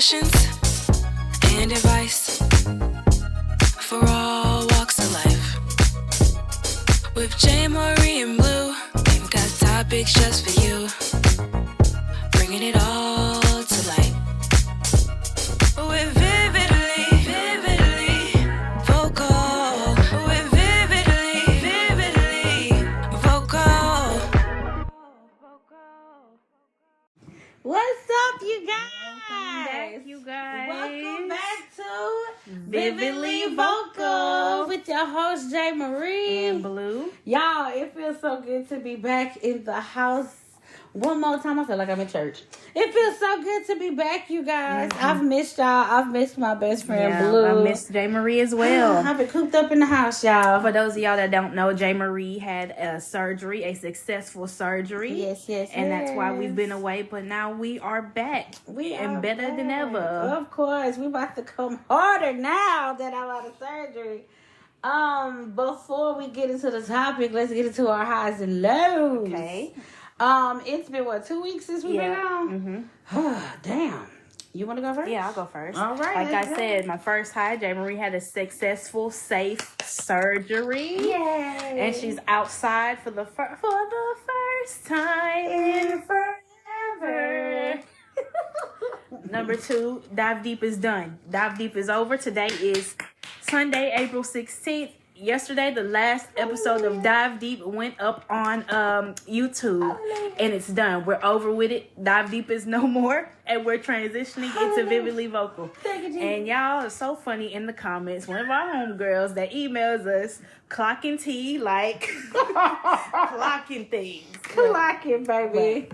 sessions and advice for all walks of life. With JayMariee and Blu, we've got topics just for you, bringing it all to light. With vividly vocal. With vividly vocal. What's up, you guys? Welcome back to Vividly Vocal with your host JayMariee and Blu. Y'all, it feels so good to be back in the house. One more time, I feel like I'm in church. It feels so good to be back, you guys. Mm-hmm. I've missed y'all. I've missed my best friend, Blu. I missed JayMariee as well. I've been cooped up in the house, y'all. For those of y'all that don't know, JayMariee had a surgery, a successful surgery. Yes. And that's why we've been away, but now we are back. And better than ever. Of course. We about to come harder now that I'm out of surgery. Before we get into the topic, let's get into our highs and lows. Okay. It's been 2 weeks since we've been on? Damn. You want to go first? Yeah, I'll go first. All right. Like I said, my first high, JayMariee had a successful, safe surgery. Yay. And she's outside for the first time in forever. Number 2, Dive Deep is done. Dive Deep is over. Today is Sunday, April 16th. Yesterday, the last episode of Dive Deep went up on YouTube, and it's done. We're over with it. Dive Deep is no more, and we're transitioning into Vividly Vocal. And y'all are so funny in the comments. One of our homegirls that emails us clocking tea, like clocking things. Clocking, baby.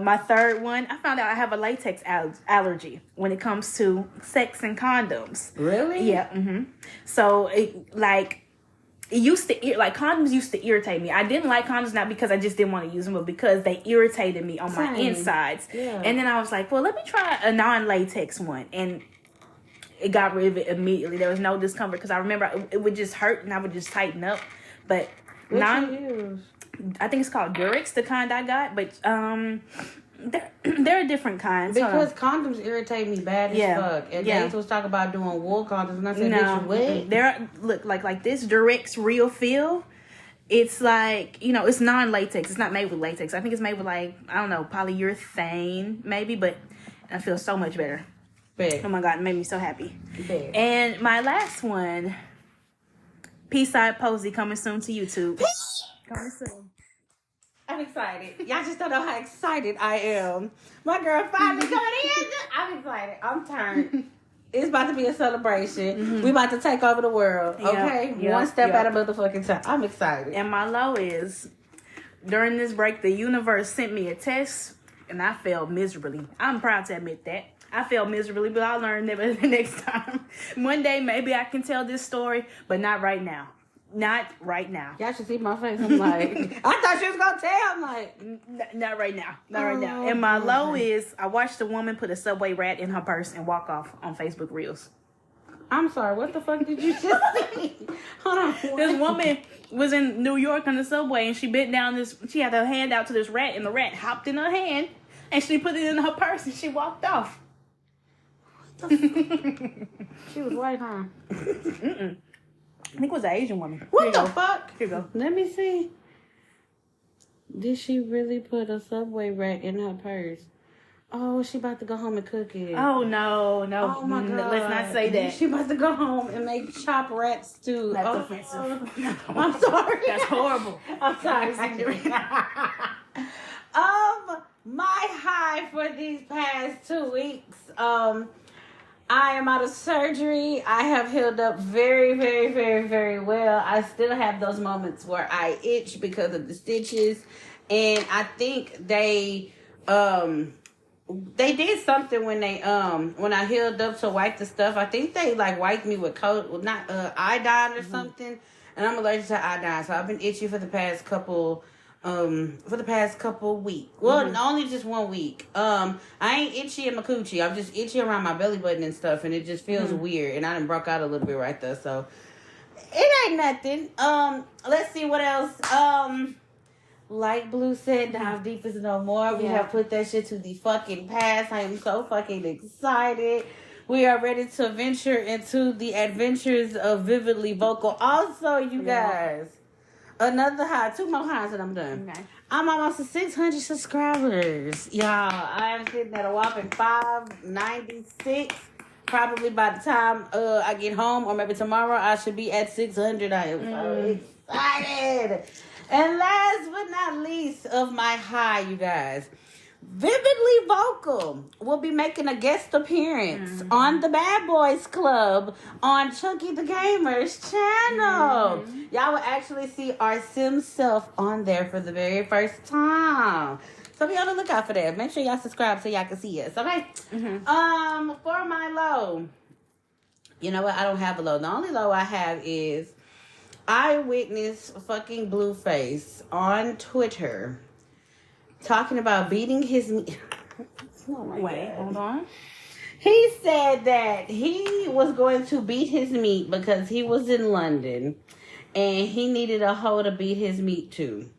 My third one, I found out I have a latex allergy when it comes to sex and condoms. Really? Yeah. So condoms used to irritate me. I didn't like condoms, not because I just didn't want to use them, but because they irritated me on my insides. Yeah. And then I was like, well, let me try a non-latex one, and it got rid of it immediately. There was no discomfort because I remember it would just hurt and I would just tighten up. But What you use? I think it's called Durex, the kind I got, but there are different kinds. Because condoms irritate me bad as fuck. And they was talking about doing wool condoms, and I said, bitch, you wet? There look like this Durex Real Feel. It's like, it's non-latex. It's not made with latex. I think it's made with polyurethane maybe, but I feel so much better. Big. Oh my God, it made me so happy. Big. And my last one, Peace-Side Posey, coming soon to YouTube. Coming soon. I'm excited. Y'all just don't know how excited I am. My girl finally coming in. I'm excited. I'm turned. It's about to be a celebration. We about to take over the world. Okay? One step at a motherfucking time. I'm excited. And my low is, during this break, the universe sent me a test, and I failed miserably. I'm proud to admit that. I failed miserably, but I'll learn never the next time. One day, maybe I can tell this story, but not right now. Not right now. Y'all should see my face. I'm like, I thought she was going to tell. I'm like, not right now. Not right now. And my low is, I watched a woman put a Subway rat in her purse and walk off on Facebook Reels. I'm sorry. What the fuck did you just say? Hold on. This woman was in New York on the subway, and she bent down she had her hand out to this rat, and the rat hopped in her hand, and she put it in her purse, and she walked off. She was white, huh? I think it was an Asian woman. What the fuck? Here you go. Let me see. Did she really put a Subway rat in her purse? Oh, she about to go home and cook it. Oh, no. Oh, my God. Let's not say that. She about to go home and make chopped rat stew. That's offensive. No. I'm sorry. That's horrible. I'm sorry. My high for these past 2 weeks, I am out of surgery. I have healed up very, very, very, very well. I still have those moments where I itch because of the stitches. And I think they did something when I healed up to wipe the stuff. I think they wiped me with iodine or something. And I'm allergic to iodine. So I've been itchy for the past couple weeks. Well, only just 1 week. I ain't itchy in my coochie. I'm just itchy around my belly button and stuff, and it just feels weird. And I done broke out a little bit right there, so it ain't nothing. Let's see what else. like Blue said, Dive Deep is no more. We have put that shit to the fucking past. I am so fucking excited. We are ready to venture into the adventures of VividlyVocal. Also, you guys, another high, 2 more highs and I'm done. Okay. I'm almost to 600 subscribers. Y'all, I am sitting at a whopping 596. Probably by the time I get home or maybe tomorrow, I should be at 600. I am so excited. And last but not least of my high, you guys, VividlyVocal will be making a guest appearance on the Bad Boys Club on Chucky the Gamer's channel. Y'all will actually see our sim self on there for the very first time. So be on the lookout for that. Make sure y'all subscribe so y'all can see us, okay? For my low, you know what? I don't have a low. The only low I have is I witnessed fucking Blueface on Twitter talking about beating his meat. Wait, hold on. He said that he was going to beat his meat because he was in London and he needed a hoe to beat his meat too.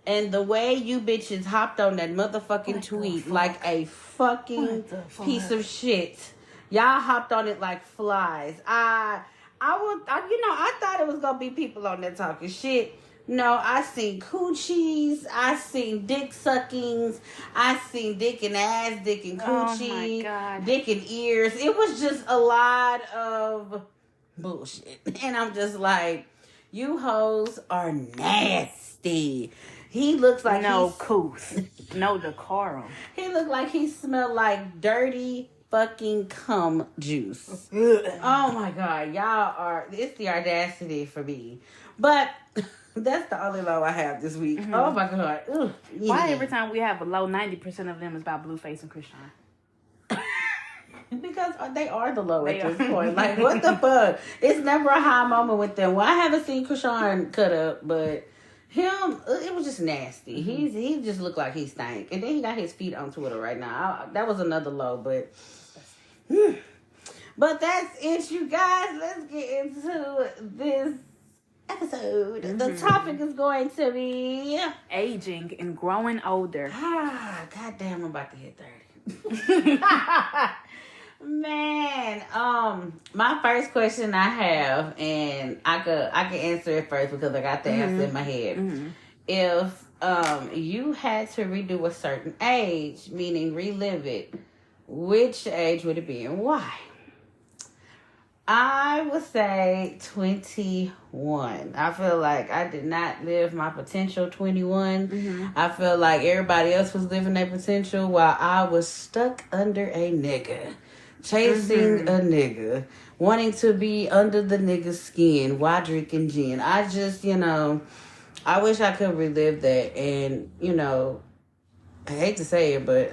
And the way you bitches hopped on that motherfucking tweet like a fucking piece of shit. Y'all hopped on it like flies. I thought it was gonna be people on there talking shit. No, I seen coochies, I seen dick suckings, I seen dick and ass, dick and coochie, dick and ears. It was just a lot of bullshit. And I'm just like, you hoes are nasty. He looks like no couth, no decorum. He looked like he smelled like dirty fucking cum juice. Oh my God, y'all are, it's the audacity for me. But that's the only low I have this week. Oh my God. Ugh, yeah. Why every time we have a low, 90% of them is about Blueface and Krishan? Because they are the low at this point. Like, what the fuck? It's never a high moment with them. Well, I haven't seen Krishan cut up, but him, it was just nasty. He just looked like he stank. And then he got his feet on Twitter right now. That was another low, but that's it, you guys. Let's get into this episode. The topic is going to be aging and growing older. Goddamn, I'm about to hit 30. Man, my first question I have, and I can answer it first because I got the answer in my head. If you had to redo a certain age, meaning relive it, which age would it be and why? I would say 21. I feel like I did not live my potential 21. I feel like everybody else was living their potential while I was stuck under a nigga. Chasing a nigga. Wanting to be under the nigga's skin while drinking gin. I just, I wish I could relive that. And, I hate to say it, but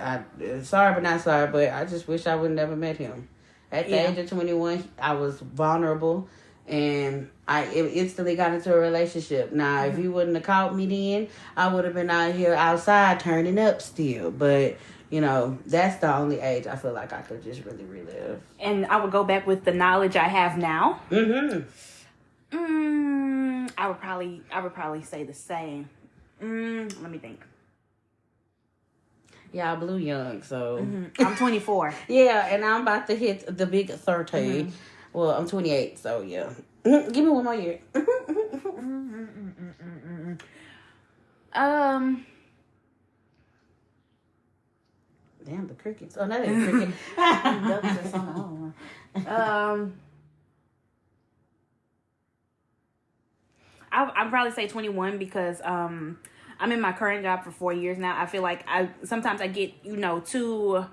sorry but not sorry, but I just wish I would never met him. At the age of 21, I was vulnerable, and I instantly got into a relationship. Now, if he wouldn't have caught me then, I would have been out here outside turning up still. But, that's the only age I feel like I could just really relive. And I would go back with the knowledge I have now. Mm-hmm. I would probably say the same. Let me think. Yeah, I blew young, so. I'm 24. Yeah, and I'm about to hit the big 30. Well, I'm 28, so yeah. Give me one more year. Damn, the crickets. Oh, that ain't a cricket. I'd probably say 21 because I'm in my current job for 4 years now. I feel like sometimes I get, too,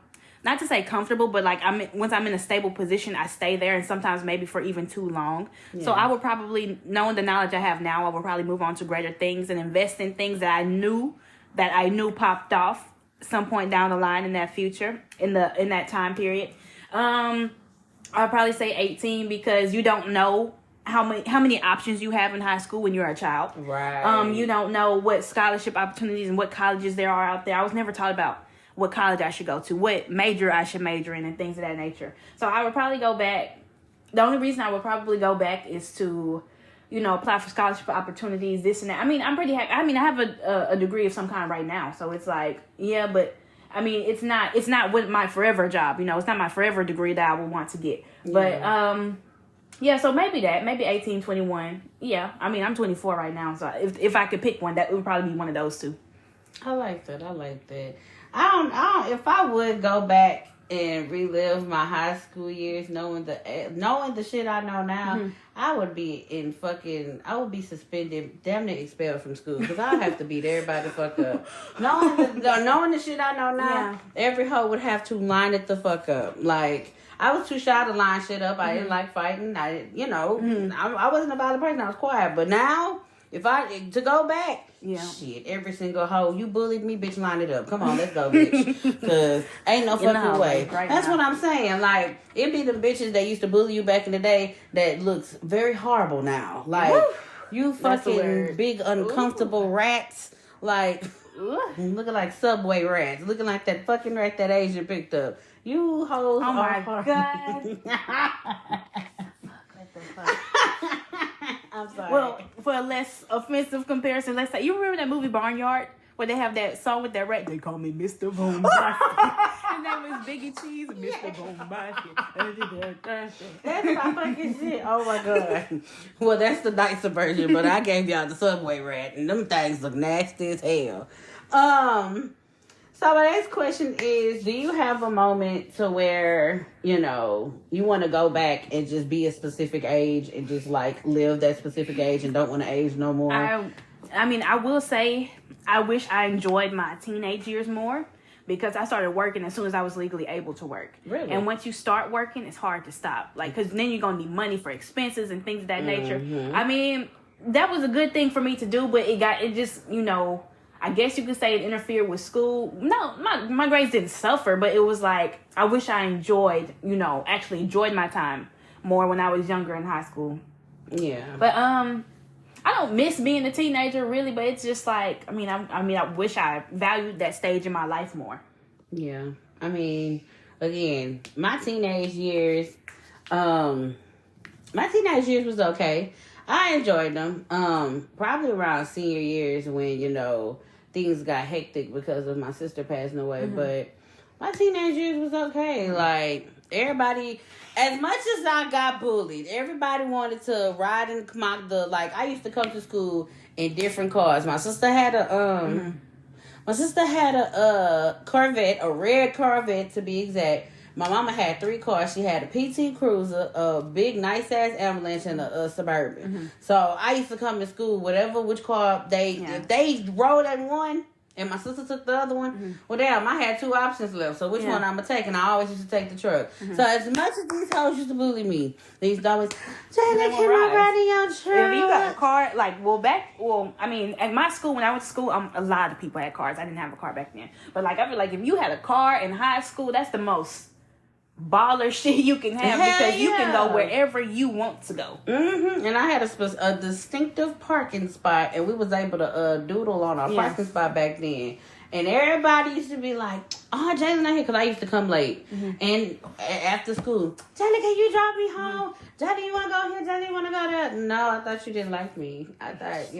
not to say comfortable, but like once I'm in a stable position, I stay there, and sometimes maybe for even too long. Yeah. So I would probably, knowing the knowledge I have now, I would probably move on to greater things and invest in things that I knew popped off some point down the line in that future, in that time period. I'd probably say 18 because you don't know how many options you have in high school when you're a child. Right. You don't know what scholarship opportunities and what colleges there are out there. I was never taught about what college I should go to, what major I should major in, and things of that nature. So I would probably go back. The only reason I would probably go back is to, apply for scholarship opportunities, this and that. I mean, I'm pretty happy. I mean, I have a degree of some kind right now, so it's like, yeah, but I mean, it's not with my forever job. It's not my forever degree that I would want to get. But yeah, so maybe 18, 21. Yeah, I mean, I'm 24 right now, so if I could pick one, that would probably be one of those two. I like that. I don't. If I would go back and relive my high school years, knowing the shit I know now, I would be suspended, damn near expelled from school, because I have to beat everybody the fuck up. Knowing the shit I know now, every hoe would have to line it the fuck up. Like, I was too shy to line shit up. I didn't like fighting. I wasn't a violent person. I was quiet. But now, to go back, shit, every single hoe, you bullied me, bitch, line it up. Come on, let's go, bitch. Because ain't no fucking way. Right. That's what I'm saying. Like, it be them bitches that used to bully you back in the day that looks very horrible now. Like, you fucking big, uncomfortable rats. Like, looking like Subway rats. Looking like that fucking rat that Asian picked up. You hoes oh my God. I'm sorry. Well, for a less offensive comparison, let's say, you remember that movie Barnyard? Where they have that song with that rat? They call me Mr. Bombastic. His name is Biggie Cheese, Mr. Bombastic. That's my fucking shit. Oh my God. Well, that's the nicer version, but I gave y'all the Subway rat, and them things look nasty as hell. So my next question is, do you have a moment to where, you want to go back and just be a specific age and just like live that specific age and don't want to age no more? I mean, I will say I wish I enjoyed my teenage years more, because I started working as soon as I was legally able to work. Really? And once you start working, it's hard to stop. Like, because then you're going to need money for expenses and things of that nature. I mean, that was a good thing for me to do, but it just, I guess you could say it interfered with school. No, my grades didn't suffer, but it was like, I wish I actually enjoyed my time more when I was younger in high school. Yeah. But, I don't miss being a teenager really, but it's just like, I wish I valued that stage in my life more. Yeah. I mean, again, my teenage years was okay. I enjoyed them. Probably around senior years when, things got hectic because of my sister passing away. But my teenage years was okay. Like, everybody, as much as I got bullied, everybody wanted to ride in I used to come to school in different cars. My sister had a Corvette, a red Corvette to be exact. My mama had 3 cars. She had a PT Cruiser, a big nice ass ambulance, and a Suburban. So I used to come to school, which car if they rode in one and my sister took the other one, well damn, I had 2 options left. So which one I'm gonna take? And I always used to take the truck. So as much as these hoes used to bully me, they used to always, Jayla, can I ride in your truck? If you got a car, at my school, when I went to school, a lot of people had cars. I didn't have a car back then. But I feel like if you had a car in high school, that's the most baller shit you can have, because you can go wherever you want to go. And I had a distinctive parking spot, and we was able to doodle on our parking spot back then. And everybody used to be like, "Oh, Jayla's not here," because I used to come late. And after school, Jayla, can you drop me home? Jayla, you want to go here? Jayla, you want to go there? No, I thought you didn't like me. I thought,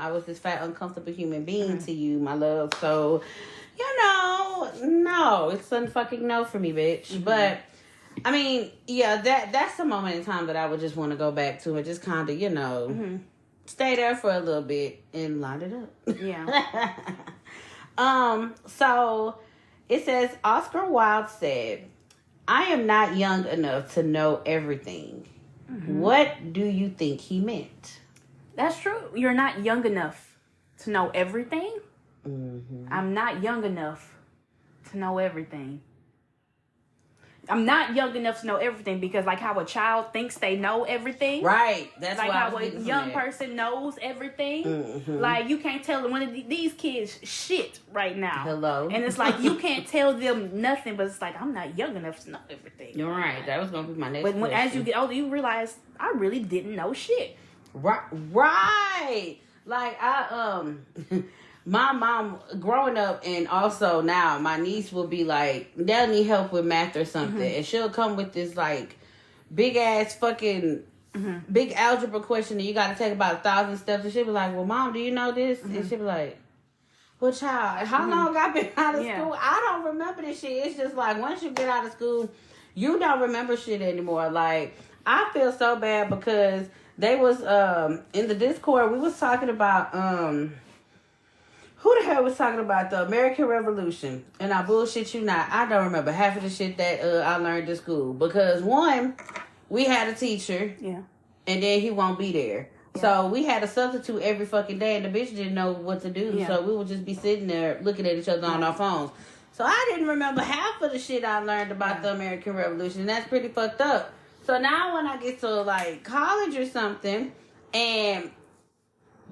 I was this fat, uncomfortable human being to you, my love. So, no, it's a fucking no for me, bitch. But, I mean, yeah, that's a moment in time that I would just want to go back to and just kind of, stay there for a little bit and line it up. Yeah. So it says, Oscar Wilde said, "I am not young enough to know everything." What do you think he meant? That's true. You're not young enough to know everything. I'm not young enough to know everything. I'm not young enough to know everything, because like how a child thinks they know everything. Right. That's like why how a young person knows everything. Like you can't tell one of these kids shit right now. Hello. And it's like you can't tell them nothing, but it's like I'm not young enough to know everything. You're right. That was going to be my next question. But as you get older, you realize I really didn't know shit. Right. Like my mom growing up, and also now my niece will be like, they'll need help with math or something, and she'll come with this like big ass fucking big algebra question and you got to take about 1,000 steps. And she'll be like, well, Mom, do you know this? And she'll be like, well, child, how long I been out of school? I don't remember this shit. It's just like, once you get out of school, you don't remember shit anymore. Like, I feel so bad because they was, in the Discord, we was talking about, who the hell was talking about the American Revolution? And I bullshit you not. I don't remember half of the shit that I learned in school. Because, one, we had a teacher. Yeah. And then he won't be there. Yeah. So we had a substitute every fucking day, and the bitch didn't know what to do. Yeah. So we would just be sitting there looking at each other on our phones. So I didn't remember half of the shit I learned about the American Revolution, and that's pretty fucked up. So now when I get to like college or something, and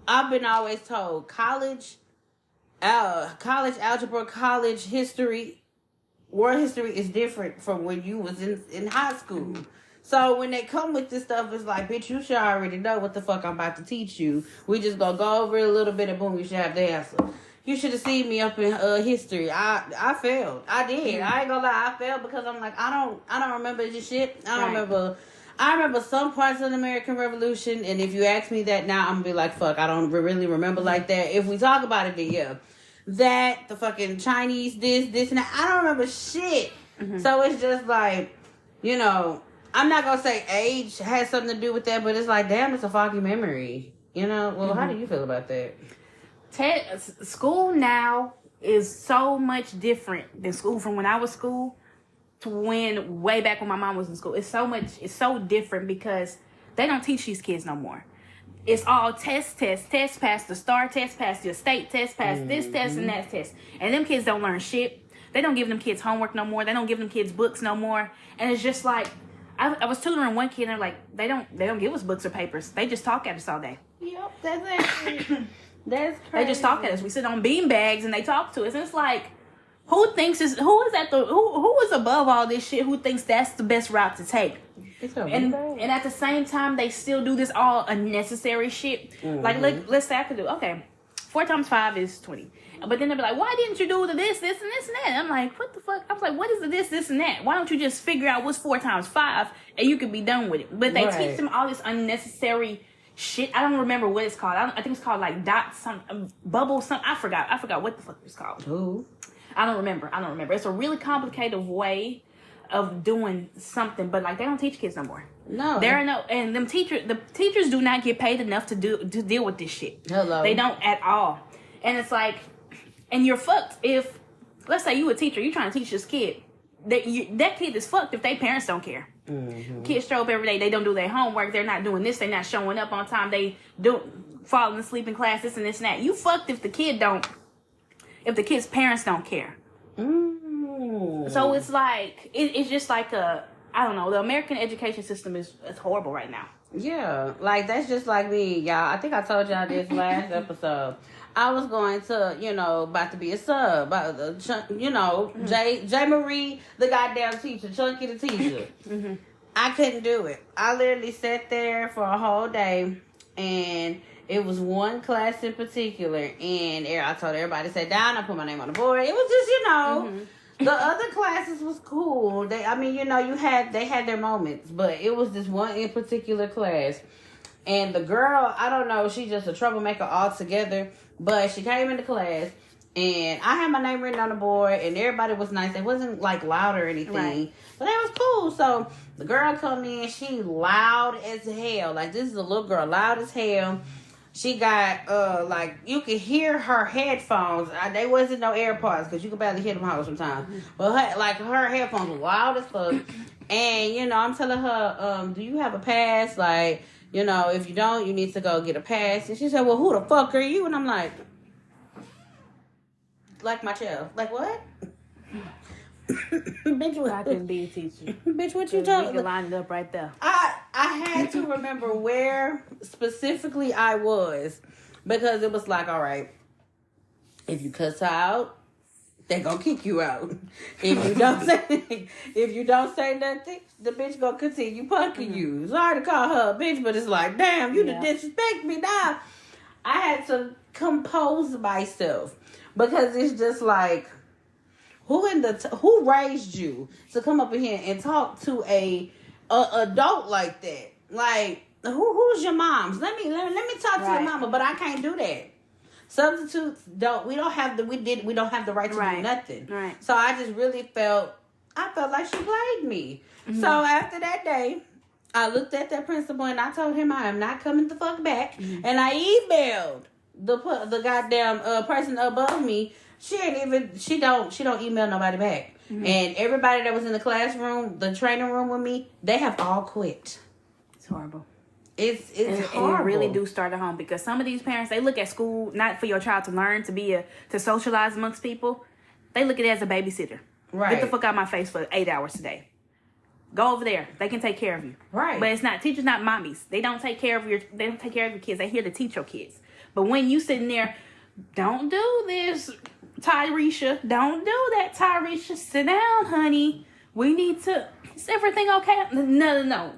I've been always told college algebra, college history, world history is different from when you was in high school. So when they come with this stuff, it's like, bitch, you should already know what the fuck I'm about to teach you. We just gonna go over it a little bit and boom, you should have the answer. You should have seen me up in history. I failed. I did. I ain't gonna lie, I failed because I'm like, I don't remember this shit. I remember some parts of the American Revolution, and if you ask me that now, I'm gonna be like, fuck, I don't really remember like that. If we talk about it, then yeah. That, the fucking Chinese, this, and that. I don't remember shit. So it's just like, you know, I'm not gonna say age has something to do with that, but it's like, damn, it's a foggy memory. You know? Well, how do you feel about that? School now is so much different than school from when I was school to when way back when my mom was in school. It's so different because they don't teach these kids no more. It's all test, pass the STAR test, pass your state test, pass this test and that test. And them kids don't learn shit. They don't give them kids homework no more. They don't give them kids books no more. And it's just like, I was tutoring one kid and they're like, they don't give us books or papers. They just talk at us all day. Yep, that's it. That's crazy. They just talk at us. We sit on bean bags and they talk to us. And it's like, who is above all this shit? Who thinks that's the best route to take? And at the same time, they still do this all unnecessary shit. Like, let's say I could do, okay, 4 times 5 is 20. But then they'll be like, why didn't you do the this, and this, and that? And I'm like, what the fuck? I was like, what is the this, and that? Why don't you just figure out what's 4 times 5 and you could be done with it? But they teach them all this unnecessary shit. I don't remember what it's called. I think it's called like bubble something. I forgot what the fuck it's called. Ooh. I don't remember. It's a really complicated way of doing something, but like they don't teach kids no more. No. And the teachers do not get paid enough to deal with this shit. Hello. They don't at all. And it's like, and you're fucked if, let's say you a teacher, you trying to teach this kid. That kid is fucked if their parents don't care. Kids show up every day, they don't do their homework, they're not doing this, they're not showing up on time, they do falling asleep in class, this and this and that. You fucked if the kid's parents don't care. So it's like, it's just like I don't know, the American education system is horrible right now. Yeah, like that's just like me, y'all. I think I told y'all this last episode. I was going to, about to be a sub, JayMariee, the goddamn teacher, Chunky the teacher. I couldn't do it. I literally sat there for a whole day, and it was one class in particular, and I told everybody to sit down. I put my name on the board. It was just, the other classes was cool. They had their moments, but it was this one in particular class. And the girl, I don't know, she's just a troublemaker altogether. But she came into class, and I had my name written on the board, and everybody was nice. It wasn't, like, loud or anything. But it was cool. So the girl come in, she loud as hell. Like, this is a little girl, loud as hell. She got, you could hear her headphones. They wasn't no AirPods, because you could barely hear them out sometimes. But, her headphones were loud as fuck. And, I'm telling her, do you have a pass? Like, if you don't, you need to go get a pass. And she said, well, who the fuck are you? And I'm like my child. Like, what? Bitch, what? I couldn't be a teacher. Bitch, what you talking about? You can line it up right there. I had to remember where specifically I was, because it was like, all right, if you cuss her out, they gonna kick you out. If you don't say nothing, the bitch gonna continue punking you. Sorry to call her a bitch, but it's like, damn, you done disrespect me now. I had to compose myself, because it's just like, who raised you to come up in here and talk to a adult like that? Like, who's your moms? Let me talk to your Right. mama, but I can't do that. Substitutes we don't have the right to do Right. nothing. Right. So I just really felt like she played me. So after that day, I looked at that principal and I told him I am not coming the fuck back. And I emailed the goddamn person above me. She don't email nobody back. And everybody that was in the classroom, the training room with me, they have all quit. It's horrible. It's horrible. And it really do start at home, because some of these parents, they look at school not for your child to learn, to socialize amongst people. They look at it as a babysitter. Right. Get the fuck out of my face for 8 hours today. Go over there. They can take care of you. Right. But it's not teachers, not mommies. They don't take care of your kids. They're here to teach your kids. But when you sitting there, don't do this, Tyresha. Don't do that, Tyresha. Sit down, honey. We need to. Is everything okay? No.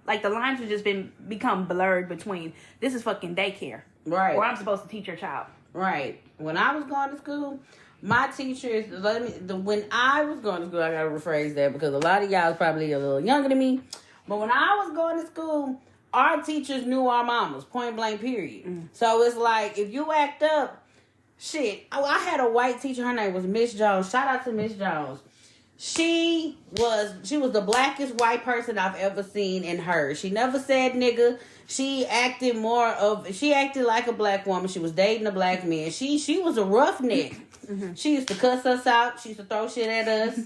Like, the lines have just become blurred between, this is fucking daycare. Right. Or I'm supposed to teach your child. Right. When I was going to school, my teachers, when I was going to school, I gotta rephrase that because a lot of y'all is probably a little younger than me. But when I was going to school, our teachers knew our mamas, point blank, period. So it's like, if you act up, shit. I had a white teacher, her name was Miss Jones. Shout out to Miss Jones. She was the blackest white person I've ever seen and heard. She never said nigga. She acted like a black woman. She was dating a black man. She was a roughneck. She used to cuss us out. She used to throw shit at us.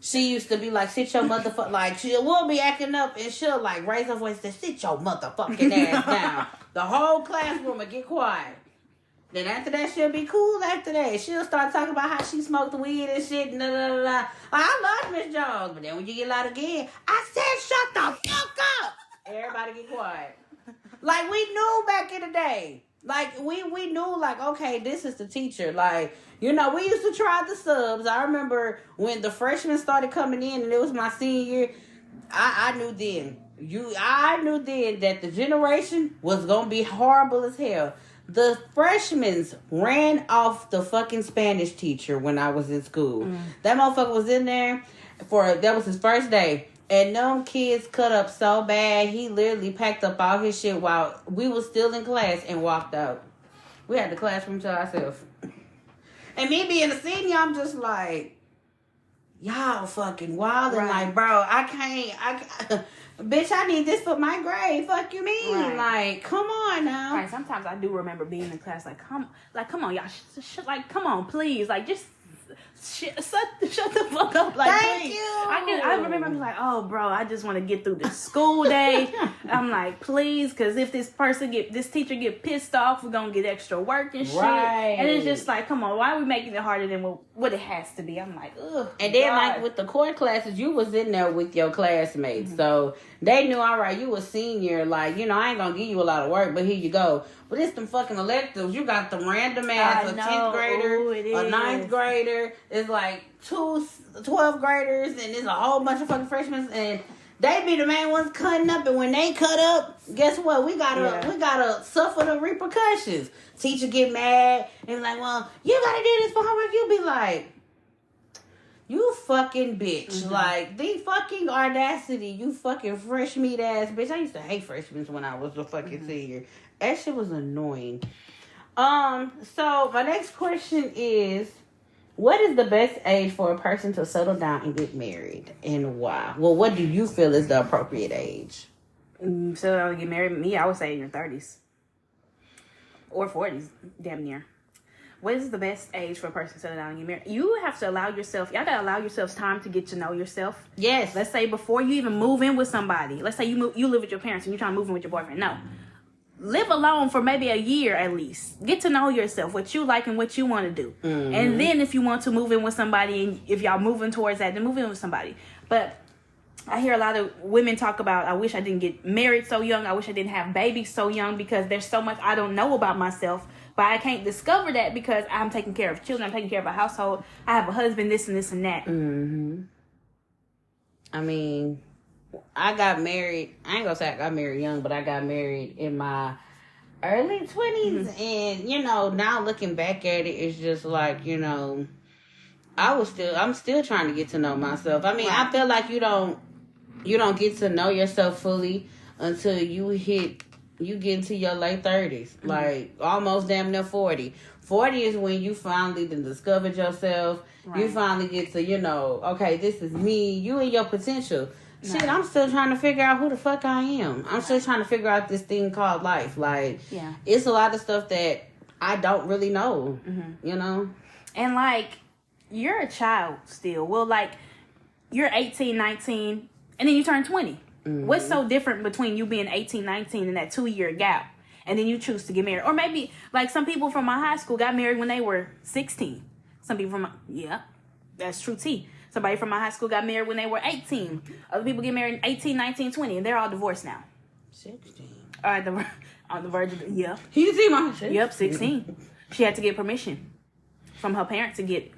She used to be like, sit your motherfucker, like, we'll be acting up and she'll like raise her voice and say, sit your motherfucking ass down. The whole classroom will get quiet. Then after that, she'll be cool after that. She'll start talking about how she smoked weed and shit. And I love Miss Jones. But then when you get loud again, I said, shut the fuck up. Everybody get quiet. Like, we knew back in the day. Like, we knew, like, okay, this is the teacher. Like, you know, we used to try the subs. I remember when the freshmen started coming in and it was my senior year, I knew then. I knew then that the generation was going to be horrible as hell. The freshmen ran off the fucking Spanish teacher when I was in school. That motherfucker was in there that was his first day. And them kids cut up so bad, he literally packed up all his shit while we was still in class and walked out. We had the classroom to ourselves. And me being a senior, I'm just like, y'all fucking wild. And like, bro, I can't. Bitch, I need this for my grade. Fuck you mean? Right. Like, come on now. Right. Sometimes I do remember being in class like, come on, y'all. Like, come on, please. Like, just shut the fuck up. Like, Thank please. you. I remember I'm like, oh, bro, I just want to get through this school day. I'm like, please, because if this teacher get pissed off, we're gonna get extra work and shit. Right. And it's just like, come on, why are we making it harder than what it has to be? I'm like, ugh. And then, God. like, with the core classes, you was in there with your classmates. So they knew, all right, you a senior. Like, you know, I ain't going to give you a lot of work, but here you go. But it's them fucking electives. You got the random ass, a 10th grader, a 9th grader. It's like 12th graders, and there's a whole bunch of fucking freshmen. And they be the main ones cutting up. And when they cut up, guess what? We gotta suffer the repercussions. Teacher get mad and like, well, you gotta do this for homework. You be like, you fucking bitch. Like, the fucking audacity. You fucking fresh meat ass bitch. I used to hate freshmen when I was a fucking senior. That shit was annoying. So my next question is, what is the best age for a person to settle down and get married, and why? Well, what do you feel is the appropriate age? Settle down and get married? Me, I would say in your 30s. Or 40s, damn near. What is the best age for a person to settle down and get married? You have to allow yourself, y'all gotta allow yourselves time to get to know yourself. Yes. Let's say before you even move in with somebody, let's say you live with your parents and you're trying to move in with your boyfriend. No. Live alone for maybe a year at least. Get to know yourself, what you like and what you want to do. And then if you want to move in with somebody, and if y'all moving towards that, then move in with somebody. But I hear a lot of women talk about, I wish I didn't get married so young. I wish I didn't have babies so young, because there's so much I don't know about myself. But I can't discover that because I'm taking care of children. I'm taking care of a household. I have a husband, this and this and that. I mean, I got married. I ain't gonna say I got married young, but I got married in my early 20s. And, you know, now looking back at it, it's just like, you know, I'm still trying to get to know myself. I mean, I feel like you don't get to know yourself fully until you get into your late 30s, like almost damn near 40. 40 is when you finally done discovered yourself. Right. You finally get to, okay, this is me, you and your potential. Shit, I'm still trying to figure out who the fuck I am. I'm still trying to figure out this thing called life. Like, it's a lot of stuff that I don't really know, And, like, you're a child still. Well, like, you're 18, 19, and then you turn 20. What's so different between you being 18, 19 and that 2-year gap? And then you choose to get married. Or maybe, like, some people from my high school got married when they were 16. Some people from that's true tea. Somebody from my high school got married when they were 18. Other people get married 18, 19, 20, and they're all divorced now. 16. On the verge of, You see my shit? Yep, 16. She had to get permission from her parents to get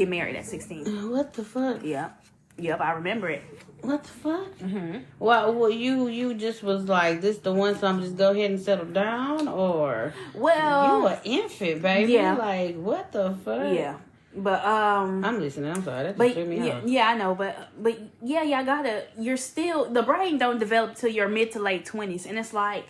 married at 16. What the fuck? Yep, I remember it. What the fuck? Mm-hmm. Well, you just was like, this the one, so I'm just go ahead and settle down, or you an infant, baby? Yeah. Like, what the fuck? Yeah, but I'm listening. I'm sorry, that just threw me off. Yeah, I know, but you're still, the brain don't develop till your mid to late 20s, and it's like,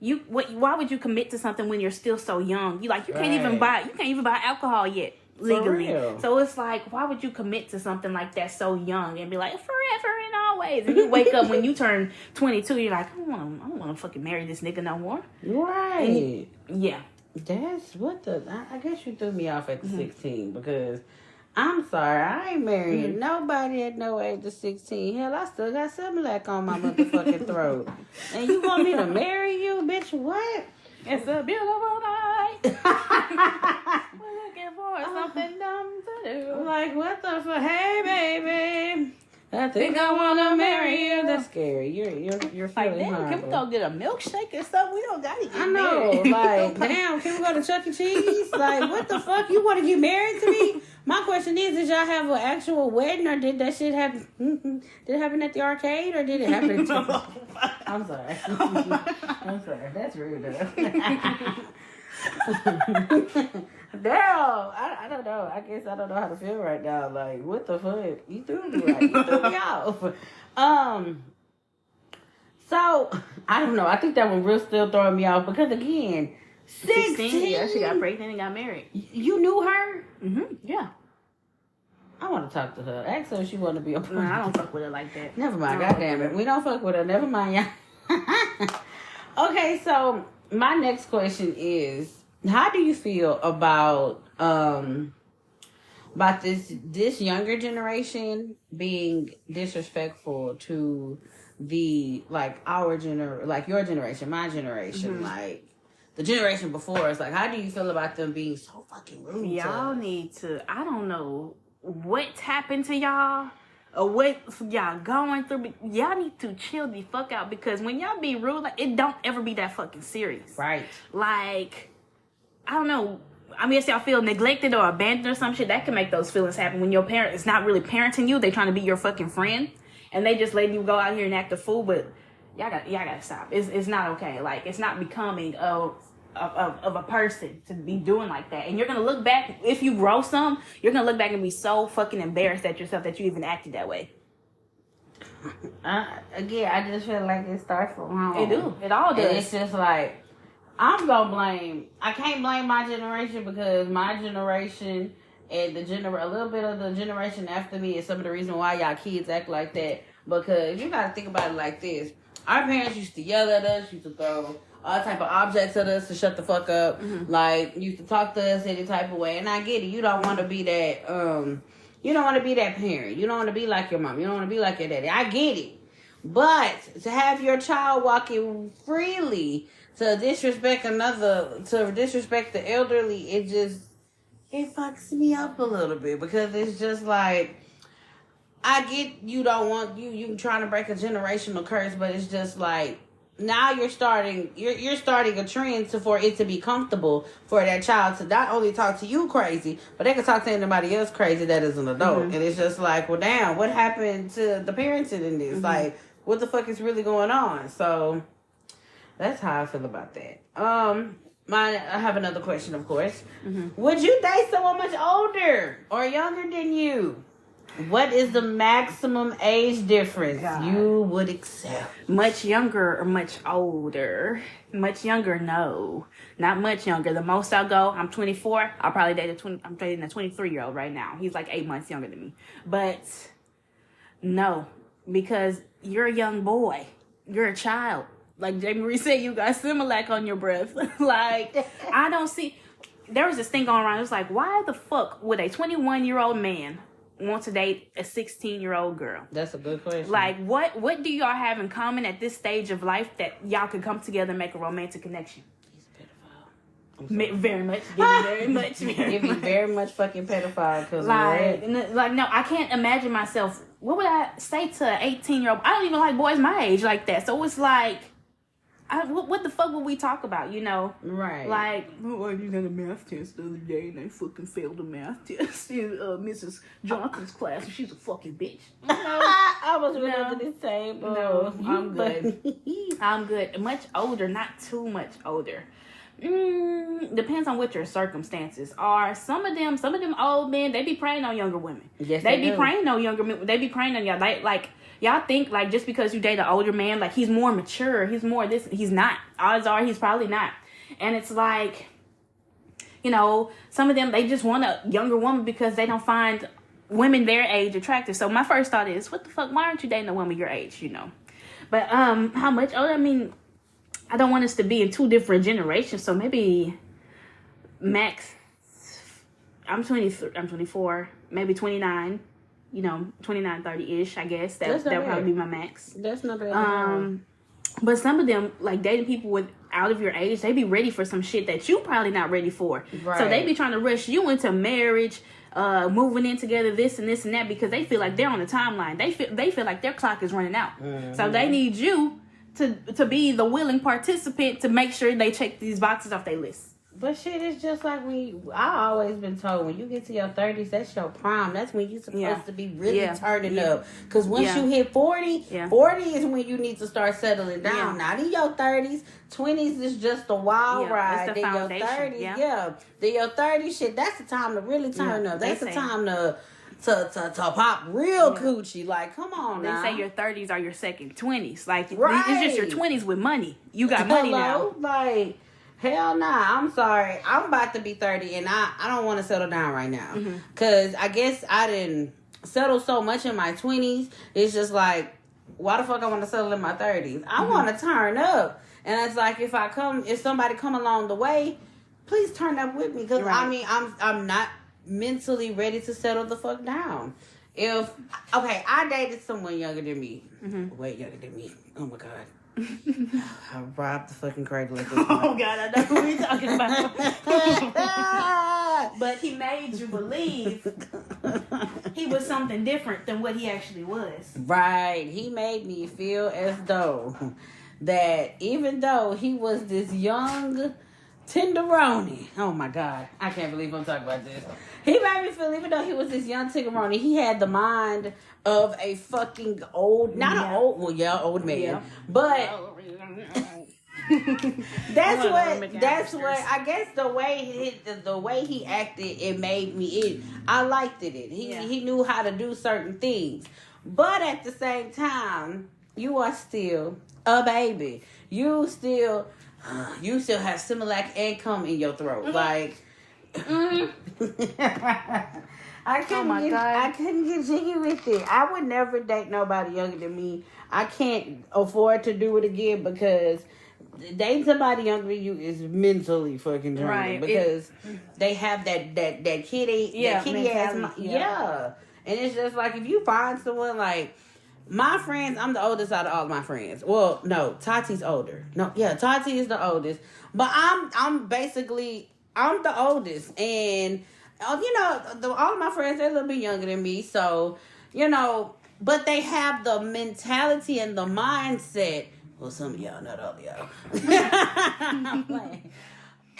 why would you commit to something when you're still so young? You can't even buy alcohol yet. Legally. So it's like, why would you commit to something like that so young and be like, forever and always? And you wake up when you turn 22, you're like, I don't want to fucking marry this nigga no more. Right. Yeah. That's what I guess you threw me off at the 16, because I'm sorry, I ain't marrying nobody at no age of 16. Hell, I still got Similac on my motherfucking throat. And you want me to marry you, bitch? What? It's a beautiful night. We're looking for something dumb to do. Like, what the fuck? Hey, baby, I think I wanna marry you. That's scary. You're feeling damn, horrible. can we go get a milkshake or something? We don't gotta get I know. married. Like, damn, can we go to Chuck E. Cheese? Like, what the fuck? You want to get married to me? My question is, did y'all have an actual wedding, or did that shit happen? Did it happen at the arcade, or did it happen at I'm sorry. I'm sorry. That's rude, though. Damn, I don't know. I guess I don't know how to feel right now. Like, what the fuck? You threw me right. You threw me off. So, I don't know. I think that one real still throwing me off, because, again, 16. Yeah, she got pregnant and got married. You knew her? Mm-hmm. Yeah. I want to talk to her. Ask her if she want to be a part. No, I don't fuck with her like that. Never mind. God damn it. We don't fuck with her. Never mind, y'all. Okay, so my next question is, how do you feel about this younger generation being disrespectful to the, like, your generation, my generation, like the generation before us? Like, how do you feel about them being so fucking rude? Y'all need to, I don't know what's happened to y'all or what y'all going through, but y'all need to chill the fuck out, because when y'all be rude, like, it don't ever be that fucking serious. Right. Like, I don't know. I mean, if y'all feel neglected or abandoned or some shit, that can make those feelings happen when your parent is not really parenting you. They trying to be your fucking friend, and they just letting you go out here and act a fool. But y'all gotta stop. It's not okay. Like, it's not becoming of a person to be doing like that. And you're gonna look back, if you grow some, you're gonna look back and be so fucking embarrassed at yourself that you even acted that way. Again, I just feel like it starts from home. It do. It all does. And it's just like, I can't blame my generation, because my generation and a little bit of the generation after me is some of the reason why y'all kids act like that. Because you gotta think about it like this. Our parents used to yell at us, used to throw all type of objects at us to shut the fuck up. Mm-hmm. Like, used to talk to us any type of way. And I get it. You don't want to be that, you don't want to be that parent. You don't want to be like your mom. You don't want to be like your daddy. I get it. But to have your child walking freely to disrespect the elderly, it fucks me up a little bit, because it's just like, I get you don't want you trying to break a generational curse, but it's just like, now you're starting a trend for it to be comfortable for that child to not only talk to you crazy, but they can talk to anybody else crazy that is an adult. Mm-hmm. And it's just like, well, damn, what happened to the parenting in this? Mm-hmm. Like, what the fuck is really going on? So that's how I feel about that. I have another question, of course. Mm-hmm. Would you date someone much older or younger than you? What is the maximum age difference God. you would accept? Much younger or much older? Much younger, no. Not much younger. The most I'll go, I'm 24. I'll probably date I'm dating a 23-year-old right now. He's like 8 months younger than me. But no, because you're a young boy. You're a child. Like JayMariee said, you got Similac on your breath. Like, I don't see... There was this thing going around. It was like, why the fuck would a 21-year-old man want to date a 16-year-old girl? That's a good question. Like, what do y'all have in common at this stage of life that y'all could come together and make a romantic connection? He's a pedophile. Very much. Very much. Give me very much fucking pedophile. Cause like, no, I can't imagine myself. What would I say to an 18-year-old? I don't even like boys my age like that. So it's like, what the fuck would we talk about, you know? Right. Like, oh, you got a math test the other day and I fucking failed the math test in Mrs. Johnson's class and she's a fucking bitch. You know? I was under the table. No, I'm good. I'm good. Much older, not too much older. Depends on what your circumstances are. Some of them old men, they be preying on younger women. Yes, they be preying on younger men. They be preying on y'all. Like y'all think like just because you date an older man, like he's more mature, he's more this. He's not. Odds are he's probably not. And it's like, you know, some of them they just want a younger woman because they don't find women their age attractive. So my first thought is, what the fuck? Why aren't you dating a woman your age? You know. But how much older? I mean, I don't want us to be in two different generations. So maybe max. I'm 23. I'm 24. Maybe 29. You know, 29, 30-ish, I guess. That'll probably be my max. That's not bad. But some of them, like dating people with out of your age, they be ready for some shit that you probably not ready for. Right. So they be trying to rush you into marriage, moving in together, this and this and that, because they feel like they're on the timeline. They feel like their clock is running out. Mm-hmm. So they need you to be the willing participant to make sure they check these boxes off their list. But shit, it's just like I always been told, when you get to your 30s, that's your prime. That's when you're supposed to be really turning up. Because once you hit 40, 40 is when you need to start settling down. Not in your 30s. 20s is just a wild ride. Then your 30s, then your 30s, shit, that's the time to really turn up. That's the time to pop real coochie. Like, come on now. They say your 30s are your second 20s. Like, it's just your 20s with money. You got money now. Like... Hell nah, I'm sorry. I'm about to be 30 and I don't want to settle down right now. Because I guess I didn't settle so much in my 20s. It's just like, why the fuck I want to settle in my 30s? I want to turn up. And it's like, if somebody come along the way, please turn up with me. Because I mean, I'm not mentally ready to settle the fuck down. I dated someone younger than me. Way younger than me. Oh my God. I robbed the fucking Craigslist. Oh God, I know who we're talking about. But he made you believe he was something different than what he actually was. Right. He made me feel as though that even though he was this young tenderoni. Oh my God. I can't believe I'm talking about this. He made me feel, even though he was this young tenderoni, he had the mind of a fucking old man. But that's what I guess the way he acted, it made me I liked it. He knew how to do certain things. But at the same time, you are still a baby. You still have Similac and cum in your throat. Like I couldn't get jiggy with it. I would never date nobody younger than me. I can't afford to do it again because dating somebody younger than you is mentally fucking draining. Right. Because they have that kitty ass. And it's just like, if you find someone like my friends, I'm the oldest out of all of my friends. Well, no, Tati's older. Tati is the oldest. But I'm the oldest, and you know, all of my friends, they're a little bit younger than me, so, you know, but they have the mentality and the mindset. Well, some of y'all, not all of y'all. I'm playing.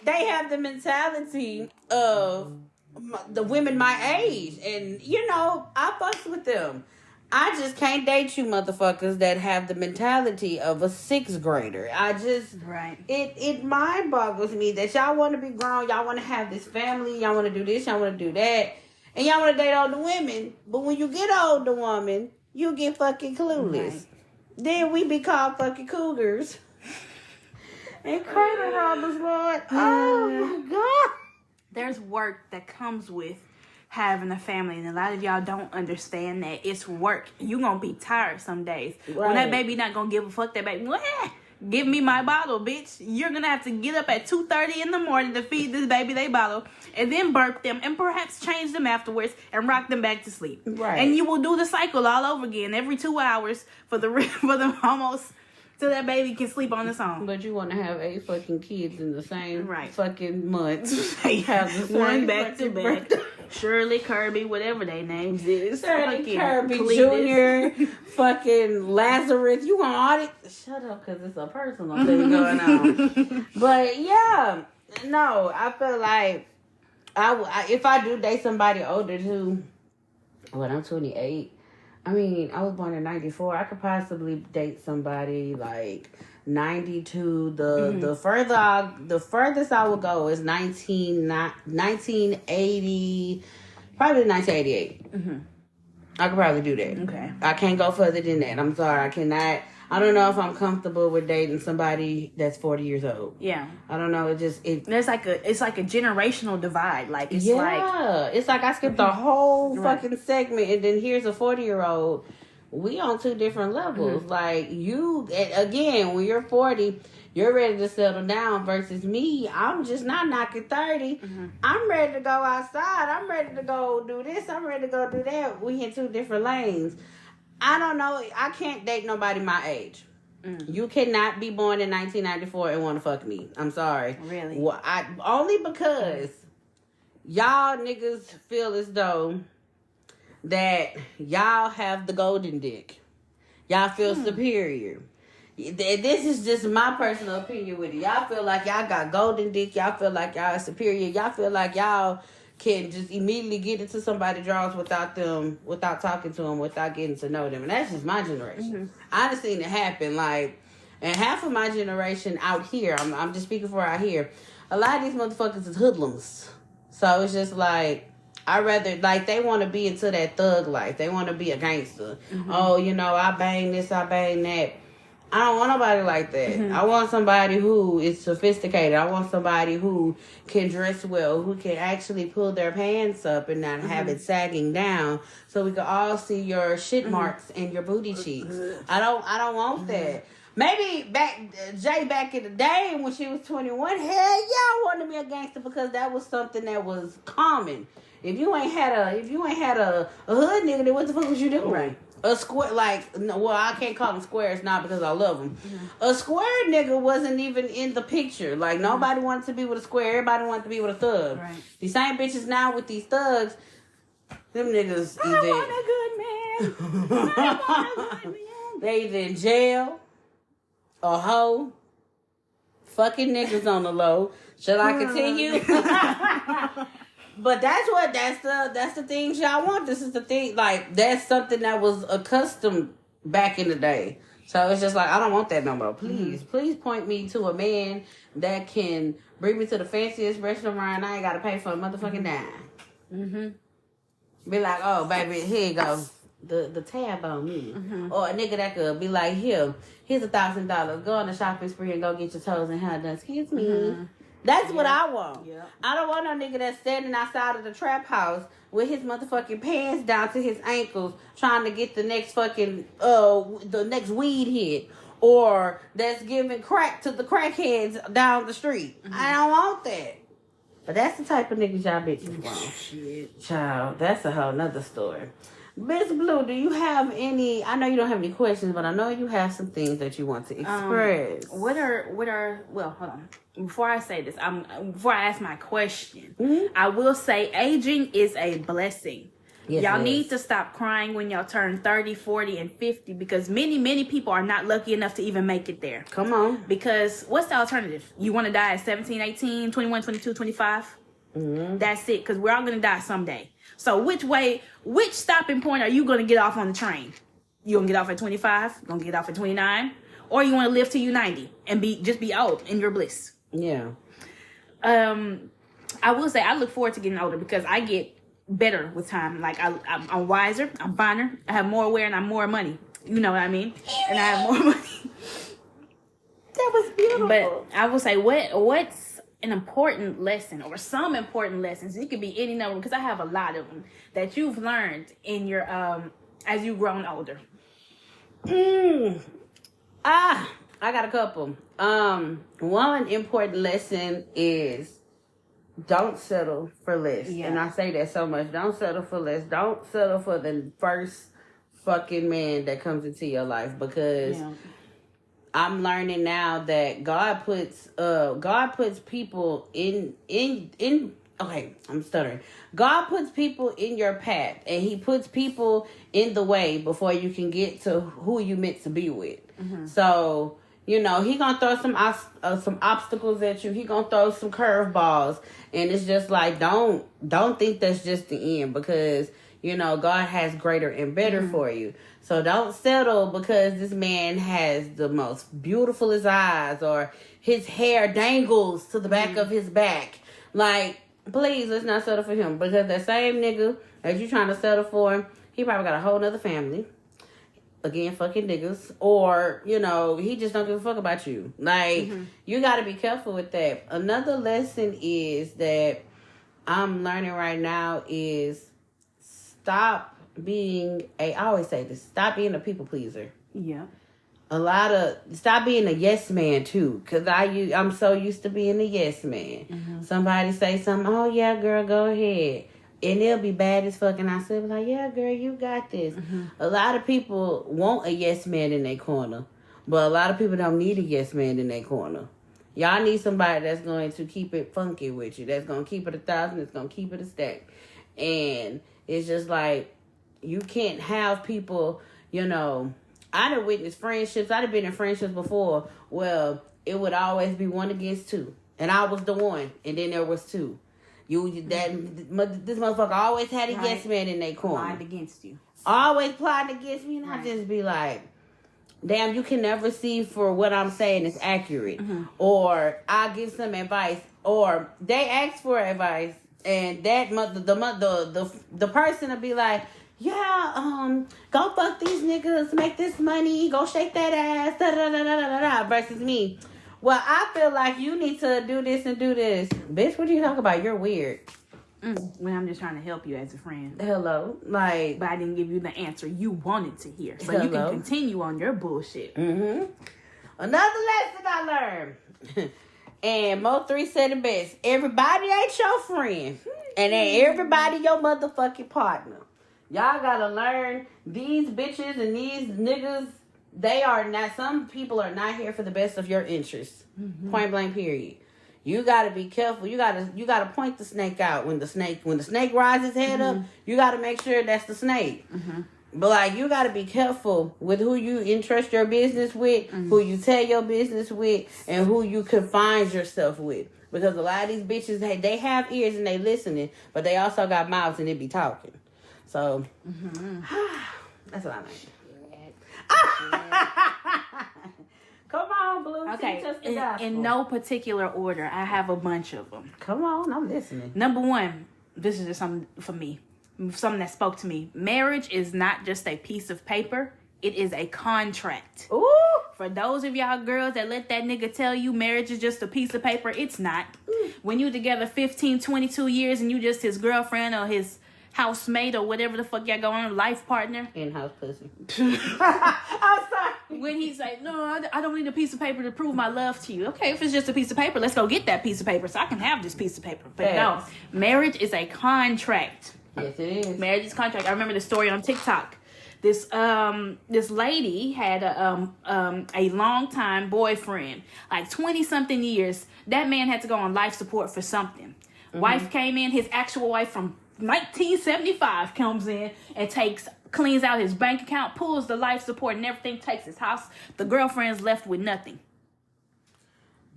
They have the mentality of the women my age, and, you know, I fucks with them. I just can't date you motherfuckers that have the mentality of a 6th grader. It mind boggles me that y'all want to be grown, y'all want to have this family, y'all want to do this, y'all want to do that. and y'all want to date older women. But when you get an older woman, you get fucking clueless. Right. Then we be called fucking cougars. And cradle robbers, Lord. Oh, my God. There's work that comes with having a family, and a lot of y'all don't understand that it's work. You gonna be tired some days. When that baby not gonna give a fuck, that baby, give me my bottle, bitch. You're gonna have to get up at 2:30 in the morning to feed this baby they bottle, and then burp them, and perhaps change them afterwards and rock them back to sleep. Right. And you will do the cycle all over again every 2 hours for the almost till that baby can sleep on its own. But you want to have 8 fucking kids in the same Right. fucking months. Have the same One back to fucking back. birthday. Shirley, Kirby, whatever their names is. Shirley, Fucking Kirby, Cletus. Jr., fucking Lazarus. You want all this? Shut up, because it's a personal thing going on. But yeah, no, I feel like if I do date somebody older too, I'm 28. I mean, I was born in 94. I could possibly date somebody like 92. The furthest I would go is 1980, probably 1988. Mm-hmm. I could probably do that. Okay. I can't go further than that. I'm sorry, I cannot. I don't know if I'm comfortable with dating somebody that's 40 years old. Yeah. I don't know. It's like a generational divide. Like it's it's like I skipped a whole fucking segment, and then here's a 40-year-old. We on 2 different levels. Mm-hmm. Like you, again, when you're 40, you're ready to settle down. Versus me, I'm just not knocking 30. Mm-hmm. I'm ready to go outside. I'm ready to go do this. I'm ready to go do that. We in 2 different lanes. I don't know. I can't date nobody my age. You cannot be born in 1994 and want to fuck me. I'm sorry. Really? Well, only because y'all niggas feel as though that y'all have the golden dick. Y'all feel superior. This is just my personal opinion with it. Y'all feel like y'all got golden dick. Y'all feel like y'all are superior. Y'all feel like y'all can just immediately get into somebody's drawers without talking to them, without getting to know them. And that's just my generation. I done seen it happen. Like, and half of my generation out here, I'm just speaking for out here, a lot of these motherfuckers is hoodlums. So it's just like, I rather, like, they want to be into that thug life. They want to be a gangster. Oh, I bang this, I bang that. I don't want nobody like that. I want somebody who is sophisticated. I want somebody who can dress well, who can actually pull their pants up and not have it sagging down, so we can all see your shit marks and your booty cheeks. I don't want that. Maybe back in the day when she was 21, hell yeah, I wanted me a gangster because that was something that was common. If you ain't had a hood nigga, then what the fuck was you doing? Right. A square, I can't call them squares now because I love them. A square nigga wasn't even in the picture. Like, nobody wanted to be with a square. Everybody wanted to be with a thug. Right. These same bitches now with these thugs, them niggas I want a good man. I want a good man. they either in jail, a hoe, fucking niggas on the low. Shall I continue? But that's the things y'all want. This is the thing, like, that's something that was accustomed back in the day. So it's just like, I don't want that no more. Please point me to a man that can bring me to the fanciest restaurant. I ain't got to pay for a motherfucking dime. Be like, oh, baby, here you go. The tab on me. Or a nigga that could be like, here's $1,000. Go on a shopping spree and go get your toes and hair done. Excuse me. That's what I want. Yeah. I don't want no nigga that's standing outside of the trap house with his motherfucking pants down to his ankles trying to get the next fucking, the next weed hit. Or that's giving crack to the crackheads down the street. I don't want that. But that's the type of niggas y'all bitches want. Shit. Child, that's a whole nother story. Miss Blue, do you have any, I know you don't have any questions, but I know you have some things that you want to express. Well, hold on. Before I say this, before I ask my question, I will say aging is a blessing. Yes, y'all need to stop crying when y'all turn 30, 40, and 50 because many, many people are not lucky enough to even make it there. Come on. Because what's the alternative? You want to die at 17, 18, 21, 22, 25? That's it, because we're all going to die someday. So which stopping point are you going to get off on the train? You going to get off at 25? You going to get off at 29? Or you want to live till you 90 and just be old in your bliss? Yeah. I will say I look forward to getting older because I get better with time. Like I'm wiser, I'm finer, I have more aware, and I'm more money. You know what I mean? And I have more money. That was beautiful. But I would say, what's an important lesson or some important lessons? It could be any number because I have a lot of them that you've learned in your as you've grown older. I got a couple. One important lesson is don't settle for less. Yeah. And I say that so much. Don't settle for less. Don't settle for the first fucking man that comes into your life, because I'm learning now that God puts people in okay, I'm stuttering. God puts people in your path, and he puts people in the way before you can get to who you meant to be with. So, he gonna throw some obstacles at you. He gonna throw some curveballs, and it's just like, don't think that's just the end, because God has greater and better for you. So don't settle because this man has the most beautifulest eyes, or his hair dangles to the back of his back. Like, please, let's not settle for him, because that same nigga that you trying to settle for, he probably got a whole nother family. Again, fucking niggas. Or, he just don't give a fuck about you. Like, you got to be careful with that. Another lesson is that I'm learning right now is stop being stop being a people pleaser. Yeah. Stop being a yes man too, because I'm so used to being a yes man. Somebody say something, oh yeah girl, go ahead, and they'll be bad as fuck, and I say like, yeah girl, you got this. A lot of people want a yes man in their corner, but a lot of people don't need a yes man in their corner. Y'all need somebody that's going to keep it funky with you, that's going to keep it 1,000, that's going to keep it a stack. And it's just like, you can't have people, I done witnessed friendships. I done been in friendships before. Well, it would always be 1 against 2, and I was the one, and then there was 2. This motherfucker always had a yes man in their corner. Plotting against you. Always plotting against me, and I just be like, damn, you can never see for what I'm saying is accurate. Or I give some advice, or they ask for advice, and that the person will be like, yeah, go fuck these niggas, make this money, go shake that ass, da da da da da da. Versus me, well, I feel like you need to do this and do this. Bitch, what do you talk about? You're weird. When I'm just trying to help you as a friend. Hello, like, but I didn't give you the answer you wanted to hear, so you can continue on your bullshit. Another lesson I learned, and Mo3 said it best: everybody ain't your friend, and ain't everybody your motherfucking partner. Y'all gotta learn, these bitches and these niggas, they are not, some people are not here for the best of your interests. Point blank period. You gotta be careful. You gotta point the snake out. When the snake rises head up, you gotta make sure that's the snake. But like, you gotta be careful with who you entrust your business with, who you tell your business with, and who you confine yourself with. Because a lot of these bitches, they have ears and they listening, but they also got mouths and they be talking. So, that's what I mean. Come on, Blue. Okay, Teach us the gospel. in no particular order, I have a bunch of them. Come on, I'm listening. Number 1, this is just something for me, something that spoke to me. Marriage is not just a piece of paper. It is a contract. Ooh. For those of y'all girls that let that nigga tell you marriage is just a piece of paper, it's not. When you together 15, 22 years and you just his girlfriend or his housemate or whatever the fuck y'all going on, life partner. In-house pussy. I'm sorry. When he's like, no, I don't need a piece of paper to prove my love to you. Okay, if it's just a piece of paper, let's go get that piece of paper so I can have this piece of paper. But no, marriage is a contract. Yes, it is. Marriage is a contract. I remember the story on TikTok. This lady had a long time boyfriend, like 20-something years. That man had to go on life support for something. Wife came in, his actual wife from 1975 comes in and cleans out his bank account, pulls the life support and everything, takes his house. The girlfriend's left with nothing.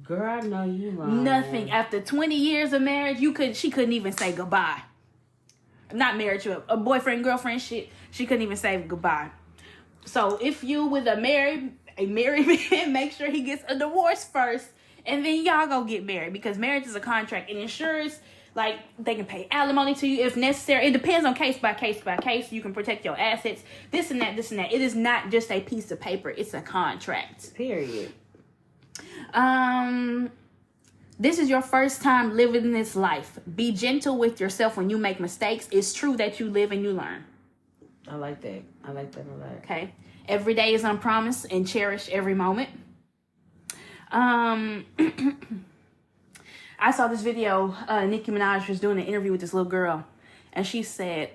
Girl, I know you lying. Nothing. After 20 years of marriage, she couldn't even say goodbye. Not marriage, a boyfriend, girlfriend shit. She couldn't even say goodbye. So if you with a married man, make sure he gets a divorce first, and then y'all go get married, because marriage is a contract. It ensures Like, they can pay alimony to you if necessary. It depends on case by case by case. You can protect your assets. This and that, this and that. It is not just a piece of paper. It's a contract. Period. This is your first time living this life. Be gentle with yourself when you make mistakes. It's true that you live and you learn. I like that. I like that a lot. Okay. Every day is unpromised and cherish every moment. I saw this video. Nicki Minaj was doing an interview with this little girl, and she said,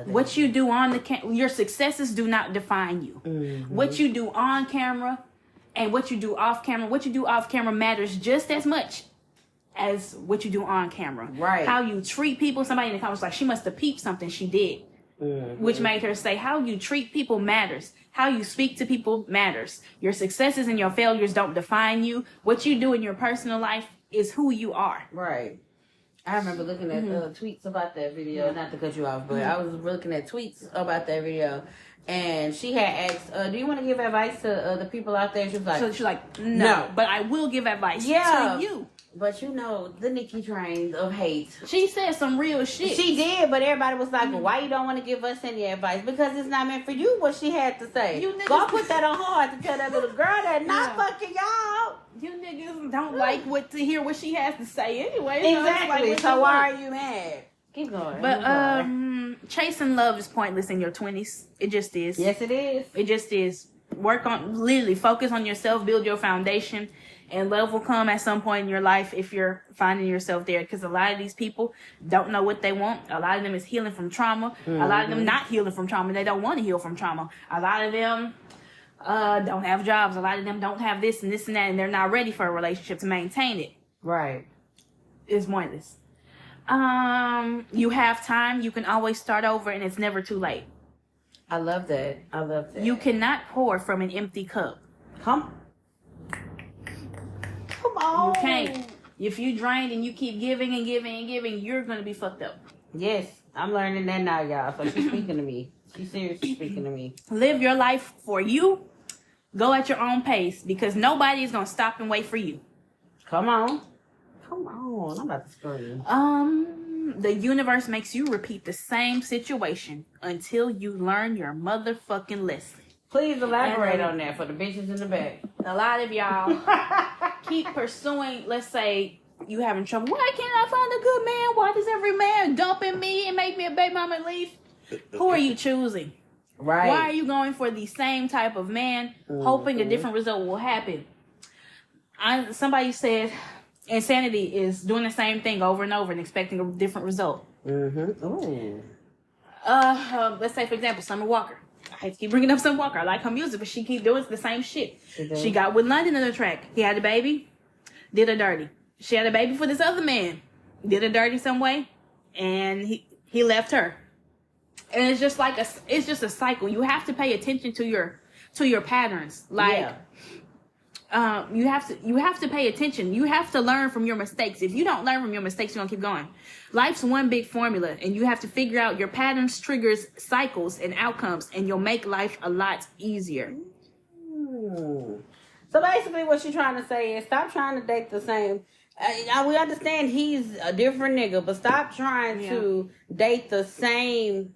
"What you do on the your successes do not define you. Mm-hmm. What you do on camera, and what you do off camera. What you do off camera matters just as much as what you do on camera. Right? How you treat people. Somebody in the comments was like, she must have peeped something she did." Mm-hmm. Which made her say, how you treat people matters. How you speak to people matters. Your successes and your failures don't define you. What you do in your personal life is who you are. Right. I remember looking at tweets about that video. Not to cut you off, but I was looking at tweets about that video. And she had asked, do you want to give advice to the people out there? She was like, so she's like, no, but I will give advice to you. But you know, the Nicki train of hate. She said some real shit. She did, but everybody was like, well, why you don't want to give us any advice? Because it's not meant for you, what she had to say. Go put that on her to tell that little girl that not fucking y'all. You niggas don't like to hear what she has to say anyway. Exactly. Like, so why are you mad? Keep going. But chasing love is pointless in your 20s. It just is. Yes, it is. It just is. Literally focus on yourself, build your foundation, and love will come at some point in your life if you're finding yourself there. Because a lot of these people don't know what they want. A lot of them is healing from trauma. Mm-hmm. A lot of them not healing from trauma. They don't want to heal from trauma. A lot of them don't have jobs. A lot of them don't have this and this and that, and they're not ready for a relationship to maintain it. Right. It's pointless. You have time. You can always start over, and it's never too late. I love that. I love that. You cannot pour from an empty cup. Come on. You can't. If you drain and you keep giving and giving and giving, you're going to be fucked up. Yes, I'm learning that now, y'all. So she's speaking to me. She's seriously speaking to me. Live your life for you. Go at your own pace because nobody is going to stop and wait for you. Come on. Come on. I'm about to scream. The universe makes you repeat the same situation until you learn your motherfucking lesson. Please elaborate on that for the bitches in the back. A lot of y'all keep pursuing, let's say you having trouble. Why can't I find a good man? Why does every man dumping me and make me a baby mama and leave? Who are you choosing? Right. Why are you going for the same type of man, hoping a different result will happen? Somebody said insanity is doing the same thing over and over and expecting a different result. Mm-hmm. Ooh. Let's say, for example, Summer Walker. I hate to keep bringing up Summer Walker. I like her music, but she keep doing the same shit. She got with London in the track. He had a baby, did her dirty. She had a baby for this other man, did her dirty some way, and he left her. And it's just like it's just a cycle. You have to pay attention to your patterns. Like you have to pay attention. You have to learn from your mistakes. If you don't learn from your mistakes, you're gonna keep going. Life's one big formula, and you have to figure out your patterns, triggers, cycles, and outcomes, and you'll make life a lot easier. So basically, what she's trying to say is stop trying to date the same. We understand he's a different nigga, but stop trying to date the same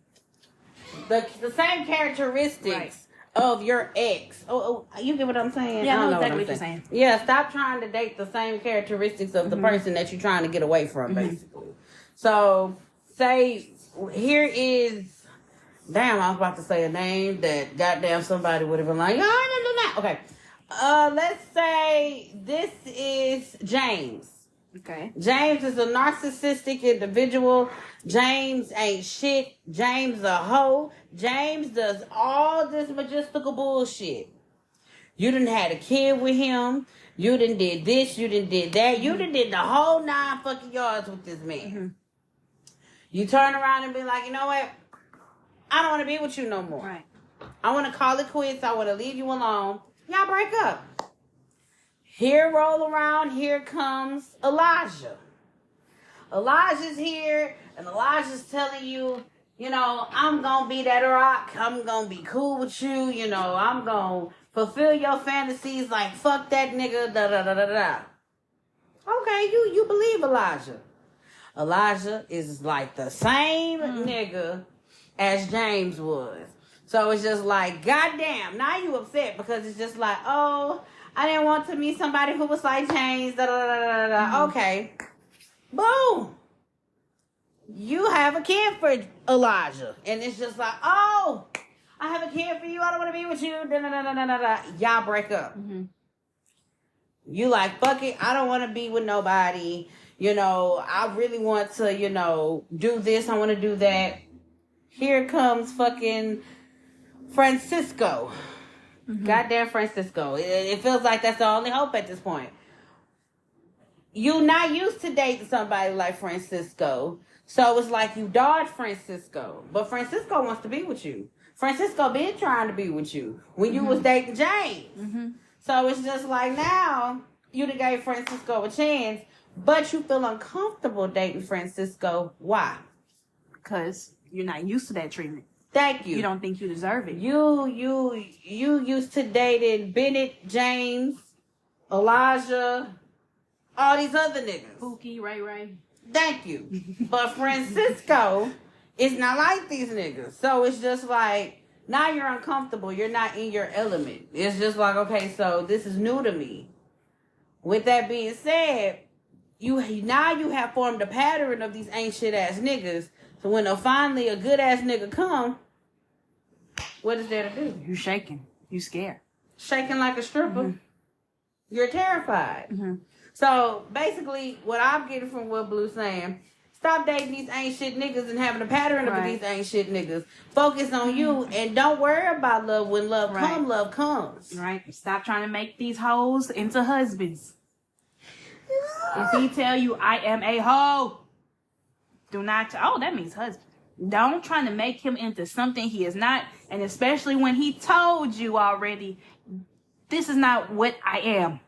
same characteristics of your ex. Oh, you get what I'm saying? Yeah, I know exactly what you're saying. Yeah, stop trying to date the same characteristics of the person that you're trying to get away from, basically. So, say, here is, damn, I was about to say a name that goddamn somebody would have been like, oh, no. Okay. Let's say this is James. Okay. James is a narcissistic individual. James ain't shit. James a hoe. James does all this majestical bullshit. You done had a kid with him. You done did this. You done did that. You done did the whole 9 fucking yards with this man. Mm-hmm. You turn around and be like, you know what? I don't want to be with you no more. Right. I want to call it quits. I want to leave you alone. Y'all break up. Here roll around, here comes Elijah. Elijah's here, and Elijah's telling you, you know, I'm going to be that rock. I'm going to be cool with you. You know, I'm going to fulfill your fantasies like, fuck that nigga, da-da-da-da-da. Okay, you believe Elijah. Elijah is like the same nigga as James was. So it's just like, goddamn, now you upset because it's just like, oh, I didn't want to meet somebody who was like James, da da da da da. Okay. Boom. You have a kid for Elijah. And it's just like, oh, I have a kid for you. I don't want to be with you. Da da da da da da. Y'all break up. You like, fuck it. I don't want to be with nobody. You know, I really want to, you know, do this. I want to do that. Here comes fucking Francisco. Goddamn Francisco. It feels like that's the only hope at this point. You not used to dating somebody like Francisco. So it's like you dodge Francisco. But Francisco wants to be with you. Francisco been trying to be with you when you was dating James. So it's just like now you done gave Francisco a chance, but you feel uncomfortable dating Francisco. Why? Because you're not used to that treatment. Thank you. You don't think you deserve it. You used to dating Bennett, James, Elijah, all these other niggas. Pookie, Ray. Thank you. But Francisco is not like these niggas. So it's just like, now you're uncomfortable. You're not in your element. It's just like, okay, so this is new to me. With that being said, you have formed a pattern of these ain't shit ass niggas. So when finally a good ass nigga come, what is there to do? You shaking. You scared. Shaking like a stripper. You're terrified. So basically, what I'm getting from what Blue's saying, stop dating these ain't shit niggas and having a pattern of these ain't shit niggas. Focus on you and don't worry about love. When love comes, love comes. Right. Stop trying to make these hoes into husbands. If he tell you I am a hoe, do not. That means husband. Don't try to make him into something he is not, and especially when he told you already, this is not what I am.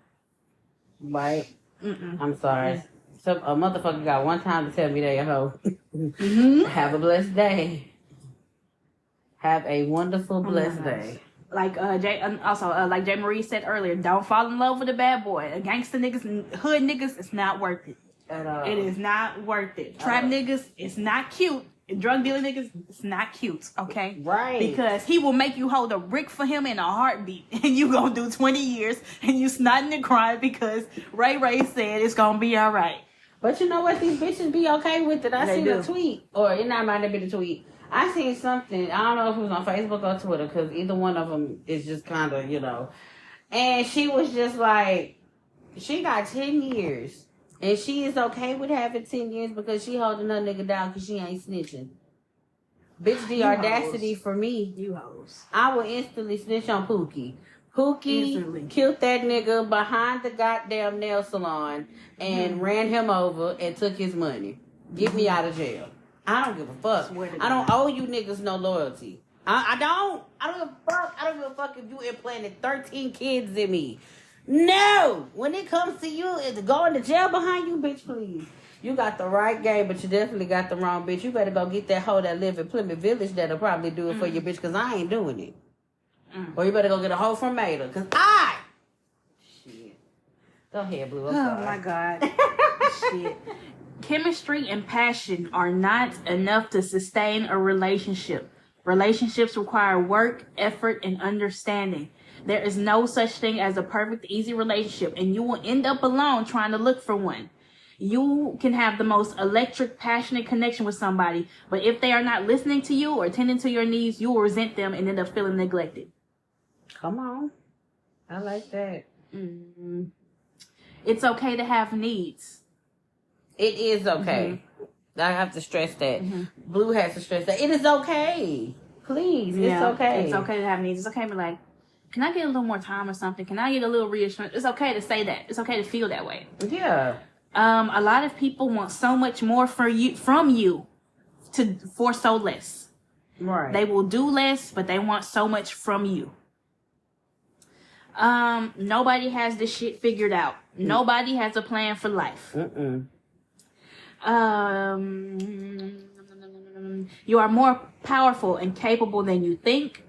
Right. I'm sorry. So a motherfucker got one time to tell me they a hoe. Have a blessed day. Have a wonderful, blessed day. Like like JayMariee said earlier, don't fall in love with a bad boy. A gangster niggas, hood niggas, it's not worth it. At all. It is not worth it. Trap niggas, it's not cute. And drug dealer niggas, it's not cute, okay? Right. Because he will make you hold a brick for him in a heartbeat. And you gonna do 20 years and you snotting and crying because Ray said it's gonna be all right. But you know what? These bitches be okay with it. I seen a tweet. Or it might have been a tweet. I seen something. I don't know if it was on Facebook or Twitter because either one of them is just kind of, you know. And she was just like, she got 10 years. And she is okay with having 10 years because she holding her nigga down because she ain't snitching. Bitch, the audacity for me. You hoes. I will instantly snitch on Pookie. Pookie killed that nigga behind the goddamn nail salon and ran him over and took his money. Get me out of jail. I don't give a fuck. I don't owe you niggas no loyalty. I don't give a fuck. I don't give a fuck if you implanted 13 kids in me. No! When it comes to you, it's going to jail behind you, bitch, please. You got the right game, but you definitely got the wrong bitch. You better go get that hoe that live in Plymouth Village that'll probably do it for you, bitch, because I ain't doing it. Or you better go get a hoe from Maida, because Shit. Go ahead, Blue. I'm sorry. My God. Shit. Chemistry and passion are not enough to sustain a relationship. Relationships require work, effort, and understanding. There is no such thing as a perfect, easy relationship, and you will end up alone trying to look for one. You can have the most electric, passionate connection with somebody, but if they are not listening to you or tending to your needs, you will resent them and end up feeling neglected. Come on. I like that. It's okay to have needs. It is okay. I have to stress that. Blue has to stress that. It is okay. Please, it's okay. It's okay to have needs. It's okay to be like, can I get a little more time or something? Can I get a little reassurance? It's okay to say that. It's okay to feel that way. Yeah. A lot of people want so much more from you for so less. Right. They will do less, but they want so much from you. Nobody has this shit figured out. Nobody has a plan for life. You are more powerful and capable than you think.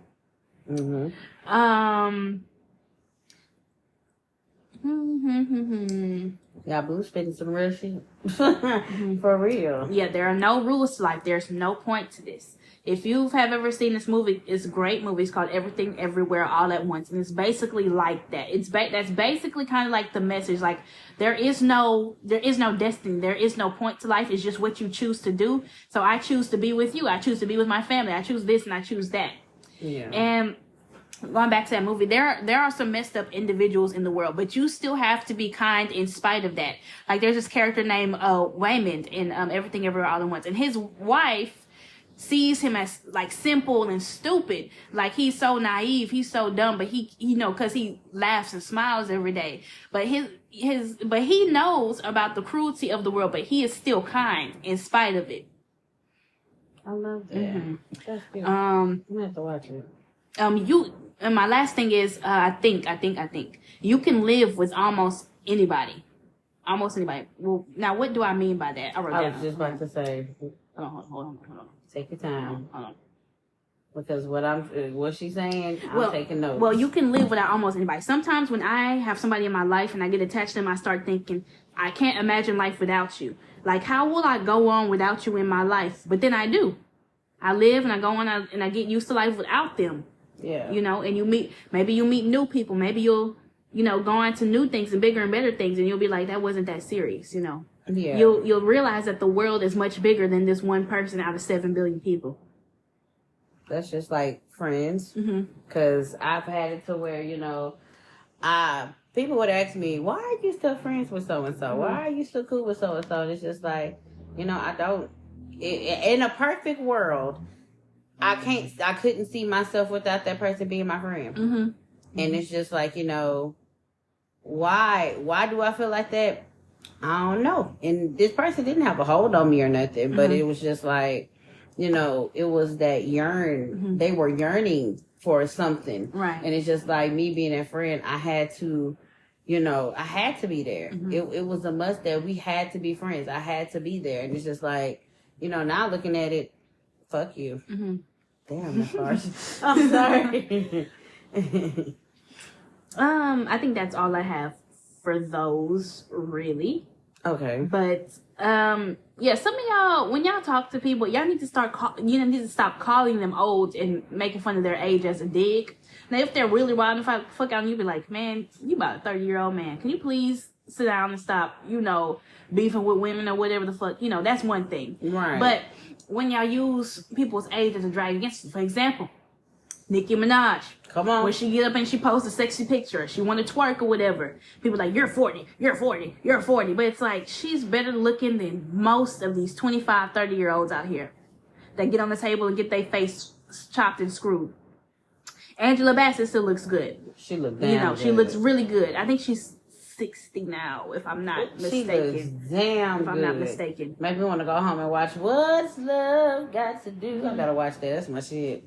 Yeah, Blue spitting some real shit. For real. Yeah, there are no rules to life. There's no point to this. If you have ever seen this movie, it's a great movie. It's called Everything Everywhere All at Once, and it's basically like that. That's basically kind of like the message. Like there is no destiny. There is no point to life. It's just what you choose to do. So I choose to be with you. I choose to be with my family. I choose this and I choose that. Yeah. And going back to that movie, there are some messed up individuals in the world, but you still have to be kind in spite of that. Like there's this character named Waymond in Everything Everywhere All at Once, and his wife sees him as like simple and stupid. Like he's so naive, he's so dumb, but he because he laughs and smiles every day. But but he knows about the cruelty of the world, but he is still kind in spite of it. I love that. Mm-hmm. That's good. I'm gonna have to watch it. And my last thing is, I think you can live with almost anybody. Almost anybody. Well, now what do I mean by that? I was just about to say. Hold on. Take your time. Hold on. Because what she's saying, I'm taking notes. Well, you can live without almost anybody. Sometimes when I have somebody in my life and I get attached to them, I start thinking, I can't imagine life without you. Like, how will I go on without you in my life? But then I do. I live and I go on and I get used to life without them. Yeah. And maybe you meet new people. Maybe you'll, go on to new things and bigger and better things. And you'll be like, that wasn't that serious, Yeah. You'll realize that the world is much bigger than this one person out of 7 billion people. That's just like friends. Because I've had it to where, people would ask me, why are you still friends with so-and-so? Why are you still cool with so-and-so? And it's just like, I don't, in a perfect world, I couldn't see myself without that person being my friend. And it's just like, why do I feel like that? I don't know. And this person didn't have a hold on me or nothing, but it was just like, it was that yearn. They were yearning for something. Right. And it's just like me being a friend, I had to, I had to be there. It was a must that we had to be friends. I had to be there. And it's just like, now looking at it, fuck you. Damn, that's harsh. I'm sorry. I think that's all I have for those, really. Okay. But yeah, some of y'all, when y'all talk to people, y'all need to stop calling them old and making fun of their age as a dig. Now, if they're really wild, if I fuck out and you be like, man, you about a 30-year-old man, can you please sit down and stop, beefing with women or whatever the fuck, that's one thing. Right. But when y'all use people's age as a drag against you, for example, Nicki Minaj. Come on. When she get up and she posts a sexy picture, she want to twerk or whatever. People like, you're 40, you're 40, you're 40. But it's like, she's better looking than most of these 25, 30-year-olds out here that get on the table and get their face chopped and screwed. Angela Bassett still looks good. She looks damn good. She looks really good. I think she's 60 now, if I'm not mistaken. She looks damn good. If I'm not mistaken. Make me want to go home and watch What's Love Got to Do. I gotta watch that. That's my shit.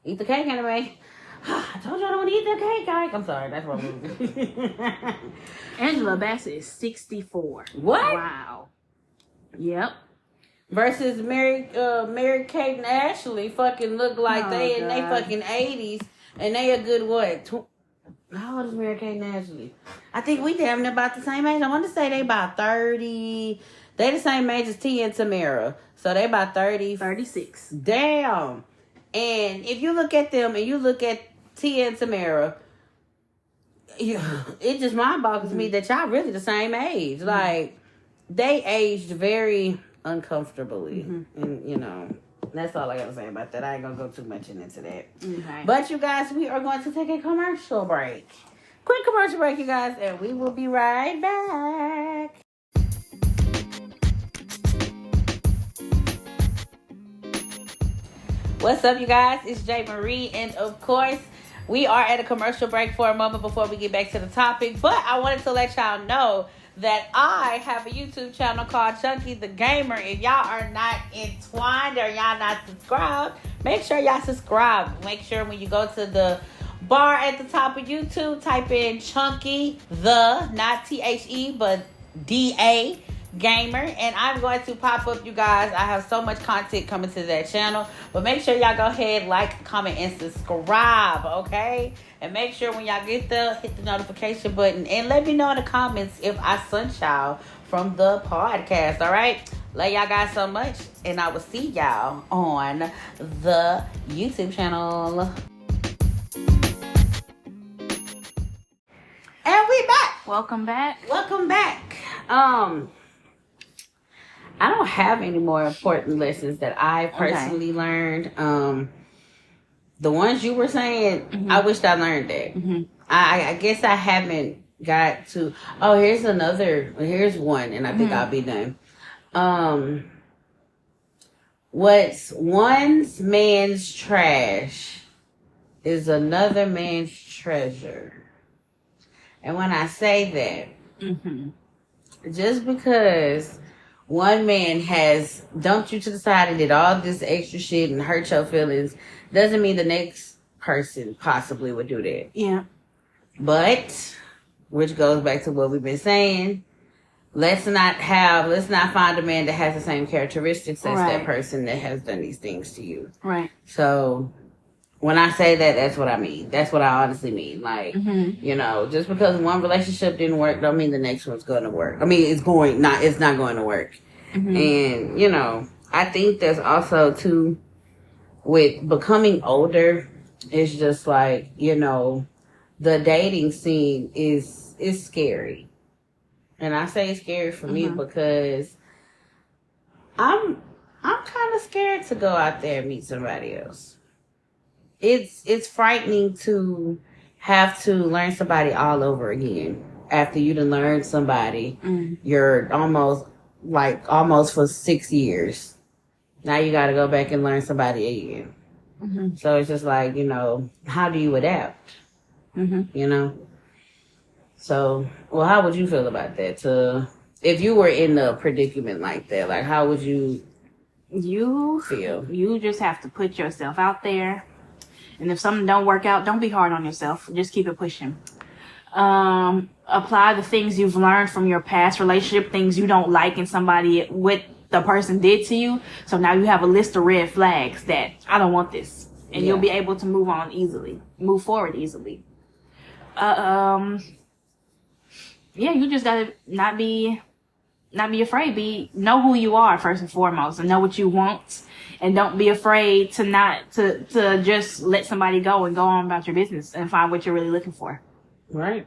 Eat the cake anyway. I told you I don't want to eat the cake. I'm sorry. That's wrong movie. Angela Bassett is 64. What? Wow. Yep. Versus Mary-Kate and Ashley fucking look like they in they fucking 80s. And they a good what? How old is Mary-Kate and Ashley? I think we damn near about the same age. I want to say they about 30. They the same age as Tia and Tamara. So they about 30. 36. Damn. And if you look at them and you look at Tia and Tamara, it just mind boggles me that y'all really the same age. Like, they aged very uncomfortably. And, that's all I got to say about that. I ain't going to go too much into that. Okay. But, you guys, we are going to take a commercial break. Quick commercial break, you guys, and we will be right back. What's up, you guys? It's JayMariee, and of course, we are at a commercial break for a moment before we get back to the topic. But I wanted to let y'all know that I have a YouTube channel called Chunky the Gamer. If y'all are not entwined or y'all not subscribed, make sure y'all subscribe. Make sure when you go to the bar at the top of YouTube, type in Chunky the, not THE, but DA gamer, and I'm going to pop up, you guys. I have so much content coming to that channel, but make sure y'all go ahead, like, comment, and subscribe, okay? And make sure when y'all get there, hit the notification button, and let me know in the comments if I sunshine from the podcast, all right? Love y'all guys so much, and I will see y'all on the YouTube channel. And we back. Welcome back. Welcome back. I don't have any more important lessons that I personally learned. The ones you were saying, I wished I learned that. I guess I haven't got to. Oh, here's one, and I think I'll be done. What's one man's trash is another man's treasure. And when I say that, just because one man has dumped you to the side and did all this extra shit and hurt your feelings doesn't mean the next person possibly would do that. Yeah. But, which goes back to what we've been saying, let's not find a man that has the same characteristics as that person that has done these things to you. Right. So, when I say that, that's what I mean. That's what I honestly mean. Like, you know, just because one relationship didn't work, don't mean the next one's going to work. I mean, it's not going to work. And, you know, I think there's also, too, with becoming older, it's just like, you know, the dating scene is scary. And I say it's scary for me because I'm kind of scared to go out there and meet somebody else. It's frightening to have to learn somebody all over again after you done learned somebody. You're almost for 6 years. Now you got to go back and learn somebody again. So it's just like, you know, how do you adapt? You know? So, well, how would you feel about that? If you were in a predicament like that, like, how would you feel? You just have to put yourself out there. And if something don't work out, don't be hard on yourself. Just keep it pushing. Apply the things you've learned from your past relationship, things you don't like in somebody, what the person did to you. So now you have a list of red flags that I don't want this. And you'll be able to move forward easily. You just gotta not be afraid. Know who you are first and foremost, and know what you want. And don't be afraid to just let somebody go and go on about your business and find what you're really looking for. Right.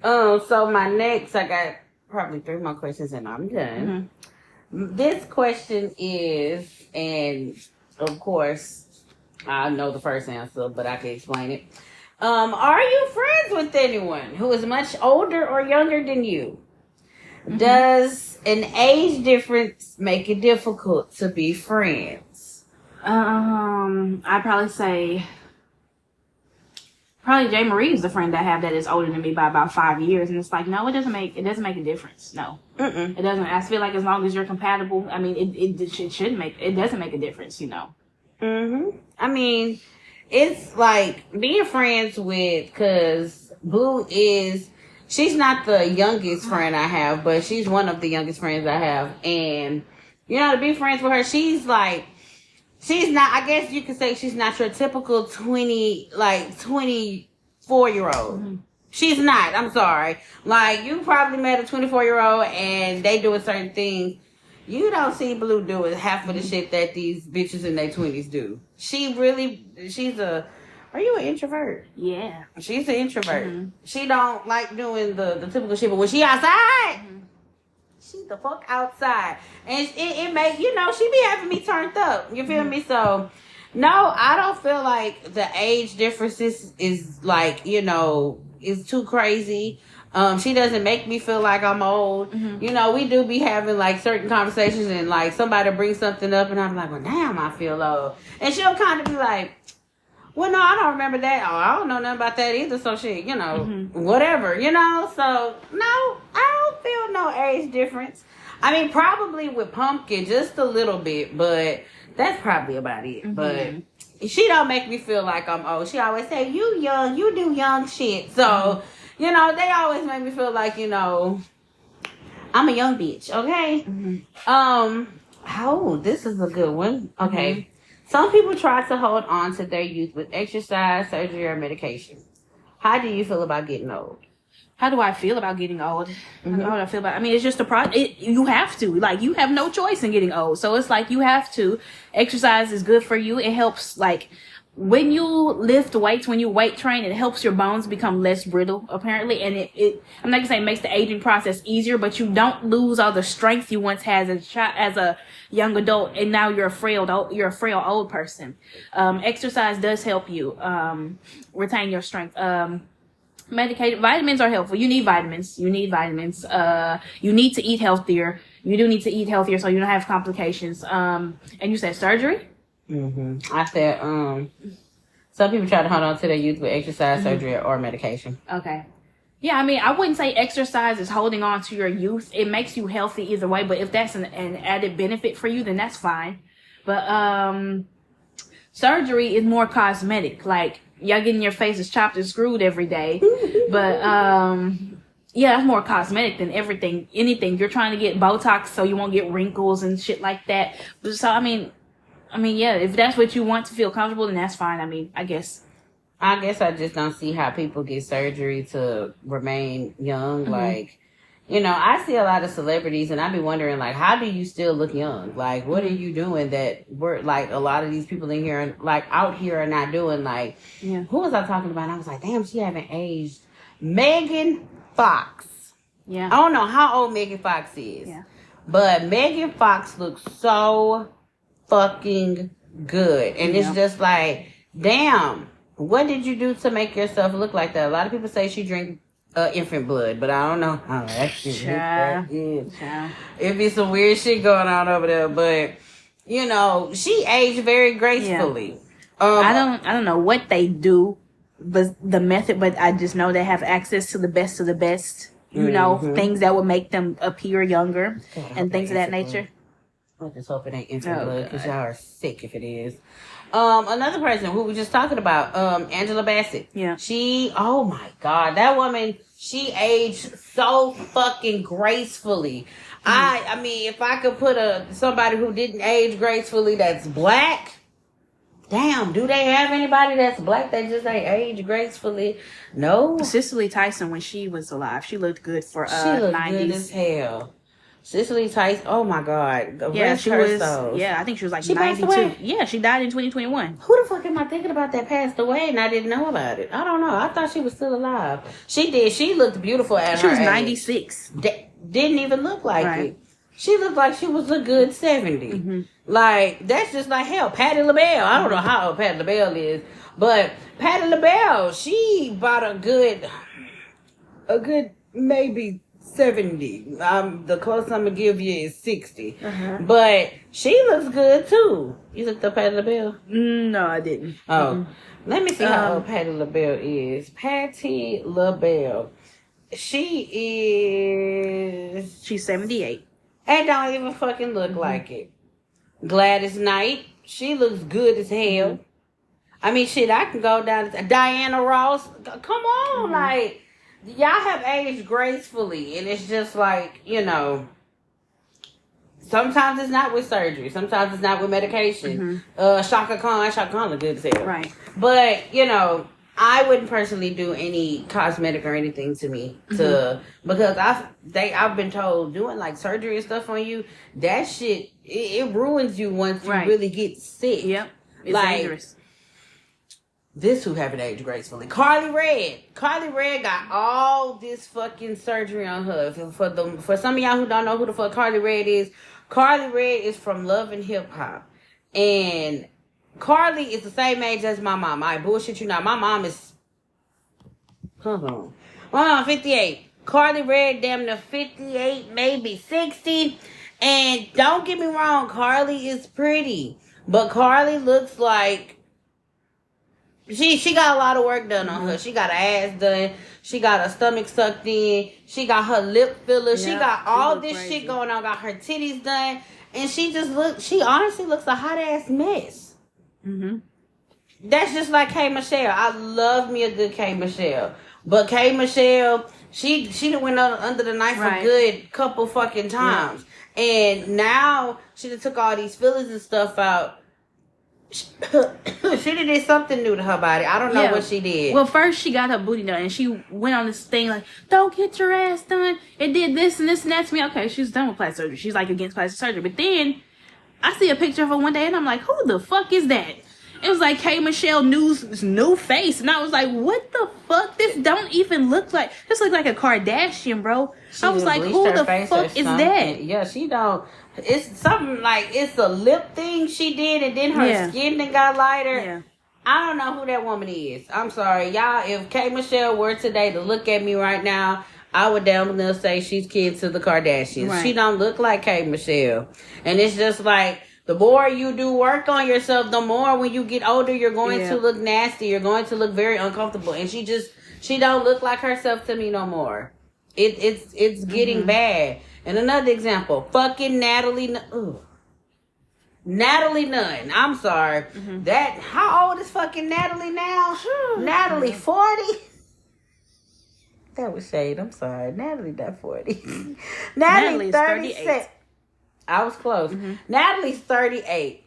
So my next, I got probably 3 more questions and I'm done. This question is, and of course, I know the first answer, but I can explain it. Are you friends with anyone who is much older or younger than you? Does an age difference make it difficult to be friends? I'd probably say JayMariee is the friend I have that is older than me by about 5 years, and it's like, no, it doesn't make a difference. No, it doesn't. I feel like as long as you're compatible, I mean, it doesn't make a difference, you know. I mean, it's like being friends with, cause Blu she's not the youngest friend I have, but she's one of the youngest friends I have. And, you know, to be friends with her, she's not, I guess you could say she's not your typical 24-year-old. She's not, I'm sorry. Like, you probably met a 24-year-old and they doing certain things. You don't see Blu doing half of the shit that these bitches in their 20s do. Are you an introvert? Yeah. She's an introvert. She don't like doing the typical shit, but when she outside, she the fuck outside. And it make, you know, she be having me turned up. You feel me? So, no, I don't feel like the age differences is like, you know, is too crazy. She doesn't make me feel like I'm old. You know, we do be having like certain conversations and like somebody brings something up and I'm like, well, damn, I feel old. And she'll kind of be like, well, no, I don't remember that. Oh, I don't know nothing about that either. So shit, you know, whatever, you know. So, no, I don't feel no age difference. I mean, probably with Pumpkin, just a little bit, but that's probably about it. But she don't make me feel like I'm old. She always say, you young, you do young shit. So, you know, they always make me feel like, you know, I'm a young bitch, okay? This is a good one. Okay. Some people try to hold on to their youth with exercise, surgery, or medication. How do you feel about getting old? How do I feel about getting old? How do I feel about? I mean, it's just a you have to. Like, you have no choice in getting old. So it's like you have to. Exercise is good for you. It helps, like, when you lift weights, when you weight train, it helps your bones become less brittle, apparently. And I'm not gonna say it makes the aging process easier, but you don't lose all the strength you once had as a young adult, and now you're a frail old person. Exercise does help you retain your strength. Medicated vitamins are helpful. You need vitamins. You need to eat healthier. You do need to eat healthier so you don't have complications. And you said surgery? I said, some people try to hold on to their youth with exercise, surgery, or medication. Okay. Yeah, I mean, I wouldn't say exercise is holding on to your youth. It makes you healthy either way, but if that's an added benefit for you, then that's fine. But surgery is more cosmetic. Like, y'all getting your faces chopped and screwed every day. But yeah, that's more cosmetic than anything. You're trying to get Botox so you won't get wrinkles and shit like that. So I mean, yeah, if that's what you want to feel comfortable, then that's fine. I mean, I guess I just don't see how people get surgery to remain young. Like, I see a lot of celebrities, and I be wondering, like, how do you still look young? Like, what are you doing that we're, like, a lot of these people in here, like, out here are not doing? Like, who was I talking about? And I was like, damn, she haven't aged. Megan Fox. Yeah. I don't know how old Megan Fox is. Yeah. But Megan Fox looks so fucking good. And it's just like, damn, what did you do to make yourself look like that? A lot of people say she drank infant blood, but I don't know how actually that is. It'd be some weird shit going on over there, but she aged very gracefully. I don't know what they do, but the method, but I just know they have access to the best of the best. Things that would make them appear younger and things of that nature. I just hope it ain't infant blood, because y'all are sick if it is. Another person who we were just talking about, Angela Bassett. Yeah. Oh my God, that woman, she aged so fucking gracefully. I mean, if I could put somebody who didn't age gracefully that's black, damn, do they have anybody that's black that just ain't age gracefully? No. Cicely Tyson, when she was alive, she looked good for she looked 90s. Good as hell. Cicely Tyson, oh my God. Yeah, she was. Soul. Yeah, I think she was like she 92. Passed away? Yeah, she died in 2021. Who the fuck am I thinking about that passed away and I didn't know about it? I don't know. I thought she was still alive. She did. She looked beautiful at she her was age. 96. Didn't even look like it. She looked like she was a good 70. Like, that's just like hell. Patti LaBelle. I don't know how old Patti LaBelle is, but Patti LaBelle, she bought a good maybe 70. The closest I'm gonna give you is 60. But she looks good too. You looked up Patti LaBelle? No, I didn't. Oh, let me see how old Patti LaBelle is. Patti LaBelle. She's 78. And don't even fucking look like it. Gladys Knight. She looks good as hell. I mean, shit, I can go down to Diana Ross. Come on, like, y'all have aged gracefully. And it's just like, sometimes it's not with surgery. Sometimes it's not with medication. Shaka Khan look good as hell. Right. But, I wouldn't personally do any cosmetic or anything to me because I've been told doing like surgery and stuff on you, that shit it ruins you once you really get sick. Yep, it's like, dangerous. This who haven't aged gracefully. Carly Red got all this fucking surgery on her. For some of y'all who don't know who the fuck Carly Red is from Love and Hip Hop, and Carly is the same age as my mom. I bullshit you not. My mom is... Hold on. My mom 58. Carly Red damn near 58, maybe 60. And don't get me wrong, Carly is pretty. But Carly looks like... She got a lot of work done on her. She got her ass done. She got her stomach sucked in. She got her lip filler. She got all this shit going on. Got her titties done. And she honestly looks a hot ass mess. That's just like K. Michelle. I love me a good K. Michelle. But K. Michelle, She done went under the knife Right. a good couple fucking times. And now she done took all these fillers and stuff out. She did something new to her body. I don't know what she did. Well, first she got her booty done, and she went on this thing like, "Don't get your ass done. It did this and this and that to me." Okay, she's done with plastic surgery. She's like against plastic surgery. But then I see a picture of her one day, and I'm like, "Who the fuck is that?" It was like K. Michelle new face, and I was like, "What the fuck? This don't even look like. This look like a Kardashian, bro." I was like, "Who the fuck is that?" Yeah, she don't. It's something like it's a lip thing she did, and then her skin then got lighter. Yeah. I don't know who that woman is. I'm sorry, y'all. If K. Michelle were today to look at me right now, I would damn near say she's kin to the Kardashians. Right. She don't look like K. Michelle, and it's just like the more you do work on yourself, the more when you get older, you're going to look nasty. You're going to look very uncomfortable, and she don't look like herself to me no more. It's getting bad. And another example, fucking Natalie Nunn. I'm sorry. That how old is fucking Natalie now? Natalie 40. That was shade. I'm sorry. Natalie not 40. Natalie's 36. I was close. Natalie's 38.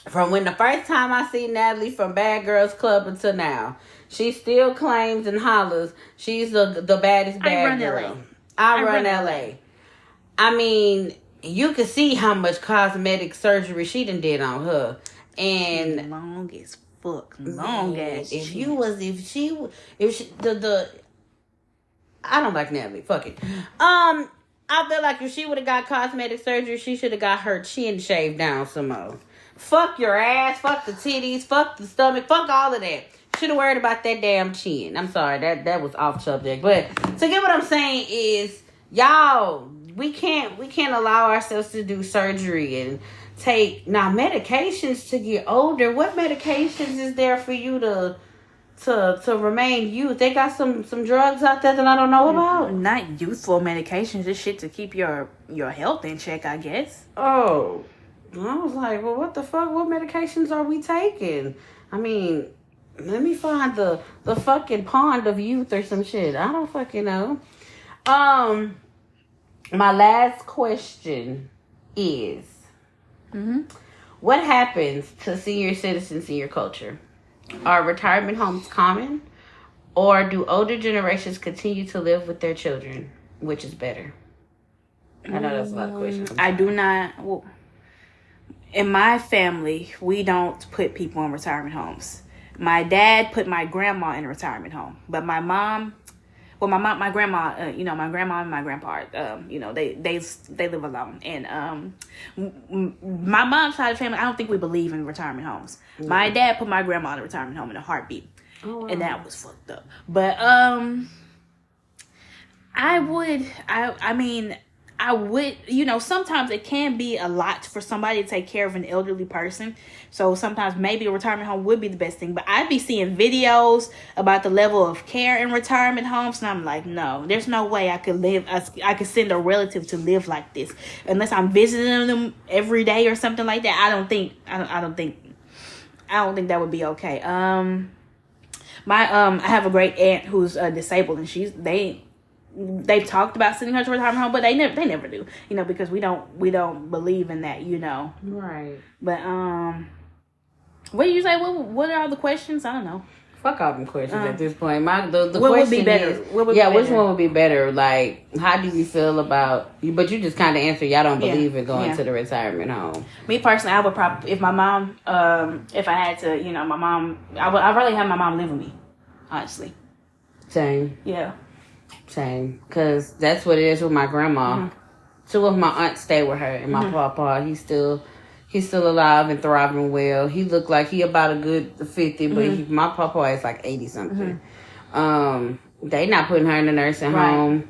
From when the first time I see Natalie from Bad Girls Club until now, she still claims and hollers she's the baddest bad girl. I run LA. I mean, you can see how much cosmetic surgery she done did on her, and long as fuck, long as if she I don't like Natalie. Fuck it. I feel like if she would have got cosmetic surgery, she should have got her chin shaved down some more. Fuck your ass, fuck the titties, fuck the stomach, fuck all of that. Should have worried about that damn chin. I'm sorry, that was off subject. But to get what I'm saying is, y'all, we can't allow ourselves to do surgery and take medications to get older. What medications is there for you to remain youth? They got some drugs out there that I don't know about. Not youthful medications. This shit to keep your health in check, I guess. Oh, I was like, well, what the fuck? What medications are we taking? I mean, let me find the fucking pond of youth or some shit. I don't fucking know. My last question is, what happens to senior citizens in your culture? Are retirement homes common? Or do older generations continue to live with their children? Which is better? I know that's a lot of questions. I do not... Well, in my family, we don't put people in retirement homes. My dad put my grandma in a retirement home. But my mom... Well, my grandma, my grandma and my grandpa, they live alone. And my mom's side of the family, I don't think we believe in retirement homes. Mm-hmm. My dad put my grandma in a retirement home in a heartbeat. Oh, wow. And that was fucked up. But I would, sometimes it can be a lot for somebody to take care of an elderly person. So sometimes maybe a retirement home would be the best thing. But I'd be seeing videos about the level of care in retirement homes. And I'm like, no, there's no way I could send a relative to live like this. Unless I'm visiting them every day or something like that. I don't think that would be okay. I have a great aunt who's disabled, and they've talked about sending her to a retirement home, but they never do, because we don't believe in that, Right. But what do you say? What are all the questions? I don't know. Fuck all them questions at this point. The what question would be better? Is, which one would be better? Like, how do you feel about? But you just kind of answer. Y'all don't believe in going to the retirement home. Me personally, I would probably, if my mom, if I had to, my mom, I'd rather have my mom live with me. Honestly. Same. Yeah. Same, because that's what it is with my grandma. Mm-hmm. 2 of my aunts stay with her, and my papa, he's still alive and thriving well. He looked like he about a good 50, but my papa is like 80 something. They not putting her in a nursing home.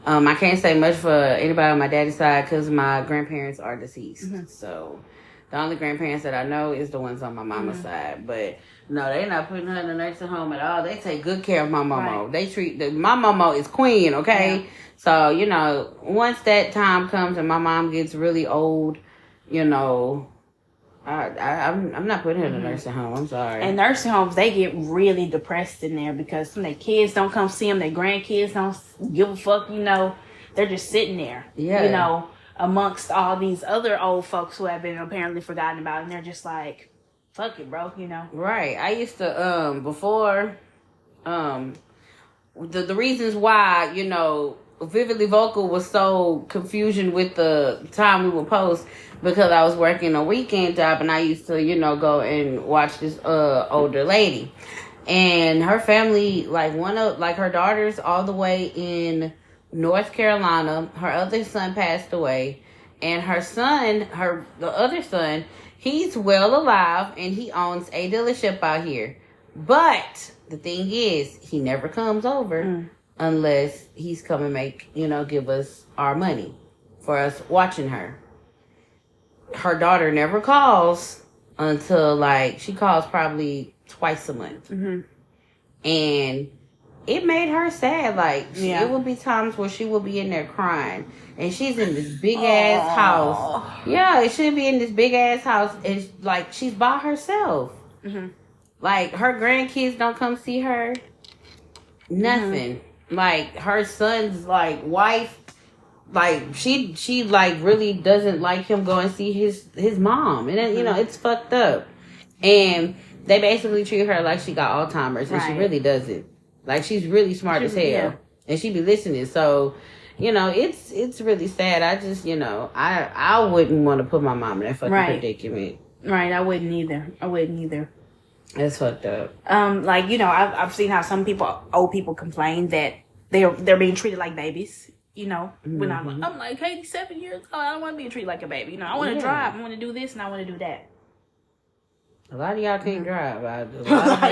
I can't say much for anybody on my daddy's side because my grandparents are deceased. So the only grandparents that I know is the ones on my mama's side, but. No, they're not putting her in a nursing home at all. They take good care of my mama. Right. They treat my mama is queen, okay? Yeah. So, once that time comes and my mom gets really old, I'm not putting her in a nursing home. I'm sorry. And nursing homes, they get really depressed in there because some of their kids don't come see them. Their grandkids don't give a fuck. They're just sitting there. Yeah. Amongst all these other old folks who have been apparently forgotten about, and they're just like, fuck it, bro. Right. I used to before the reasons why VividlyVocal was so confusion with the time we would post, because I was working a weekend job and I used to, go and watch this older lady. And her family, her daughter's all the way in North Carolina. Her other son passed away. And the other son, he's well alive and he owns a dealership out here. But the thing is, he never comes over unless he's come and give us our money for us watching her. Her daughter never calls until she calls probably twice a month. Mm-hmm. And it made her sad. It would be times where she would be in there crying. And she's in this big ass house. Yeah, she'd be in this big ass house and she's by herself. Mm-hmm. Her grandkids don't come see her. Nothing. Mm-hmm. Her son's wife, she really doesn't like him going to see his mom. And then, it's fucked up. And they basically treat her like she got Alzheimer's, and she really doesn't. She's really smart as hell. Yeah. And she be listening. So, it's really sad. I just, I wouldn't want to put my mom in that fucking predicament. Right, I wouldn't either. That's fucked up. I've seen how some old people complain that they're being treated like babies. When I'm like, hey, 7 years old, I don't want to be treated like a baby. I want to drive, I want to do this, and I want to do that. A lot of y'all can't drive.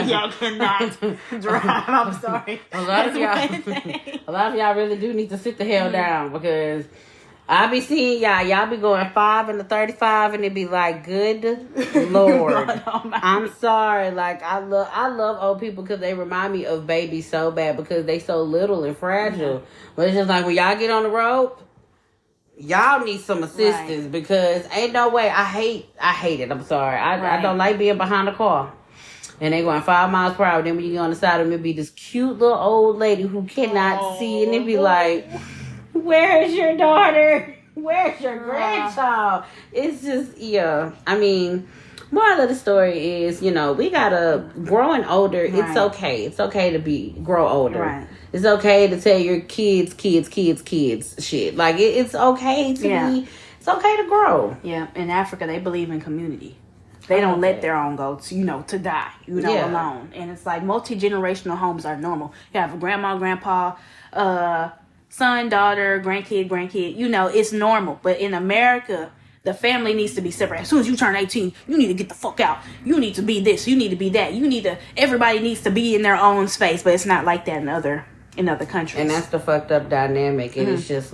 Y'all cannot drive. I'm sorry. A lot of y'all really do need to sit the hell down, because I be seeing y'all be going 5 and the 35, and it be like, good Lord. I'm sorry. I love old people because they remind me of babies so bad, because they so little and fragile. Mm-hmm. But it's just when y'all get on the road, y'all need some assistance, because ain't no way. I hate it. I'm sorry. I don't like being behind the car. And they going 5 miles per hour. Then when you get on the side of them, it be this cute little old lady who cannot see, and it be like, where's your daughter? Where's your grandchild? It's just, moral of the story is, we gotta, growing older, it's okay. It's okay to grow older. Right. It's okay to tell your kids shit. It's okay to be, it's okay to grow. Yeah, in Africa, they believe in community. They don't let their own go to die, alone. And it's multi-generational homes are normal. You have a grandma, grandpa, son, daughter, grandkid. It's normal. But in America, the family needs to be separate. As soon as you turn 18, you need to get the fuck out. You need to be this. You need to be that. Everybody needs to be in their own space. But it's not like that in other countries. And that's the fucked up dynamic. And it's just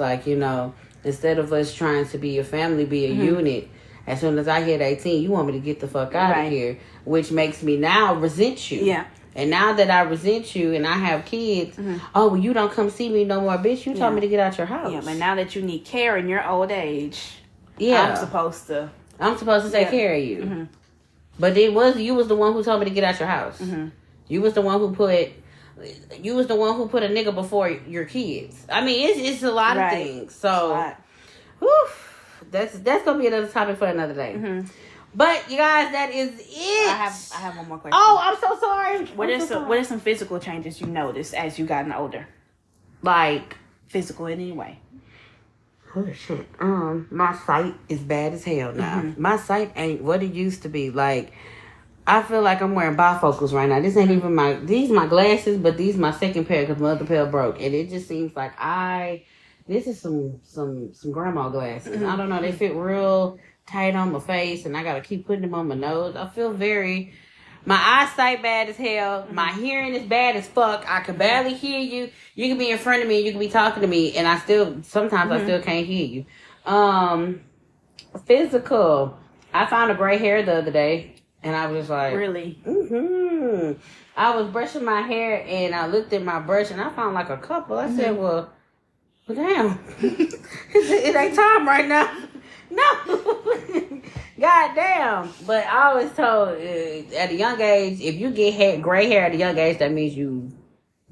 instead of us trying to be a family, be a unit, as soon as I hit 18, you want me to get the fuck out of here. Which makes me now resent you. Yeah. And now that I resent you and I have kids, you don't come see me no more, bitch. You told me to get out your house. Yeah, but now that you need care in your old age, I'm supposed to take care of you. Mm-hmm. But you was the one who told me to get out your house. Mm-hmm. You was the one who put a nigga before your kids. I mean, it's a lot of things. So, that's gonna be another topic for another day. Mm-hmm. But you guys, that is it. I have one more question. Oh, I'm so sorry. What are some physical changes you noticed as you gotten older? Physical in any way? Oh shit. My sight is bad as hell now. Mm-hmm. My sight ain't what it used to be. I feel like I'm wearing bifocals right now. This ain't even these my glasses, but these my second pair because my other pair broke, and it just seems like this is some grandma glasses. Mm-hmm. I don't know. They fit real tight on my face, and I gotta keep putting them on my nose. I feel my eyesight bad as hell. Mm-hmm. My hearing is bad as fuck. I can barely hear you. You can be in front of me, you can be talking to me, and I still can't hear you. Physical. I found a gray hair the other day, and I was like, really? Mm-hmm. I was brushing my hair, and I looked at my brush, and I found a couple. I said, well, damn, it ain't time right now. No. Goddamn. But I always told at a young age, if you get gray hair at a young age, that means you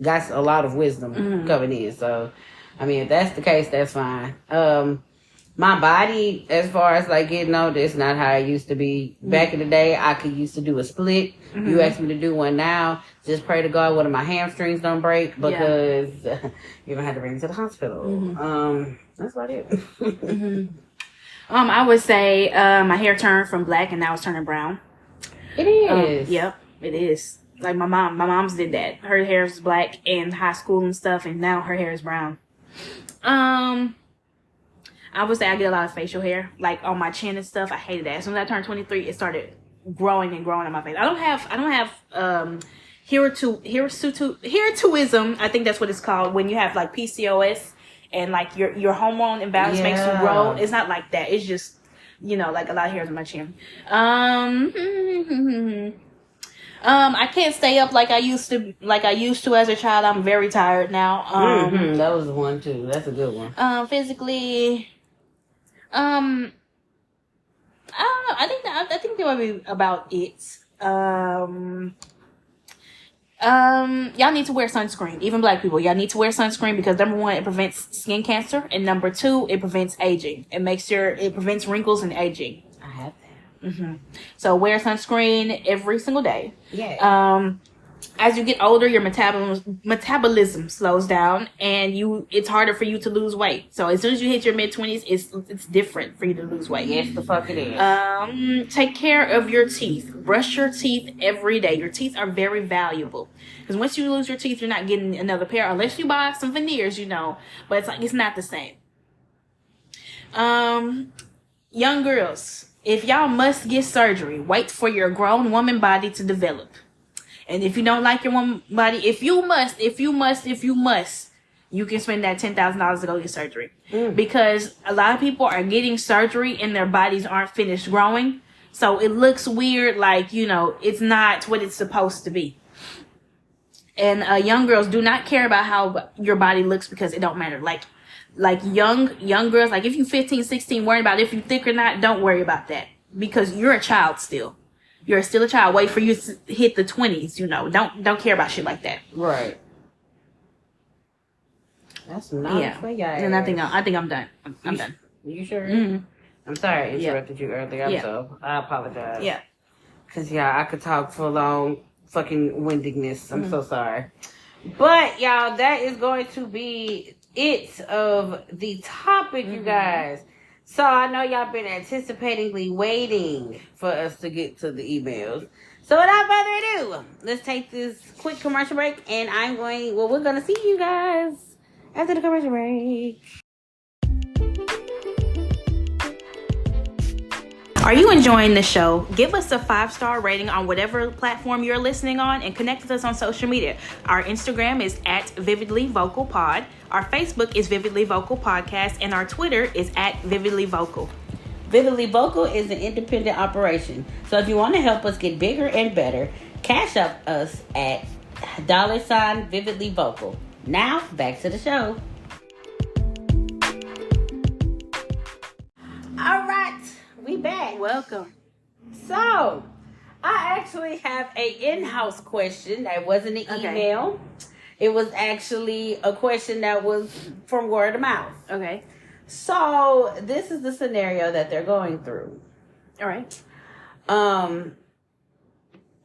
got a lot of wisdom coming in. So, I mean, if that's the case, that's fine. My body, as far as like getting older, it's not how it used to be. Back in the day, I used to do a split. You ask me to do one now. Just pray to God one of my hamstrings don't break because you're gonna have to bring me to the hospital. That's about it. I would say my hair turned from black and now it's turning brown. It is. Yep, it is. Like my mom's did that. Her hair was black in high school and stuff, and now her hair is brown. I would say I get a lot of facial hair, like on my chin and stuff. I hated that. As soon as I turned 23, it started growing and growing on my face. I don't have hirsutism. I think that's what it's called when you have like PCOS and like your hormone imbalance makes you grow. It's not like that. It's just, like a lot of hairs on my chin. I can't stay up like I used to as a child. I'm very tired now. That was the one too. That's a good one. Physically, I don't know. I think that might be about it. Y'all need to wear sunscreen. Even black people, y'all need to wear sunscreen because number one, it prevents skin cancer, and number two, it prevents aging. It prevents wrinkles and aging. I have that. So wear sunscreen every single day. Yeah. As you get older, your metabolism slows down, and it's harder for you to lose weight. So as soon as you hit your mid-20s, it's different for you to lose weight. Yes, the fuck it is. Take care of your teeth. Brush your teeth every day. Your teeth are very valuable because once you lose your teeth, you're not getting another pair unless you buy some veneers, But it's not the same. Young girls, if y'all must get surgery, wait for your grown woman body to develop. And if you don't like your woman body, if you must, you can spend that $10,000 to go get surgery. Because a lot of people are getting surgery and their bodies aren't finished growing. So it looks weird, like, it's not what it's supposed to be. And young girls do not care about how your body looks because it don't matter. Like young girls, like if you're 15, 16, worry about if you're thick or not, don't worry about that. Because you're a child still. You're still a child. Wait for you to hit the 20s, Don't care about shit like that. Right. That's not for y'all. And I think I'm done. I'm done. You sure? I'm sorry I interrupted you earlier. I apologize. Yeah. Because, I could talk for a long fucking windiness. I'm so sorry. But, y'all, that is going to be it of the topic, you guys. So I know y'all been anticipatingly waiting for us to get to the emails. So without further ado, let's take this quick commercial break, and we're going to see you guys after the commercial break. Are you enjoying the show? Give us a 5-star rating on whatever platform you're listening on and connect with us on social media. Our Instagram is @VividlyVocalPod. Our Facebook is VividlyVocal Podcast, and our Twitter is @VividlyVocal. Vividly Vocal is an independent operation. So if you want to help us get bigger and better, cash up us at $VividlyVocal. Now, back to the show. All right, we back. Welcome. So, I actually have a in-house question that wasn't an email. It was actually a question that was from word of mouth. Okay. So, this is the scenario that they're going through. All right.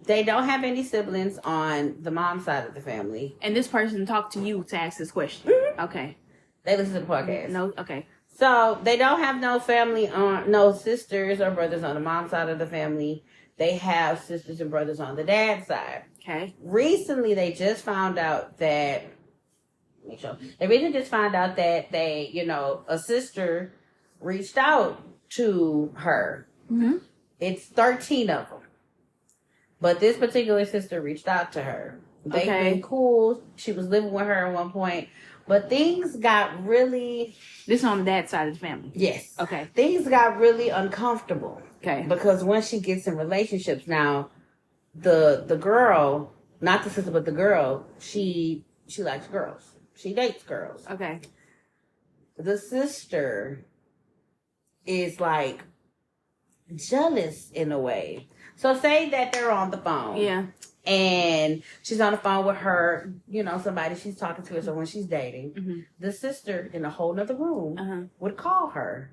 They don't have any siblings on the mom side of the family. And this person talked to you to ask this question. Okay. They listen to the podcast. No, okay. So, they don't have no family no sisters or brothers on the mom side of the family. They have sisters and brothers on the dad side. Okay. Recently, they just found out that a sister reached out to her. Mm-hmm. It's 13 of them. But this particular sister reached out to her. They've been cool. She was living with her at one point. But things got really... This is on the dad's side of the family? Yes. Okay. Things got really uncomfortable. Okay. Because once she gets in relationships now, the girl, not the sister, but the girl, she likes girls. She dates girls. Okay. The sister is like jealous in a way. So say that they're on the phone. Yeah. And she's on the phone with her, somebody she's talking to. So when she's dating, Mm-hmm. the sister in a whole nother room Uh-huh. would call her,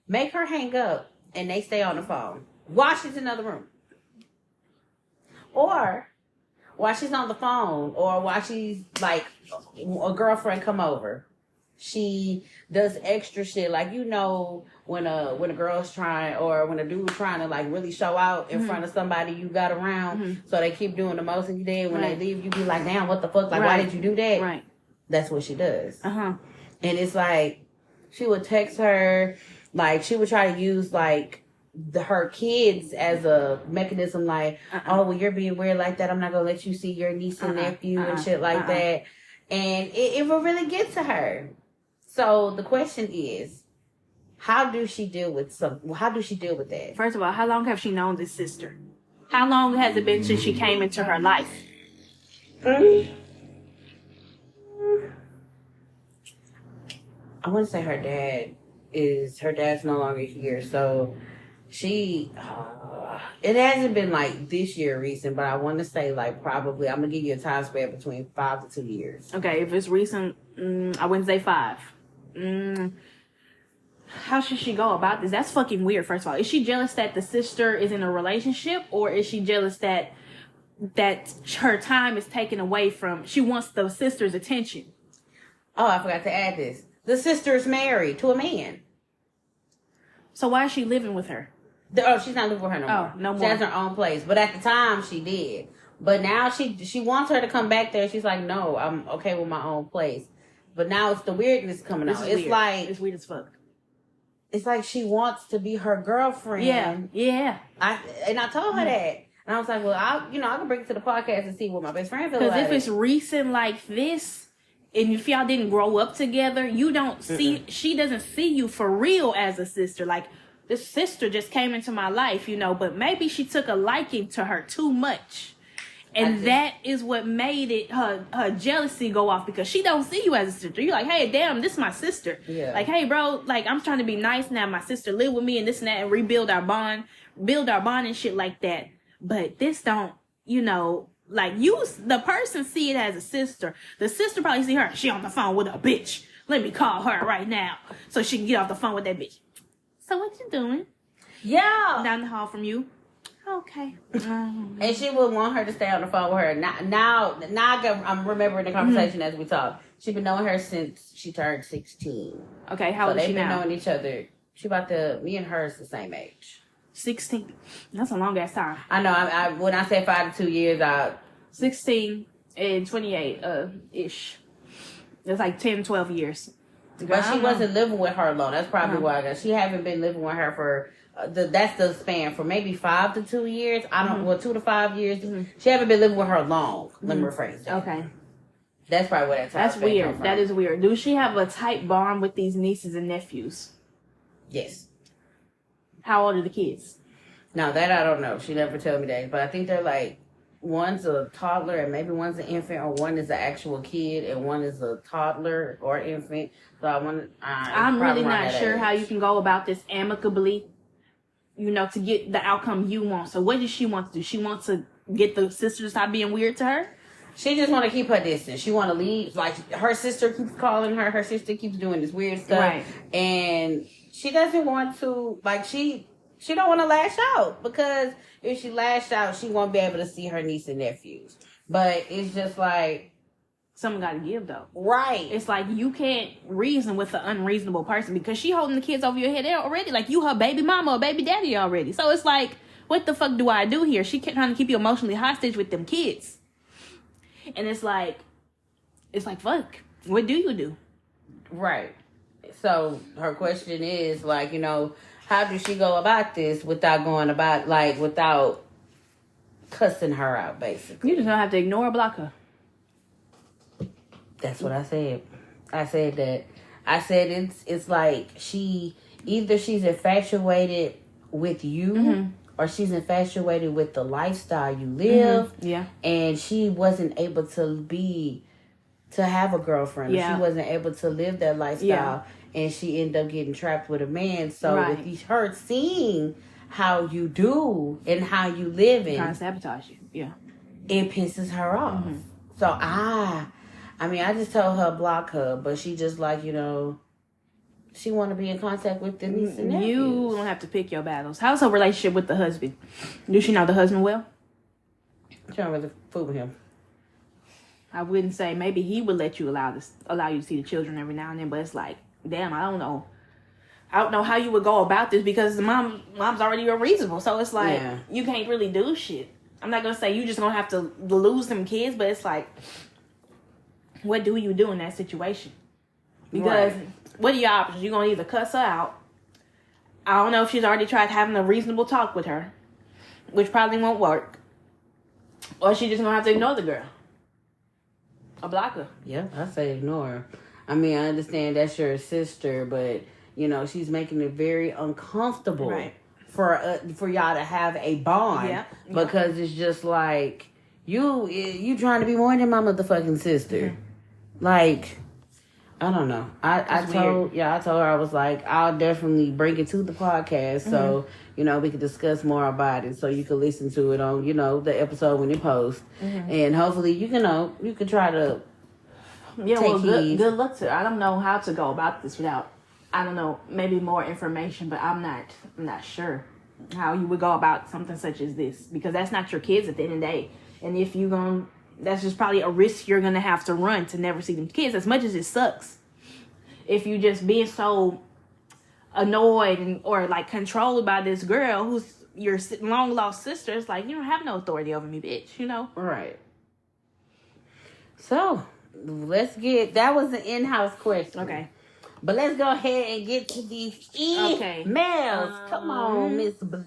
make her hang up, and they stay on the phone while she's in another room. Or while she's on the phone, or while she's like a girlfriend come over, she does extra shit. Like, when a girl's trying, or when a dude's trying to like really show out in front of somebody you got around, so they keep doing the most and you did. When they leave, you be like, damn, what the fuck? Like, why did you do that? Right. That's what she does. Uh-huh. And it's like, she would text her, like, she would try to use like her kids as a mechanism, like, oh, well, you're being weird like that, I'm not gonna let you see your niece and nephew and shit like that. And it will really get to her. So the question is, how do she deal with that? First of all, how long have she known this sister? How long has it been since she came into her life? I want to say her dad's no longer here, so she, it hasn't been like this year recent, but I want to say like probably, I'm going to give you a time span between 5 to 2 years. Okay, if it's recent, I wouldn't say 5. How should she go about this? That's fucking weird, first of all. Is she jealous that the sister is in a relationship, or is she jealous that her time is taken away from, she wants the sister's attention? Oh, I forgot to add this. The sister is married to a man. So why is she living with her? She's not living with her no more. No more. She has her own place. But at the time, she did. But now she wants her to come back there. She's like, no, I'm okay with my own place. But now it's the weirdness coming out. It's like, it's weird as fuck. It's like she wants to be her girlfriend. Yeah. I told her that. And I was like, well, I can bring it to the podcast and see what my best friend feels like. Because if it's recent like this, and if y'all didn't grow up together, you don't see, she doesn't see you for real as a sister. Like, this sister just came into my life, but maybe she took a liking to her too much. And that is what made it her jealousy go off, because she don't see you as a sister. You're like, hey, damn, this is my sister. Yeah. Like, hey, bro, like, I'm trying to be nice now. My sister live with me and this and that, and build our bond and shit like that. But this don't, like, the person see it as a sister. The sister probably see her. She on the phone with a bitch. Let me call her right now so she can get off the phone with that bitch. So what you doing? Yeah. Down the hall from you. Okay. And she would want her to stay on the phone with her. Now I'm remembering the conversation as we talk. She's been knowing her since she turned 16. Okay, how old is she now? They've been knowing each other. Me and her is the same age. 16. That's a long ass time. I know. I when I say 5 to 2 years, 16 and 28 ish. It's like 10, 12 years. But she wasn't living with her alone. That's probably why. She haven't been living with her for that's the span for maybe 5 to 2 years. 2 to 5 years. She haven't been living with her long. Let me rephrase that. Okay. That's probably where that's weird. That is weird. Do she have a tight bond with these nieces and nephews? Yes. How old are the kids? Now that I don't know. She never told me that. But I think they're like, one's a toddler and maybe one's an infant, or one is an actual kid and one is a toddler or infant. So I'm really not sure how you can go about this amicably, to get the outcome you want. So what does she want to do? She wants to get the sister to stop being weird to her? She just want to keep her distance. She want to leave. Like, her sister keeps calling her. Her sister keeps doing this weird stuff. Right. And she doesn't want to, like, she don't want to lash out, because if she lashed out, she won't be able to see her niece and nephews. But it's just like, something got to give, though. Right. It's like, you can't reason with an unreasonable person, because she holding the kids over your head already. Like, you her baby mama or baby daddy already. So it's like, what the fuck do I do here? She kept trying to keep you emotionally hostage with them kids. And it's like, fuck. What do you do? Right. So her question is, like, how does she go about this without cussing her out, basically? You just don't have to ignore or block her. That's what I said. I said that. I said it's like she's infatuated with you, or she's infatuated with the lifestyle you live. Yeah. And she wasn't able to have a girlfriend. Yeah. She wasn't able to live that lifestyle. Yeah. and she ended up getting trapped with a man. So Right. with her seeing how you do and how you live in, Trying to sabotage you. Yeah. it pisses her off. Mm-hmm. So I just told her block her, but she just like, she want to be in contact with the niece and nephews. You don't have to pick your battles. How's her relationship with the husband? Do she know the husband well? She don't really fool with him. I wouldn't say maybe he would let you allow you to see the children every now and then, but it's like, damn, I don't know how you would go about this because the mom's already unreasonable. So it's like you can't really do shit. I'm not gonna say you just gonna have to lose them kids, but it's like, what do you do in that situation? Because what are your options? You're gonna either cuss her out. I don't know if she's already tried having a reasonable talk with her, which probably won't work. Or she just gonna have to ignore the girl. Or block her. Yeah, I say ignore her. I mean, I understand that's your sister, but she's making it very uncomfortable for y'all to have a bond because it's just like you trying to be more than my motherfucking sister. Like, I don't know. I told her, I was like, I'll definitely bring it to the podcast so we could discuss more about it, so you can listen to it on the episode when it posts, and hopefully you can try to good luck to her. I don't know how to go about this without, I don't know, maybe more information, but I'm not sure how you would go about something such as this, because that's not your kids at the end of the day, and if you that's just probably a risk you're gonna have to run to never see them kids. As much as it sucks, if you just being so annoyed or like controlled by this girl who's your long lost sister, it's like you don't have no authority over me, bitch. Right. So that was an in-house question. Okay. But let's go ahead and get to these emails. Come on, Miss Blue.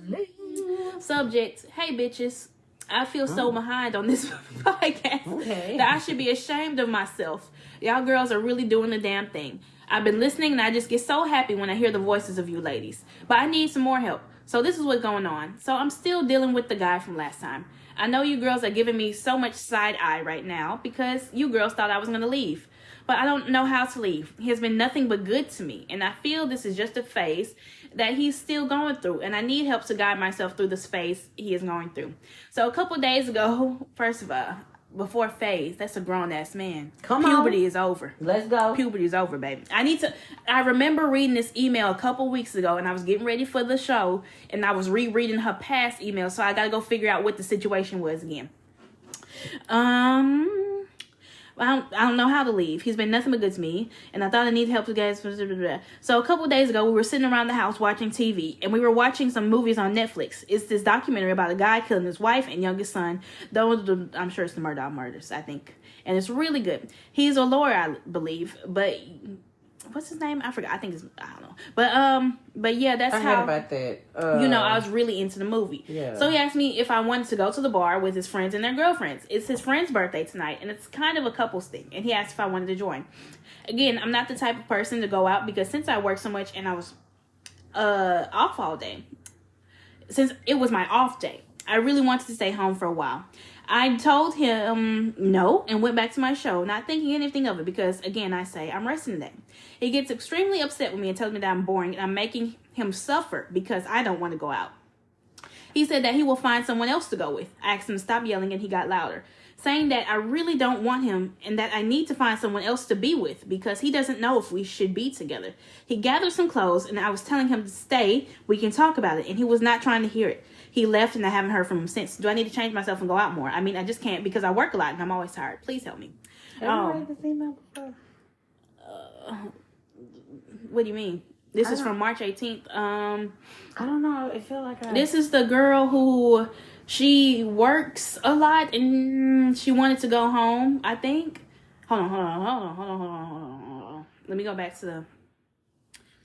Subject: Hey bitches. I feel so behind on this podcast that I should be ashamed of myself. Y'all girls are really doing the damn thing. I've been listening and I just get so happy when I hear the voices of you ladies. But I need some more help. So this is what's going on. So I'm still dealing with the guy from last time. I know you girls are giving me so much side eye right now because you girls thought I was going to leave. But I don't know how to leave. He has been nothing but good to me. And I feel this is just a phase that he's still going through. And I need help to guide myself through this phase he is going through. So a couple days ago, first of all, before phase, that's a grown-ass man. Puberty is over. Let's go. Puberty is over, baby. I remember reading this email a couple weeks ago, and I was getting ready for the show, and I was rereading her past emails, so I got to go figure out what the situation was again. I don't know how to leave. He's been nothing but good to me, and I thought I needed help to guys. So a couple of days ago, we were sitting around the house watching TV, and we were watching some movies on Netflix. It's this documentary about a guy killing his wife and youngest son. I'm sure it's the Murdaugh murders, I think, and it's really good. He's a lawyer, I believe, but what's his name? I forgot. I think I don't know. But yeah, that's how. I heard about that. I was really into the movie. Yeah. So he asked me if I wanted to go to the bar with his friends and their girlfriends. It's his friend's birthday tonight, and it's kind of a couples thing. And he asked if I wanted to join. Again, I'm not the type of person to go out because since I work so much and I was off all day, since it was my off day, I really wanted to stay home for a while. I told him no and went back to my show, not thinking anything of it because, again, I say I'm resting today. He gets extremely upset with me and tells me that I'm boring and I'm making him suffer because I don't want to go out. He said that he will find someone else to go with. I asked him to stop yelling and he got louder, saying that I really don't want him and that I need to find someone else to be with because he doesn't know if we should be together. He gathered some clothes and I was telling him to stay. We can talk about it. And he was not trying to hear it. He left and I haven't heard from him since. Do I need to change myself and go out more? I mean, I just can't because I work a lot and I'm always tired. Please help me. Have you read this email before? What do you mean? This is from March 18th. I don't know. It feel like this is the girl who she works a lot and she wanted to go home, I think. Hold on. Let me go back to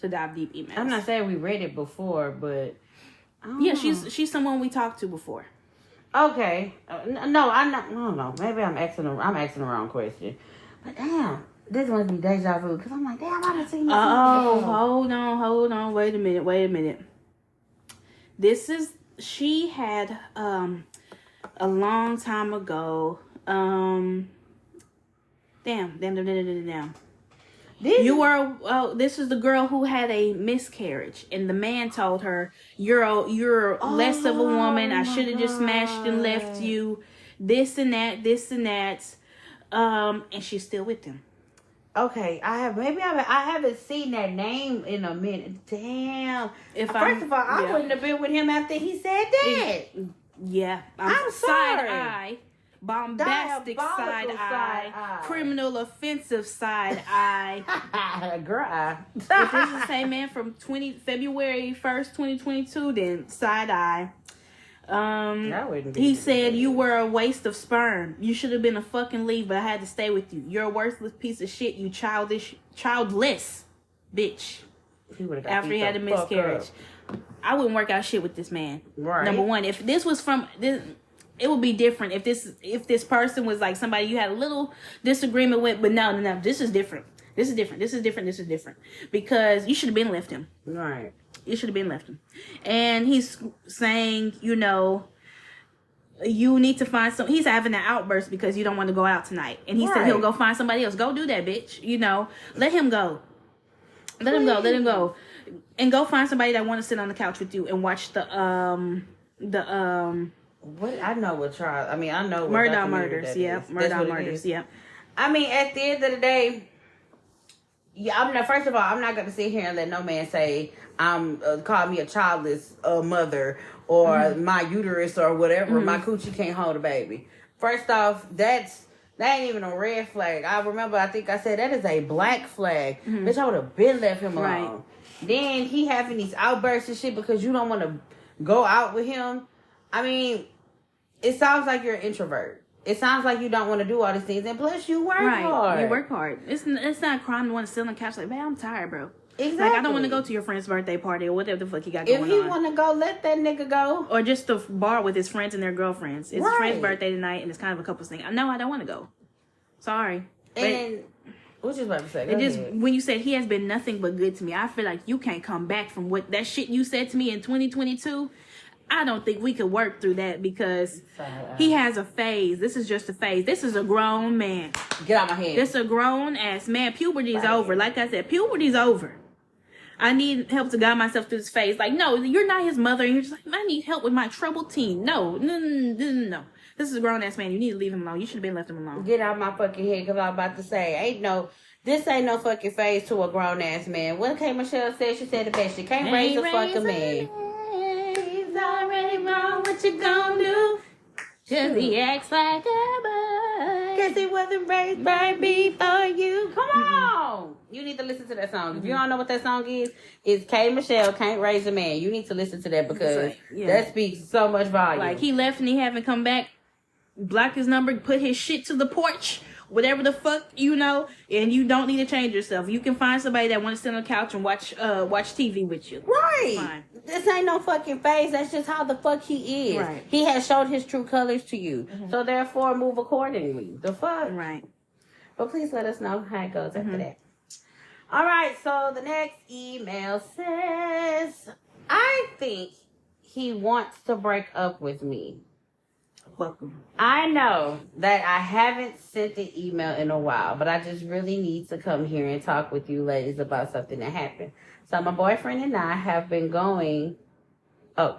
dive deep emails. I'm not saying we read it before, but yeah, she's someone we talked to before. Okay. No, I don't know. Maybe I'm asking the wrong question. But damn, this must be deja vu because I'm like, damn, I done seen this. Hold on. Wait a minute. She had a long time ago. Damn. This is the girl who had a miscarriage, and the man told her, "You're less of a woman. I should have just smashed and left you. This and that. And she's still with him." Okay, I haven't seen that name in a minute. Damn. First of all, I wouldn't have been with him after he said that. Yeah, I'm sorry. Side eye, bombastic side eye, criminal offensive side eye. Girl eye. If this is the same man from February 1st, 2022, then side eye. He said you were a waste of sperm. You should have been a fucking leave, but I had to stay with you. You're a worthless piece of shit. You childless bitch. After he had a miscarriage, I wouldn't work out shit with this man. Right. Number one, if this was from this, it would be different. If this person was like somebody you had a little disagreement with, but no, this is different. This is different. Because you should have been left him. Right. You should have been left him. And he's saying, you need to find some. He's having an outburst because you don't want to go out tonight. And he said he'll go find somebody else. Go do that, bitch. Let him go. Let him go. And go find somebody that want to sit on the couch with you and watch the what I know what trial. I mean, I know what Murdoch Murders. Yep. Murdoch Murders. Yep. I mean, at the end of the day, first of all, I'm not going to sit here and let no man say call me a childless mother or my uterus or whatever. My coochie can't hold a baby. First off, that ain't even a red flag. I think I said that is a black flag. Bitch, I would have been left him alone. Right. Then he having these outbursts and shit because you don't want to go out with him. I mean, it sounds like you're an introvert. It sounds like you don't want to do all these things, and plus you work hard. You work hard. It's not a crime to want to sit on the couch like, man, I'm tired, bro. Exactly. Like, I don't want to go to your friend's birthday party or whatever the fuck he got going on. If he want to go, let that nigga go. Or just the bar with his friends and their girlfriends. It's his friend's birthday tonight, and it's kind of a couple's thing. No, I don't want to go. Sorry. And what you about to say? When you said he has been nothing but good to me, I feel like you can't come back from what that shit you said to me in 2022. I don't think we could work through that because he has a phase. This is just a phase. This is a grown man. Get out my head. This is a grown ass man. Puberty's over. Like I said, puberty's over. I need help to guide myself through this phase. Like, no, you're not his mother. And you're just like, I need help with my troubled teen. No. This is a grown ass man. You need to leave him alone. You should have been left him alone. Get out my fucking head because I'm about to say, this ain't no fucking phase to a grown ass man. What K. Michelle said, she said the best. She can't raise a fucking man. Already wrong, what you gonna do? Cause he acts like a boy. Cause he wasn't raised by me for you. Come on! You need to listen to that song. If you don't know what that song is, it's K. Michelle, Can't Raise a Man. You need to listen to that because that speaks so much volume. Like, he left and he haven't come back. Block his number, put his shit to the porch. Whatever the fuck, and you don't need to change yourself. You can find somebody that wants to sit on the couch and watch TV with you. Right. Fine. This ain't no fucking phase. That's just how the fuck he is. Right. He has showed his true colors to you. So therefore, move accordingly. The fuck? Right. But please let us know how it goes after that. All right. So the next email says, I think he wants to break up with me. Welcome. I know that I haven't sent the email in a while, but I just really need to come here and talk with you ladies about something that happened. So my boyfriend and I have been going through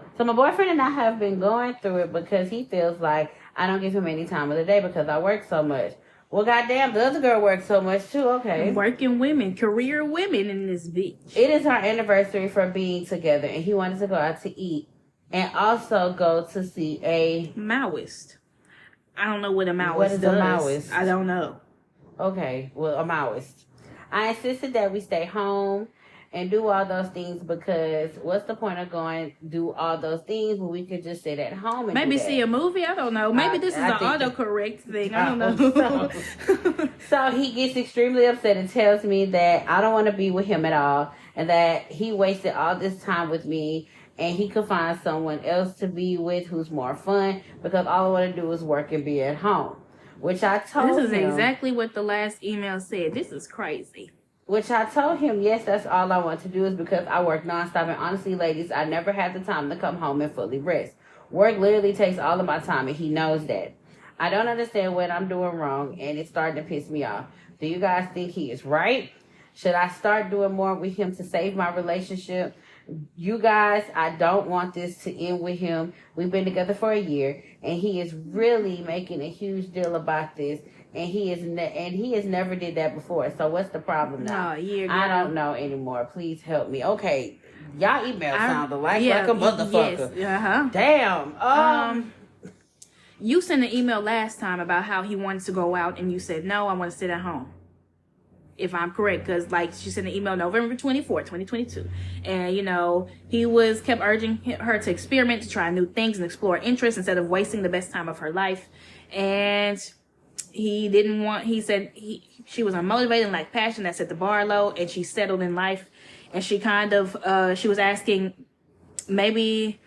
it because he feels like I don't give him any time of the day because I work so much. Well, goddamn, the other girl works so much too. Okay. Working women, career women in this bitch. It is our anniversary for being together, and he wanted to go out to eat. And also go to see a Maoist. I don't know what a Maoist What is does. a Maoist? I don't know. Okay, well, a Maoist. I insisted that we stay home and do all those things because what's the point of going do all those things when we could just sit at home and maybe do that? see a movie? I don't know. Maybe this is an autocorrect thing. I don't know. So he gets extremely upset and tells me that I don't want to be with him at all and that he wasted all this time with me and he could find someone else to be with who's more fun because all I want to do is work and be at home. Which I told him. This is exactly what the last email said. This is crazy. Which I told him, yes, that's all I want to do is because I work nonstop. And honestly, ladies, I never have the time to come home and fully rest. Work literally takes all of my time, and he knows that. I don't understand what I'm doing wrong, and it's starting to piss me off. Do you guys think he is right? Should I start doing more with him to save my relationship? You guys, I don't want this to end with him. We've been together for a year, and he is really making a huge deal about this. And he has never did that before. So what's the problem now? No, a year. I don't know anymore. Please help me. Okay, y'all email sounded like a motherfucker. Yes. Damn. You sent an email last time about how he wanted to go out, and you said no. I want to sit at home. If I'm correct, because like she sent an email November 24th, 2022. And, you know, he kept urging her to experiment, to try new things and explore interests instead of wasting the best time of her life. And he said she was unmotivated and lacked passion. That set the bar low, and she settled in life. And she she was asking, maybe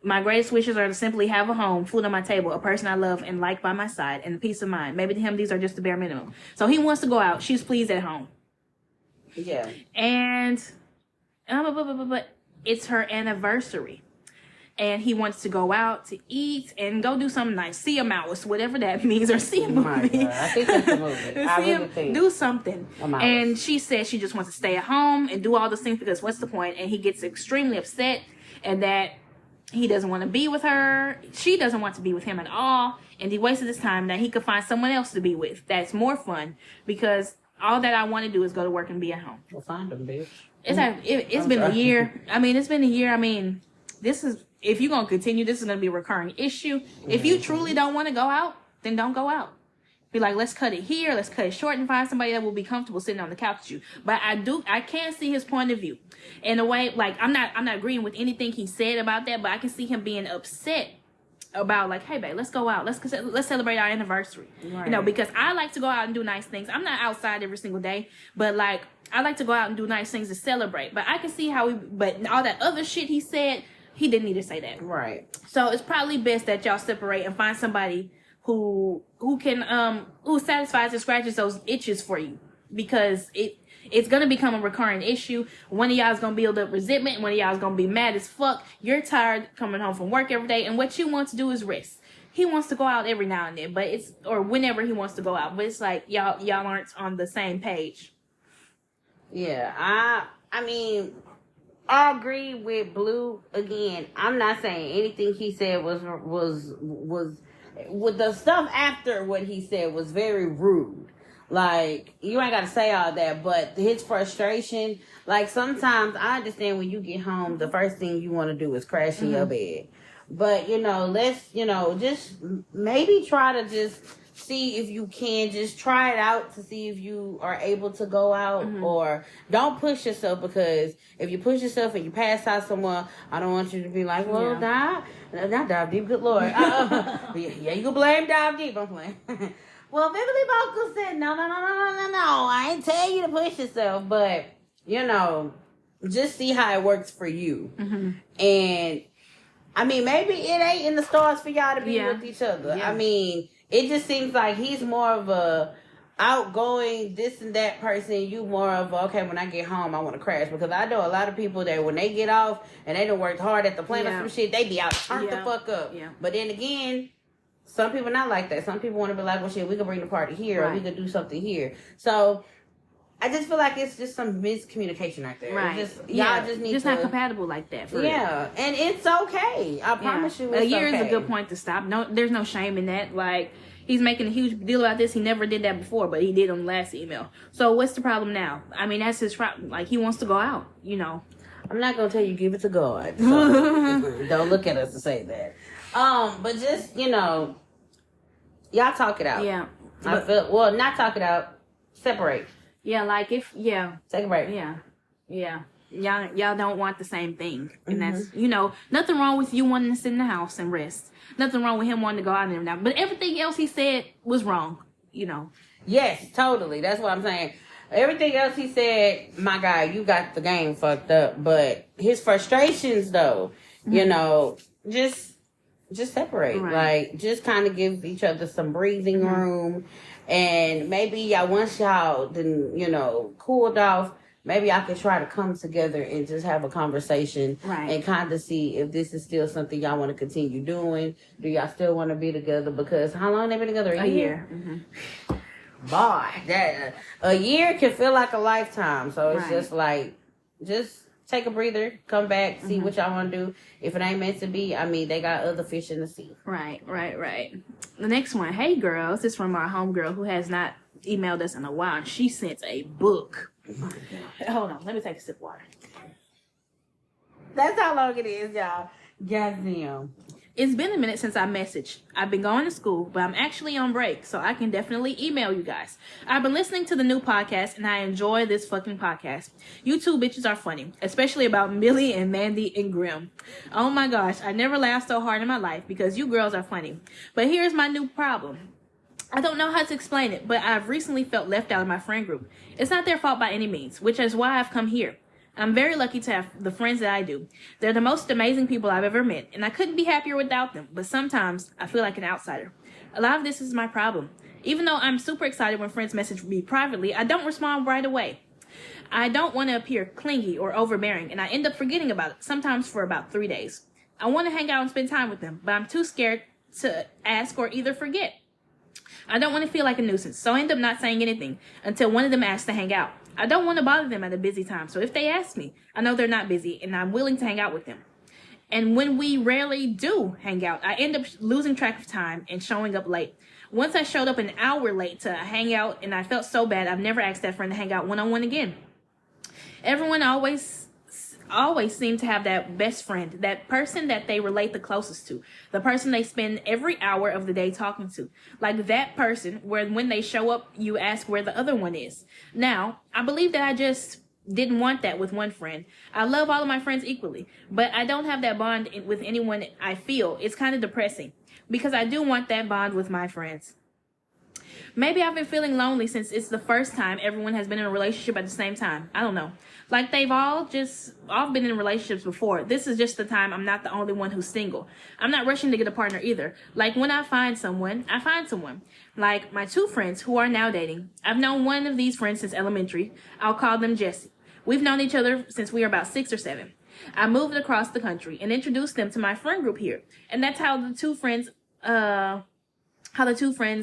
my greatest wishes are to simply have a home, food on my table, a person I love and like by my side, and peace of mind. Maybe to him, these are just the bare minimum. So he wants to go out. She's pleased at home. Yeah. And, but it's her anniversary. And he wants to go out to eat and go do something nice. See a mouse, whatever that means, or see a movie. My God. I think that's the movie. I really think. Do something. And she said she just wants to stay at home and do all those things because what's the point? And he gets extremely upset and that he doesn't want to be with her. She doesn't want to be with him at all. And he wasted his time that he could find someone else to be with. That's more fun because all that I want to do is go to work and be at home. Well, find him, bitch. It's been a year. I mean, it's been a year. I mean, if you're going to continue, this is going to be a recurring issue. If you truly don't want to go out, then don't go out. Be like, let's cut it here. Let's cut it short and find somebody that will be comfortable sitting on the couch with you. But I can see his point of view. In a way, like, I'm not agreeing with anything he said about that, but I can see him being upset about, like, hey, babe, let's go out. Let's celebrate our anniversary. Right. You know, because I like to go out and do nice things. I'm not outside every single day, but, like, I like to go out and do nice things to celebrate. But I can see but all that other shit he said, he didn't need to say that. Right. So it's probably best that y'all separate and find somebody who satisfies and scratches those itches for you, because it's gonna become a recurring issue. One of y'all is gonna build up resentment. One of y'all is gonna be mad as fuck. You're tired coming home from work every day, and what you want to do is rest. He wants to go out every now and then, or whenever he wants to go out. But it's like y'all aren't on the same page. Yeah, I mean, I agree with Blue. Again, I'm not saying anything he said was with the stuff after what he said was very rude. Like, you ain't got to say all that, but his frustration, like, sometimes I understand when you get home, the first thing you want to do is crash in your bed. But, let's, just maybe try to just see if you can just try it out to see if you are able to go out, or don't push yourself, because if you push yourself and you pass out somewhere, I don't want you to be like, well, not Dive Deep, good Lord. Yeah, you can blame Dive Deep. I'm playing. Well, VividlyVocal said, no. I ain't tell you to push yourself, but, just see how it works for you. And, I mean, maybe it ain't in the stars for y'all to be with each other. Yeah. I mean, it just seems like he's more of a outgoing this and that person. You more of okay, when I get home I want to crash, because I know a lot of people that when they get off and they done worked hard at the plant or some shit, they be out turned the fuck up. But then again, some people not like that. Some people want to be like, well, shit, we can bring the party here, or we can do something here. So I just feel like it's just some miscommunication right there. Right. Y'all just need not compatible like that. For real. And it's okay. I promise you, it's a year is a good point to stop. No, there's no shame in that. Like, he's making a huge deal about this. He never did that before, but he did on the last email. So what's the problem now? I mean, that's his problem. Like, he wants to go out, I'm not going to tell you, give it to God. So don't look at us to say that. But just, y'all talk it out. Yeah. Not talk it out. Separate. Yeah, like take a break. Yeah. Y'all don't want the same thing. And that's, nothing wrong with you wanting to sit in the house and rest. Nothing wrong with him wanting to go out and everything. But everything else he said was wrong, Yes, totally. That's what I'm saying. Everything else he said, my guy, you got the game fucked up. But his frustrations, though, just separate. Right. Like, just kind of give each other some breathing room. And maybe once y'all then, cooled off, maybe I could try to come together and just have a conversation and kind of see if this is still something y'all want to continue doing. Do y'all still want to be together? Because how long they been together? A year. boy, that a year can feel like a lifetime. So it's Right. just like, just take a breather, come back, see Mm-hmm. what y'all want to do. If it ain't meant to be, I mean, they got other fish in the sea. Right. The next one, hey girls, this is from our homegirl who has not emailed us in a while. She sent a book. Hold on, let me take a sip of water. That's how long it is, y'all. Goddamn. It's been a minute since I messaged. I've been going to school, but I'm actually on break, so I can definitely email you guys. I've been listening to the new podcast, and I enjoy this fucking podcast. You two bitches are funny, especially about Millie and Mandy and Grim. Oh my gosh, I never laughed so hard in my life because you girls are funny. But here's my new problem. I don't know how to explain it, but I've recently felt left out of my friend group. It's not their fault by any means, which is why I've come here. I'm very lucky to have the friends that I do. They're the most amazing people I've ever met, and I couldn't be happier without them, but sometimes I feel like an outsider. A lot of this is my problem. Even though I'm super excited when friends message me privately, I don't respond right away. I don't want to appear clingy or overbearing, and I end up forgetting about it, sometimes for about 3 days. I want to hang out and spend time with them, but I'm too scared to ask or either forget. I don't want to feel like a nuisance, so I end up not saying anything until one of them asks to hang out. I don't want to bother them at a busy time, so if they ask me, I know they're not busy, and I'm willing to hang out with them. And when we rarely do hang out, I end up losing track of time and showing up late. Once I showed up an hour late to hang out, and I felt so bad, I've never asked that friend to hang out one-on-one again. Everyone always seem to have that best friend, that person that they relate the closest to, the person they spend every hour of the day talking to. Like that person where when they show up, you ask where the other one is. Now, I believe that I just didn't want that with one friend. I love all of my friends equally, but I don't have that bond with anyone. I feel it's kind of depressing because I do want that bond with my friends. Maybe I've been feeling lonely since it's the first time everyone has been in a relationship at the same time. I don't know. Like they've all been in relationships before. This is just the time I'm not the only one who's single. I'm not rushing to get a partner either. Like when I find someone, I find someone. Like my two friends who are now dating. I've known one of these friends since elementary. I'll call them Jessie. We've known each other since we were about 6 or 7. I moved across the country and introduced them to my friend group here. And that's how the two friends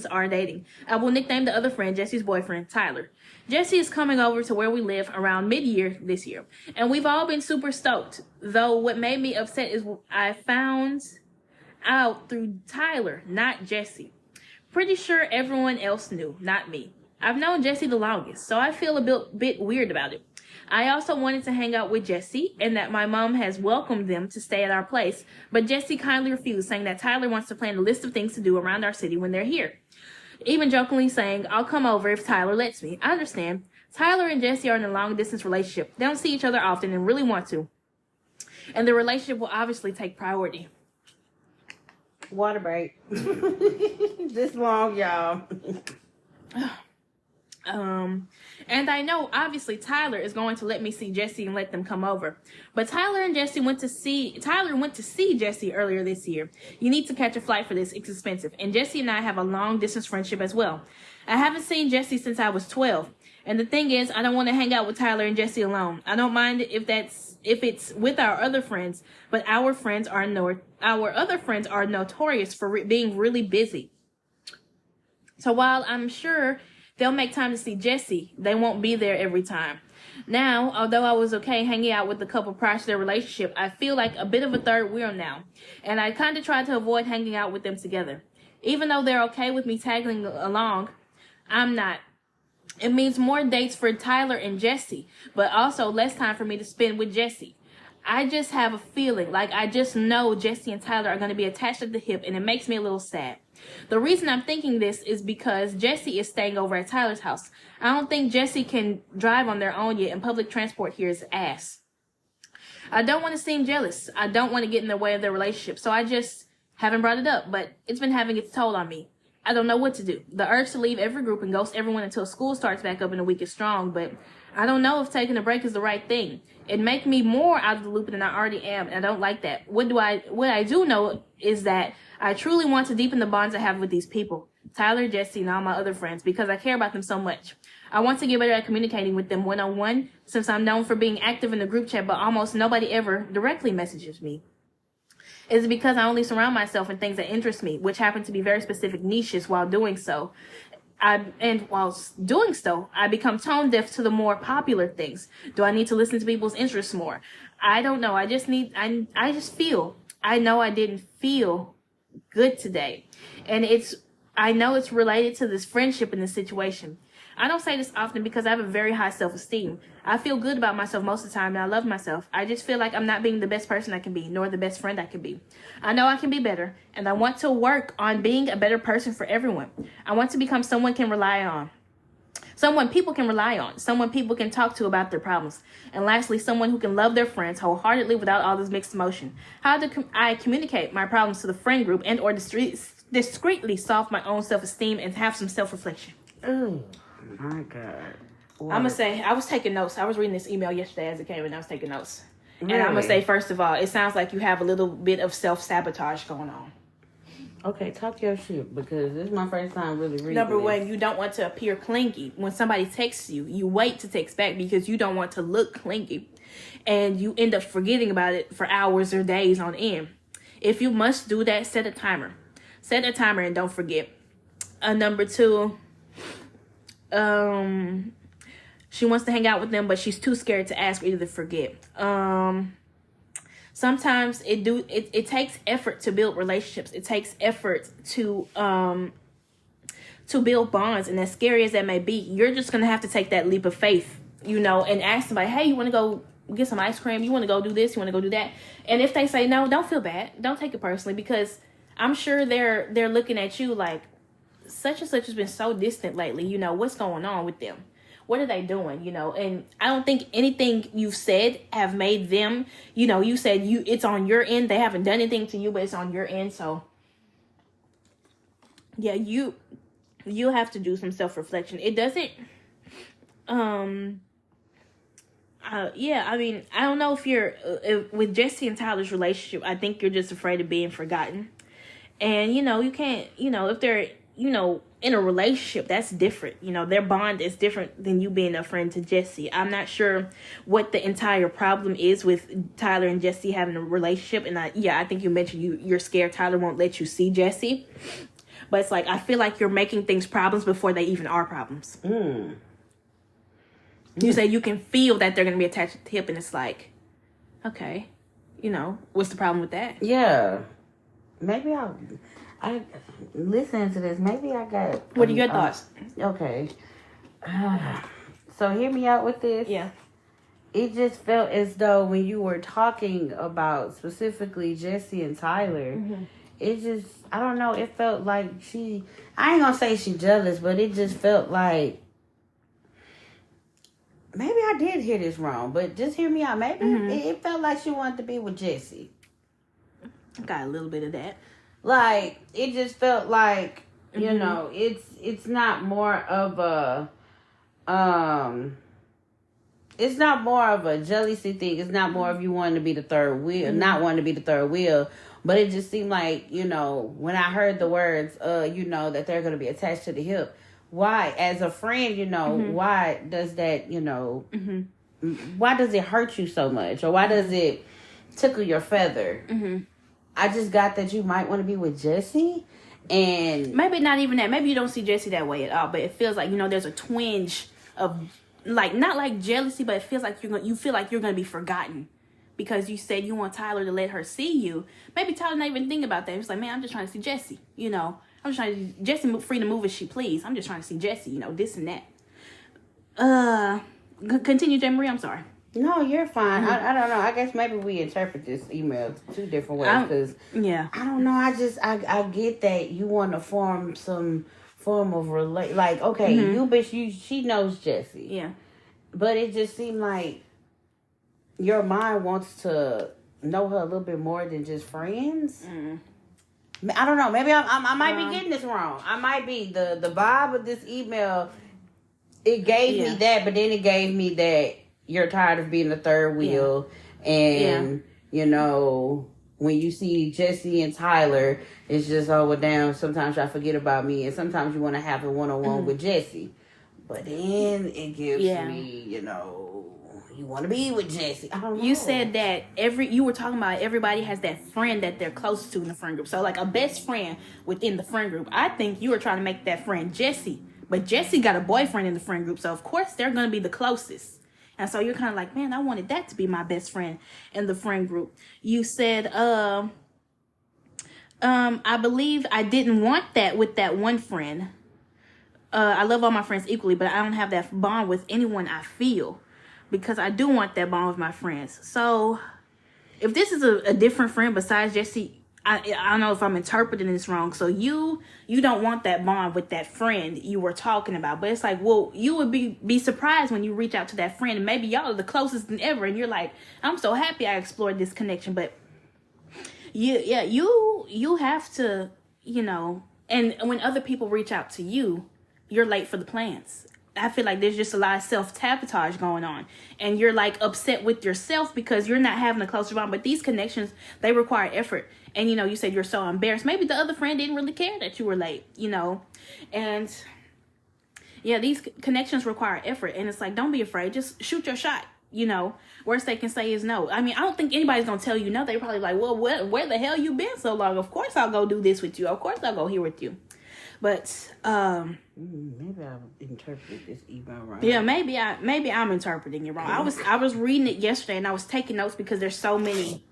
are dating. I will nickname the other friend Jesse's boyfriend, Tyler. Jesse is coming over to where we live around mid-year this year, and we've all been super stoked. Though what made me upset is I found out through Tyler, not Jesse. Pretty sure everyone else knew, not me. I've known Jesse the longest, so I feel a bit weird about it. I also wanted to hang out with Jesse, and that my mom has welcomed them to stay at our place, but Jesse kindly refused, saying that Tyler wants to plan a list of things to do around our city when they're here. Even jokingly saying, I'll come over if Tyler lets me. I understand. Tyler and Jesse are in a long-distance relationship. They don't see each other often and really want to. And the relationship will obviously take priority. Water break. This long, y'all. And I know obviously Tyler is going to let me see Jesse and let them come over. But Tyler went to see Jesse earlier this year. You need to catch a flight for this. It's expensive. And Jesse and I have a long distance friendship as well. I haven't seen Jesse since I was 12. And the thing is, I don't want to hang out with Tyler and Jesse alone. I don't mind if it's with our other friends, but our other friends are notorious for being really busy. So while I'm sure they'll make time to see Jesse, they won't be there every time. Now, although I was okay hanging out with the couple prior to their relationship, I feel like a bit of a third wheel now. And I kind of try to avoid hanging out with them together. Even though they're okay with me tagging along, I'm not. It means more dates for Tyler and Jesse, but also less time for me to spend with Jesse. I just have a feeling, like I just know Jesse and Tyler are going to be attached at the hip, and it makes me a little sad. The reason I'm thinking this is because Jesse is staying over at Tyler's house. I don't think Jesse can drive on their own yet, and public transport here is ass. I don't want to seem jealous. I don't want to get in the way of their relationship, so I just haven't brought it up, but it's been having its toll on me. I don't know what to do. The urge to leave every group and ghost everyone until school starts back up in a week is strong, but I don't know if taking a break is the right thing. It'd make me more out of the loop than I already am, and I don't like that. What I do know is that I truly want to deepen the bonds I have with these people, Tyler, Jesse, and all my other friends, because I care about them so much. I want to get better at communicating with them one-on-one, since I'm known for being active in the group chat, but almost nobody ever directly messages me. Is it because I only surround myself in things that interest me, which happen to be very specific niches while doing so? while doing so, I become tone deaf to the more popular things. Do I need to listen to people's interests more? I don't know. I just feel. I know I didn't feel good today. And I know it's related to this friendship in this situation. I don't say this often because I have a very high self-esteem. I feel good about myself most of the time, and I love myself. I just feel like I'm not being the best person I can be, nor the best friend I can be. I know I can be better, and I want to work on being a better person for everyone. I want to become someone can rely on. Someone people can rely on. Someone people can talk to about their problems. And lastly, someone who can love their friends wholeheartedly without all this mixed emotion. How do I communicate my problems to the friend group and or discreetly solve my own self-esteem and have some self-reflection? Oh, my God. What? I'm going to say, I was taking notes. I was reading this email yesterday as it came, and I was taking notes. Really? And I'm going to say, first of all, it sounds like you have a little bit of self-sabotage going on. Okay, talk your shit, because this is my first time really reading Number this. one, you don't want to appear clingy. When somebody texts you, you wait to text back because you don't want to look clingy. And you end up forgetting about it for hours or days on end. If you must do that, set a timer. Set a timer and don't forget. Number two, she wants to hang out with them, but she's too scared to ask or either to forget. Sometimes it takes effort to build relationships. It takes effort to build bonds, and as scary as that may be, you're just gonna have to take that leap of faith, and ask somebody, hey, you want to go get some ice cream? You want to go do this? You want to go do that? And if they say no, don't feel bad. Don't take it personally, because I'm sure they're looking at you like such and such has been so distant lately. What's going on with them? What are they doing? And I don't think anything you've said have made them, you said it's on your end. They haven't done anything to you, but it's on your end. So yeah, you have to do some self-reflection. It doesn't, I mean, I don't know if you're, with Jesse and Tyler's relationship, I think you're just afraid of being forgotten. And, you can't, if they're, in a relationship, that's different. Their bond is different than you being a friend to Jesse. I'm not sure what the entire problem is with Tyler and Jesse having a relationship. And I think you mentioned you're scared Tyler won't let you see Jesse. But it's like, I feel like you're making things problems before they even are problems. You say you can feel that they're going to be attached to the hip, and it's like, okay, what's the problem with that? Yeah. Maybe I listening to this, maybe I got... What are your thoughts? Okay. So hear me out with this. Yeah. It just felt as though when you were talking about specifically Jesse and Tyler, it just, I don't know, it felt like I ain't gonna say she jealous, but it just felt like, maybe I did hear this wrong, but just hear me out. Maybe it felt like she wanted to be with Jesse. Got a little bit of that. Like, it just felt like, it's not more of a, it's not more of a jealousy thing. It's not more of you wanting to be the third wheel, not wanting to be the third wheel. But it just seemed like, when I heard the words, that they're going to be attached to the hip. Why, as a friend, why does that, why does it hurt you so much? Or why does it tickle your feather? I just got that you might want to be with Jesse, and maybe not even that. Maybe you don't see Jesse that way at all, but it feels like there's a twinge of like, not like jealousy, but it feels like you feel like you're gonna be forgotten because you said you want Tyler to let her see you. Maybe Tyler not even thinking about that. It's like, man, I'm just trying to see Jesse. I'm just trying to Jesse free to move as she please. I'm just trying to see Jesse. This and that. Continue, JayMariee. I'm sorry. No, you're fine. I don't know. I guess maybe we interpret this email two different ways. Because I don't know. I get that you want to form some form of like, okay, she knows Jesse. Yeah. But it just seemed like your mind wants to know her a little bit more than just friends. I don't know. Maybe I might be getting this wrong. I might be. The vibe of this email, it gave me that, but then it gave me that you're tired of being the third wheel, and when you see Jesse and Tyler, it's just, oh, well, damn, sometimes I forget about me, and sometimes you want to have a one-on-one with Jesse, but then it gives me, you want to be with Jesse. I don't know. You said that you were talking about everybody has that friend that they're close to in the friend group, so like a best friend within the friend group. I think you were trying to make that friend Jesse. But Jessie got a boyfriend in the friend group, so of course they're going to be the closest. And so you're kind of like, man, I wanted that to be my best friend in the friend group. You said, I believe I didn't want that with that one friend. I love all my friends equally, but I don't have that bond with anyone I feel, because I do want that bond with my friends. So if this is a different friend besides Jessie, I don't know if I'm interpreting this wrong. So you don't want that bond with that friend you were talking about. But it's like, well, you would be surprised when you reach out to that friend, and maybe y'all are the closest than ever, and you're like, I'm so happy I explored this connection. But you have to, and when other people reach out to you, you're late for the plans. I feel like there's just a lot of self-sabotage going on. And you're like upset with yourself because you're not having a closer bond. But these connections, they require effort. And, you said you're so embarrassed. Maybe the other friend didn't really care that you were late, And, yeah, these connections require effort. And it's like, don't be afraid. Just shoot your shot, Worst they can say is no. I mean, I don't think anybody's going to tell you no. They're probably like, well, where the hell you been so long? Of course I'll go do this with you. Of course I'll go here with you. But maybe I interpreted this email wrong. Yeah, maybe I'm interpreting it wrong. I was reading it yesterday and I was taking notes because there's so many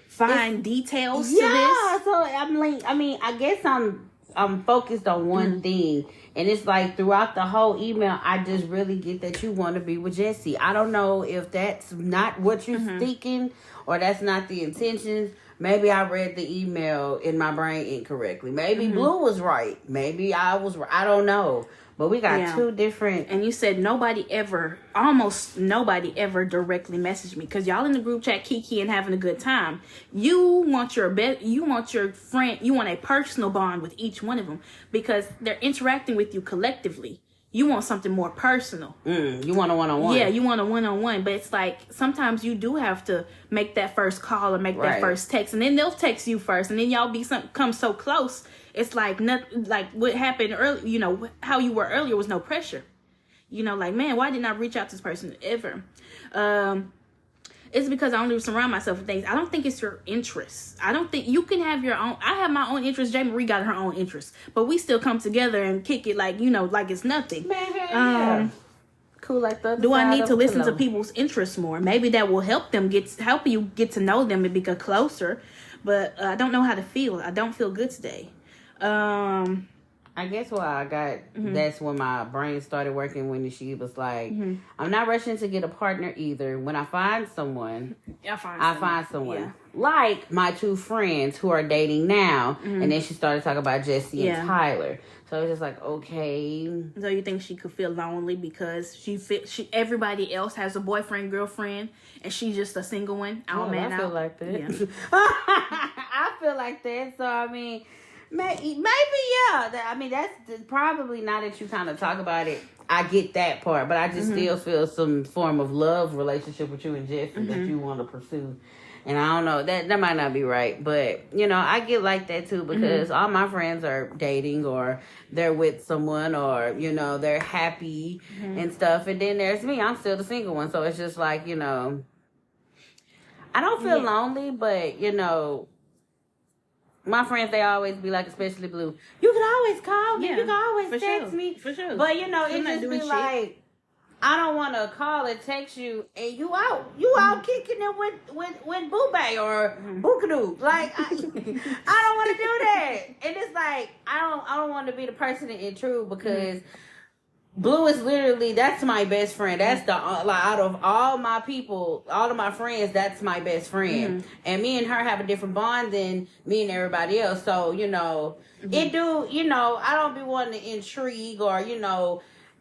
fine details to this. Yeah, so I guess I'm focused on one thing, and it's like throughout the whole email, I just really get that you want to be with Jessie. I don't know if that's not what you're thinking or that's not the intentions. Maybe I read the email in my brain incorrectly. Maybe Blue was right. Maybe I was right. I don't know. But we got two different... And you said almost nobody ever directly messaged me. Because y'all in the group chat kiki and having a good time. You want your friend, you want a personal bond with each one of them. Because they're interacting with you collectively. You want something more personal. You want a one-on-one. Yeah, you want a one-on-one. But it's like, sometimes you do have to make that first call or make that first text. And then they'll text you first. And then y'all come so close. It's like, like what happened earlier, how you were earlier was no pressure. Like, man, why didn't I reach out to this person ever? It's because I only surround myself with things. I don't think it's your interests. I don't think you can have your own. I have my own interests. JayMariee got her own interests. But we still come together and kick it like, like it's nothing. Man, cool like that. Do I need to listen to people's interests more? Maybe that will help you get to know them and become closer. But I don't know how to feel. I don't feel good today. I guess what I got, that's when my brain started working, when she was like, I'm not rushing to get a partner either. When I find someone, I find someone. Yeah. Like my two friends who are dating now. And then she started talking about Jessie and Tyler. So it's just like, okay. So you think she could feel lonely because everybody else has a boyfriend, girlfriend, and she's just a single one? I feel like that. Yeah. I feel like that. So, maybe, yeah. That's probably, now that you kind of talk about it, I get that part. But I just still feel some form of love relationship with you and Jessie that you want to pursue. And I don't know, that might not be right. But, I get like that too, because all my friends are dating or they're with someone or, they're happy and stuff. And then there's me. I'm still the single one. So it's just like, I don't feel lonely, but, my friends, they always be like, especially Blue, you can always call me. You can always text me. For sure. But, it just be like, I don't want to call and text you and you out. You out kicking it with Boo Bay or Bookadoo. Like, I don't want to do that. And it's like, I don't want to be the person to intrude because Blue is literally, that's my best friend. That's out of all my people, all of my friends, that's my best friend. And me and her have a different bond than me and everybody else. So, it do, I don't be wanting to intrigue or,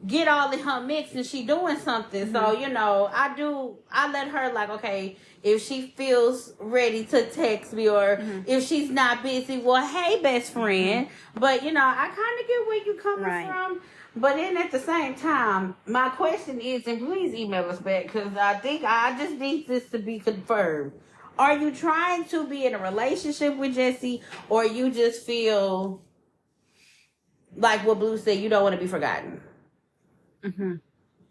get all in her mix and she doing something. So, I let her like, okay, if she feels ready to text me or if she's not busy, well, hey, best friend. But, I kind of get where you coming from. But then at the same time, my question is, and please email us back because I think I just need this to be confirmed. Are you trying to be in a relationship with Jessie or you just feel like what Blue said, you don't want to be forgotten?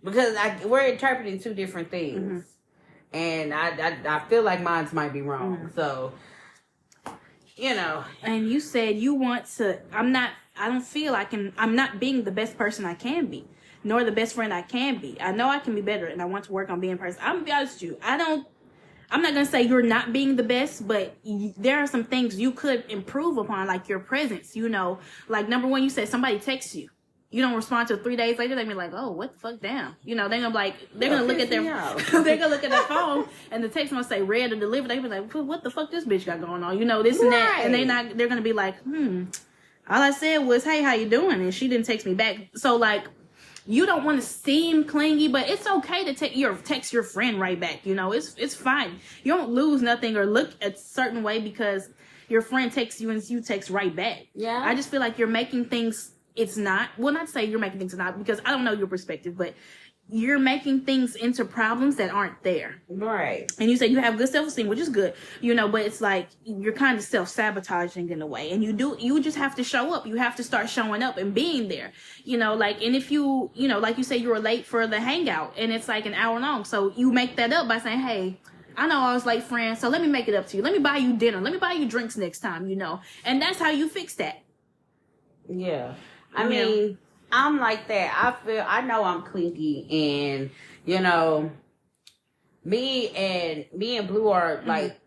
Because we're interpreting two different things. And I feel like mine might be wrong. So, you know. And you said you want to. I don't feel I'm not being the best person I can be, nor the best friend I can be. I know I can be better, and I want to work on being person. I'm gonna be honest with you. I'm not gonna say you're not being the best, but there are some things you could improve upon, like your presence. You know, like number one, you said somebody texts you. You don't respond till 3 days later. They be like, "Oh, what the fuck, damn." You know, they're gonna look at their they're gonna look at their phone, and the text must say read or delivered. They be like, "What the fuck, this bitch got going on?" You know, this and that, and they're gonna be like, all I said was, "Hey, how you doing?" And she didn't text me back. So like, you don't want to seem clingy, but it's okay to text your friend right back. You know, it's fine. You don't lose nothing or look a certain way because your friend texts you and you text right back. Yeah, I just feel like you're making things. It's not, well, not to say you're making things not, because I don't know your perspective, but you're making things into problems that aren't there. Right. And you say you have good self-esteem, which is good, you know, but it's like you're kind of self-sabotaging in a way. And you just have to show up. You have to start showing up and being there, you know, like, and if you know, like you say, you were late for the hangout and it's like an hour long. So you make that up by saying, "Hey, I know I was late, friend, so let me make it up to you. Let me buy you dinner. Let me buy you drinks next time," you know, and that's how you fix that. Yeah. I mean, I'm like that. I know I'm clingy, and you know, me and Blue are like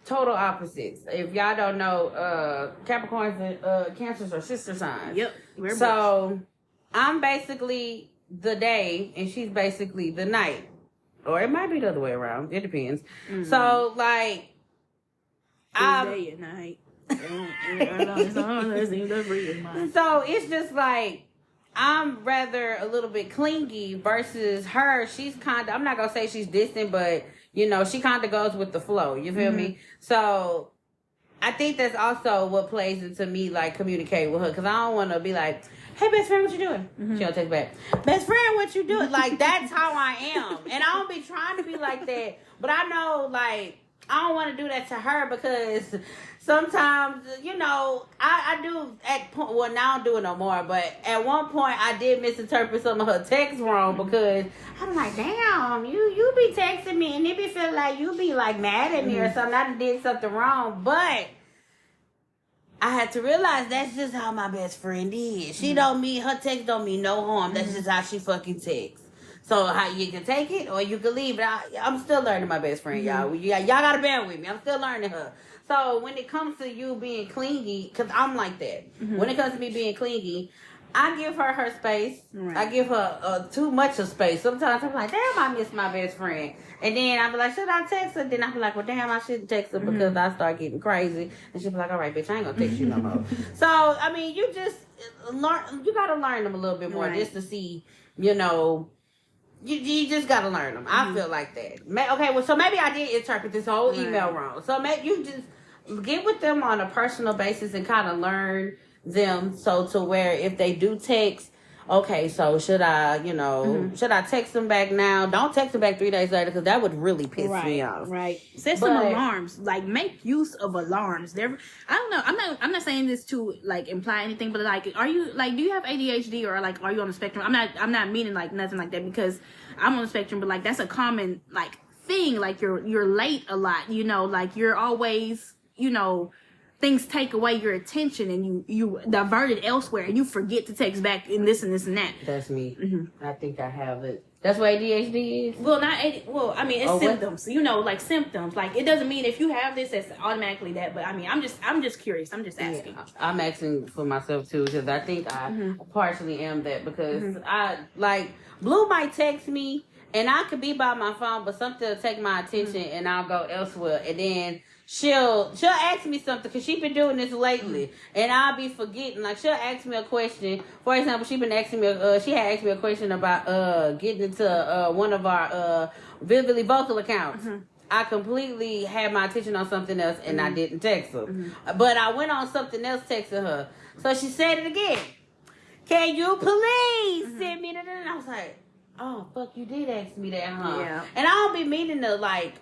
total opposites. If y'all don't know, Capricorns and Cancers are sister signs. Yep. So I'm basically the day, and she's basically the night, or it might be the other way around. It depends. Mm-hmm. So like, day and night. So it's just like I'm rather a little bit clingy versus her. She's kind of, I'm not gonna say she's distant, but you know, she kind of goes with the flow. You feel me? So I think that's also what plays into me like communicating with her, because I don't want to be like, "Hey, best friend, what you doing?" She don't text back. "Best friend, what you doing?" Like, that's how I am, and I don't be trying to be like that, but I know like I don't want to do that to her, because sometimes, you know, I do at point. Well, now I don't do it no more. But at one point, I did misinterpret some of her texts wrong, because I'm like, "Damn, you be texting me, and it be feel like you be like mad at me or something. I did something wrong." But I had to realize that's just how my best friend is. She don't mean, her text don't mean no harm. That's just how she fucking texts. So how you can take it or you can leave it. I'm still learning my best friend, y'all. Y'all gotta bear with me. I'm still learning her. So when it comes to you being clingy, because I'm like that. When it comes to me being clingy, I give her space. Right. I give her too much of space. Sometimes I'm like, "Damn, I miss my best friend." And then I be like, "Should I text her?" Then I be like, "Well, damn, I shouldn't text her because I start getting crazy." And she be like, "All right, bitch, I ain't gonna text you no more." So, I mean, you just learn. You gotta learn them a little bit more just to see, you know. You just gotta learn them. I feel like that. Okay, well, so maybe I did interpret this whole email wrong. So maybe you just get with them on a personal basis and kind of learn them, so to where if they do text, okay, so should I, you know, should I text them back now? Don't text them back 3 days later, because that would really piss me off. Right. Set some alarms. Like, make use of alarms. I don't know. I'm not saying this to like imply anything, but like, are you like, do you have ADHD or like, are you on the spectrum? I'm not meaning like nothing like that, because I'm on the spectrum, but like that's a common like thing. Like you're late a lot. You know, like you're always, you know, things take away your attention and you divert it elsewhere and you forget to text back and this and this and that. That's me. I think I have it. That's what ADHD is? Well, I mean, it's symptoms. You know, like symptoms. Like, it doesn't mean if you have this, it's automatically that. But I mean, I'm just curious. I'm just asking. Yeah, I'm asking for myself too, because I think I partially am that, because I like Blue might text me and I could be by my phone, but something will take my attention and I'll go elsewhere, and then she'll ask me something, because she been doing this lately, and I'll be forgetting. Like, she'll ask me a question. For example, she had asked me a question about getting into one of our VividlyVocal accounts. I completely had my attention on something else, and I didn't text her. But I went on something else texting her. So she said it again. "Can you please send me that?" And I was like, "Oh, fuck, you did ask me that, huh?" Yeah. And I don't be meaning to, like,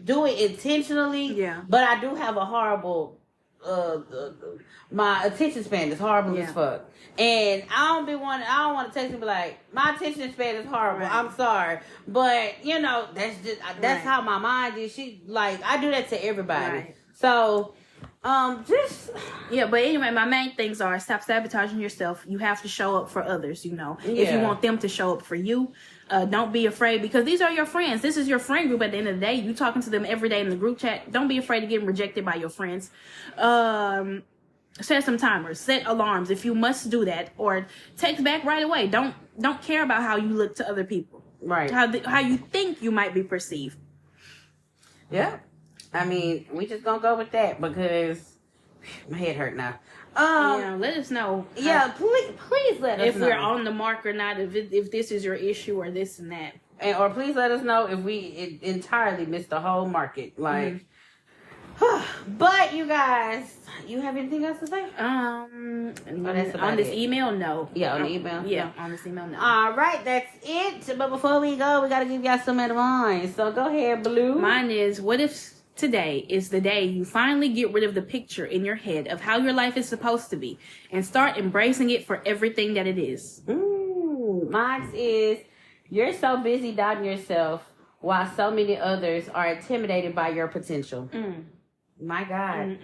do it intentionally, but I do have a horrible my attention span is horrible as fuck, and I don't want to text and be like, "My attention span is horrible, I'm sorry," but you know, that's how my mind is. She, like, I do that to everybody, so Just Yeah, but anyway, my main things are stop sabotaging yourself. You have to show up for others, you know. If you want them to show up for you, don't be afraid because these are your friends. This is your friend group at the end of the day. You talking to them every day in the group chat. Don't be afraid of getting rejected by your friends. Set some timers, set alarms if you must do that, or text back right away. Don't care about how you look to other people. right. How you think you might be perceived. Yeah. I mean, we just gonna go with that because my head hurt now. Yeah, let us know. Yeah, please let us If know. we're on the mark or not, if this is your issue or this and that. Or please let us know if we entirely missed the whole market. Like, but you guys, you have anything else to say? On about this it. email, no. Yeah, on the email? Yeah, on this email, no. All right, that's it. But before we go, we gotta give y'all some advice. So go ahead, Blue. Mine is, what if today is the day you finally get rid of the picture in your head of how your life is supposed to be and start embracing it for everything that it is? Mine is, you're so busy doubting yourself while so many others are intimidated by your potential. My God.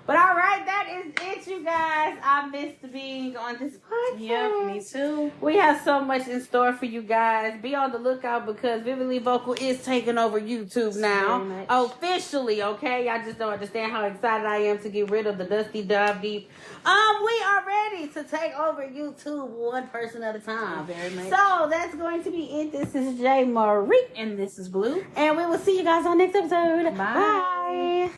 But all right, that is it, you guys. I missed being on this podcast. Yeah, me too. We have so much in store for you guys. Be on the lookout because Vividly Vocal is taking over YouTube now. Officially, okay? I just don't understand how excited I am to get rid of the Dusty Dive Deep. We are ready to take over YouTube one person at a time. Very much. So that's going to be it. This is JayMariee. And this is Blue. And we will see you guys on next episode. Bye. Bye.